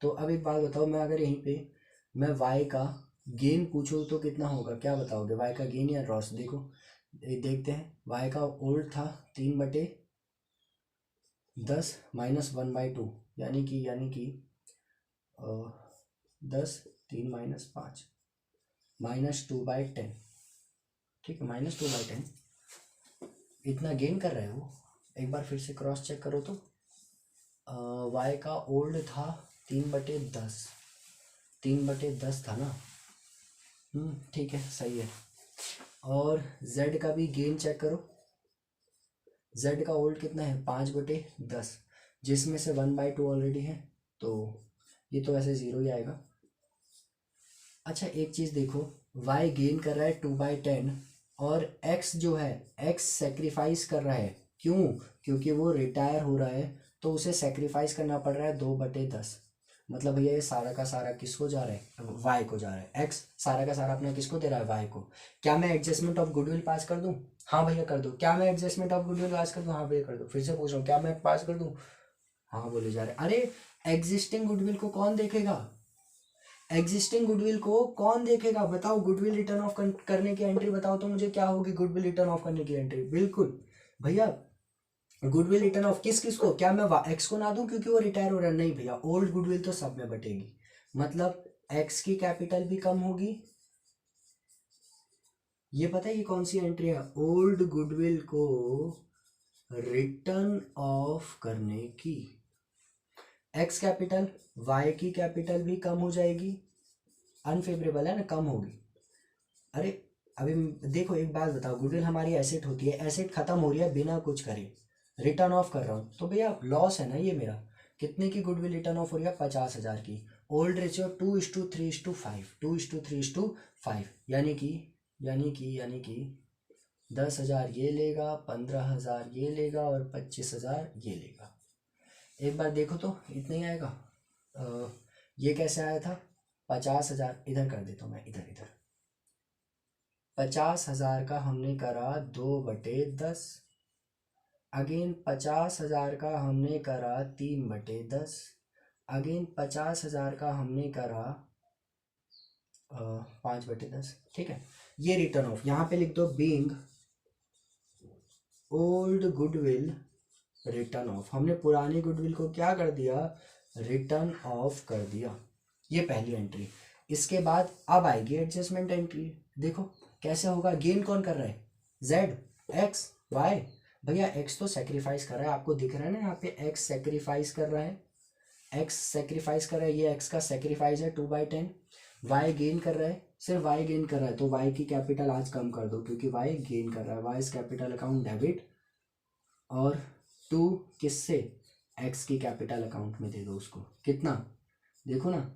तो अब एक बात बताओ, मैं अगर यहीं पे मैं वाई का गेन पूछूं तो कितना होगा, क्या बताओगे, वाई का गेन या लॉस। देखो देखते हैं, वाई का ओल्ड था 3/10 -1/2, यानी कि 10 3 -5 -2/10, ठीक है, -2/10 इतना गेन कर रहे हैं वो। एक बार फिर से क्रॉस चेक करो तो वाई का ओल्ड था 3/10, 3/10 था ना, ठीक है, सही है। और z का भी गेन चेक करो, z का ओल्ड कितना है 5/10, जिसमें से 1/2 ऑलरेडी है, तो ये तो वैसे 0 ही आएगा। अच्छा एक चीज़ देखो, y गेन कर रहा है 2/10, और x जो है x सेक्रीफाइस कर रहा है, क्यों, क्योंकि वो रिटायर हो रहा है, तो उसे सेक्रीफाइस करना पड़ रहा है 2/10। मतलब भैया ये सारा का सारा किसको जा रहा है, वाई को जा रहा है, एक्स सारा का सारा अपना किसको दे रहा है, वाई को। क्या मैं एडजस्टमेंट ऑफ गुडविल पास कर दूं, हाँ भैया कर दो। क्या मैं एडजस्टमेंट ऑफ गुडविल पास कर दूं, हाँ भैया कर दो। फिर से पूछ रहा हूँ, क्या मैं पास कर दूं, हाँ बोले जा रहे हैं। अरे एग्जिस्टिंग गुडविल को कौन देखेगा, एग्जिस्टिंग गुडविल को कौन देखेगा, बताओ। गुडविल रिटर्न ऑफ करने की एंट्री बताओ तो मुझे, क्या होगी गुडविल रिटर्न ऑफ करने की एंट्री, बिल्कुल भैया गुडविल रिटर्न ऑफ किस किस को, क्या मैं एक्स को ना दूं क्योंकि वो रिटायर हो रहा है, नहीं भैया, ओल्ड गुडविल तो सब में बटेगी। मतलब एक्स की कैपिटल भी कम होगी, ये पता है ये कौन सी एंट्री है, ओल्ड गुडविल को रिटर्न ऑफ करने की। एक्स कैपिटल, वाई की कैपिटल भी कम हो जाएगी, अनफेवरेबल है ना, कम होगी। अरे अभी देखो एक बात बताओ, गुडविल हमारी एसेट होती है, एसेट खत्म हो रही है बिना कुछ करे, रिटर्न ऑफ कर रहा हूँ तो भैया लॉस है ना ये मेरा। कितने की गुडविल रिटर्न ऑफ हो रही है, 50,000 की। ओल्ड रेशियो 2:3:5, 2:3:5, यानी कि 10,000 ये लेगा, 15,000 ये लेगा, और 25,000 ये लेगा। एक बार देखो तो इतना ही आएगा। ये कैसे आया था, 50,000 इधर कर देता हूँ मैं, इधर इधर 50,000 का हमने करा 2/10, अगेन 50,000 का हमने करा 3/10, अगेन 50,000 का हमने करा 5/10, ठीक है। ये रिटर्न ऑफ यहाँ पे लिख दो, being old goodwill return of, हमने पुरानी गुडविल को क्या कर दिया, रिटर्न ऑफ कर दिया। ये पहली एंट्री। इसके बाद अब आएगी एडजस्टमेंट एंट्री, देखो कैसे होगा, गेन कौन कर रहा है, जेड, एक्स, वाई। भैया एक्स तो सेक्रीफाइस कर रहा है, आपको दिख रहा है ना यहाँ पे, एक्स सेक्रीफाइस कर रहा है, एक्स सेक्रीफाइस कर रहा है, ये एक्स का सेक्रीफाइस है 2/10। वाई गेन कर रहा है, सिर्फ वाई गेन कर रहा है, तो वाई की कैपिटल आज कम कर दो क्योंकि वाई गेन कर रहा है, वाई कैपिटल अकाउंट डेबिट, और 2 किससे, एक्स की कैपिटल अकाउंट में दे दो उसको। कितना, देखो ना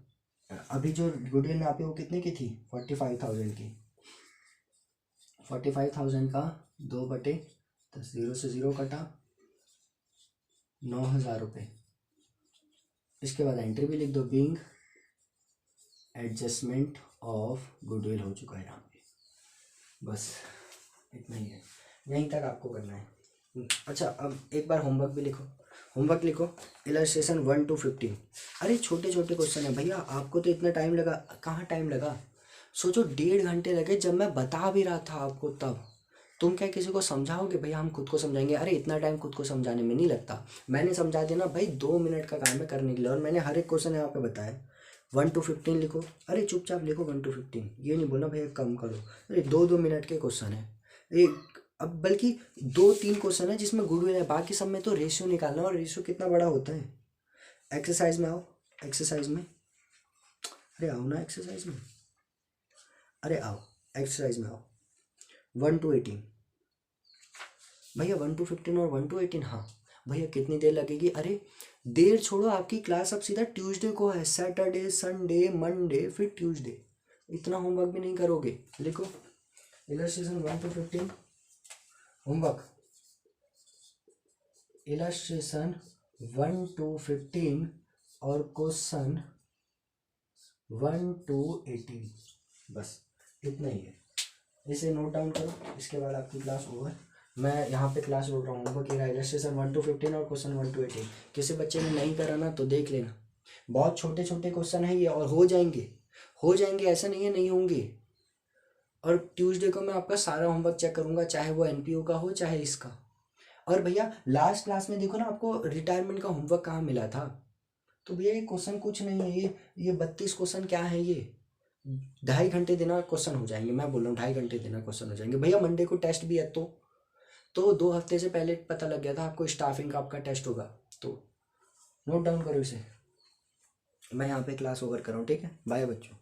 अभी जो गुडविल में आप वो कितने की थी, 45,000 की, 45,000 का 2/10, 0 से 0 कटा, 9,000 रुपये। इसके बाद एंट्री भी लिख दो, बीइंग एडजस्टमेंट ऑफ गुडविल हो चुका है यहाँ पे, बस इतना ही है, यहीं तक आपको करना है। अच्छा अब एक बार होमवर्क भी लिखो, होमवर्क लिखो, इलस्ट्रेशन 1 to 15। अरे छोटे छोटे क्वेश्चन है भैया, आपको तो इतना टाइम लगा, कहाँ टाइम लगा, सोचो 1.5 घंटे लगे जब मैं बता भी रहा था आपको तब। तुम क्या किसी को समझाओगे, भैया हम खुद को समझाएंगे, अरे इतना टाइम खुद को समझाने में नहीं लगता, मैंने समझा दिया ना भाई, 2 मिनट का काम है करने के लिए, और मैंने हर एक क्वेश्चन यहाँ पे बताया। 1 to 15 लिखो, अरे चुपचाप लिखो 1 to 15, ये नहीं बोलना भैया कम करो, अरे 2-2 मिनट के क्वेश्चन है एक, अब बल्कि 2-3 क्वेश्चन है जिसमें गुडविल है, बाकी सब में तो रेशियो निकालना, और रेशियो कितना बड़ा होता है। एक्सरसाइज में आओ, एक्सरसाइज में, अरे आओ ना एक्सरसाइज में, अरे आओ एक्सरसाइज में आओ। 1 to 18 भैया, 1 to 15 और 1 to 18। हाँ भैया, कितनी देर लगेगी? अरे देर छोड़ो, आपकी क्लास अब सीधा ट्यूसडे को है, सैटरडे संडे मंडे फिर ट्यूसडे। इतना होमवर्क भी नहीं करोगे? लिखो illustration 1 to 15 homework, illustration 1 to 15 और क्वेश्चन 1 to 18, बस इतना ही है। इसे नोट डाउन करो, इसके बाद आपकी क्लास ओवर। मैं यहाँ पे क्लास रोक रहा हूँ। होमवर्क ये इलस्ट्रेशन 1 to 15 और क्वेश्चन 1 to 18। किसी बच्चे ने नहीं करा ना तो देख लेना, बहुत छोटे छोटे क्वेश्चन है ये, और हो जाएंगे, ऐसा नहीं है नहीं होंगे। और ट्यूसडे को मैं आपका सारा होमवर्क चेक करूँगा, चाहे वो एनपीओ का हो चाहे इसका। और भैया लास्ट क्लास में देखो ना, आपको रिटायरमेंट का होमवर्क कहाँ मिला था? तो भैया ये क्वेश्चन कुछ नहीं है, ये 32 क्वेश्चन क्या है? ये 2.5 घंटे देना क्वेश्चन हो जाएंगे। मैं बोल रहा हूँ 2.5 घंटे देना क्वेश्चन हो जाएंगे। भैया मंडे को टेस्ट भी है, तो 2 हफ्ते से पहले पता लग गया था आपको स्टाफिंग का आपका टेस्ट होगा। तो नोट डाउन करो इसे। मैं यहाँ पे क्लास ओवर कर रहा हूँ, ठीक है? बाय बच्चों।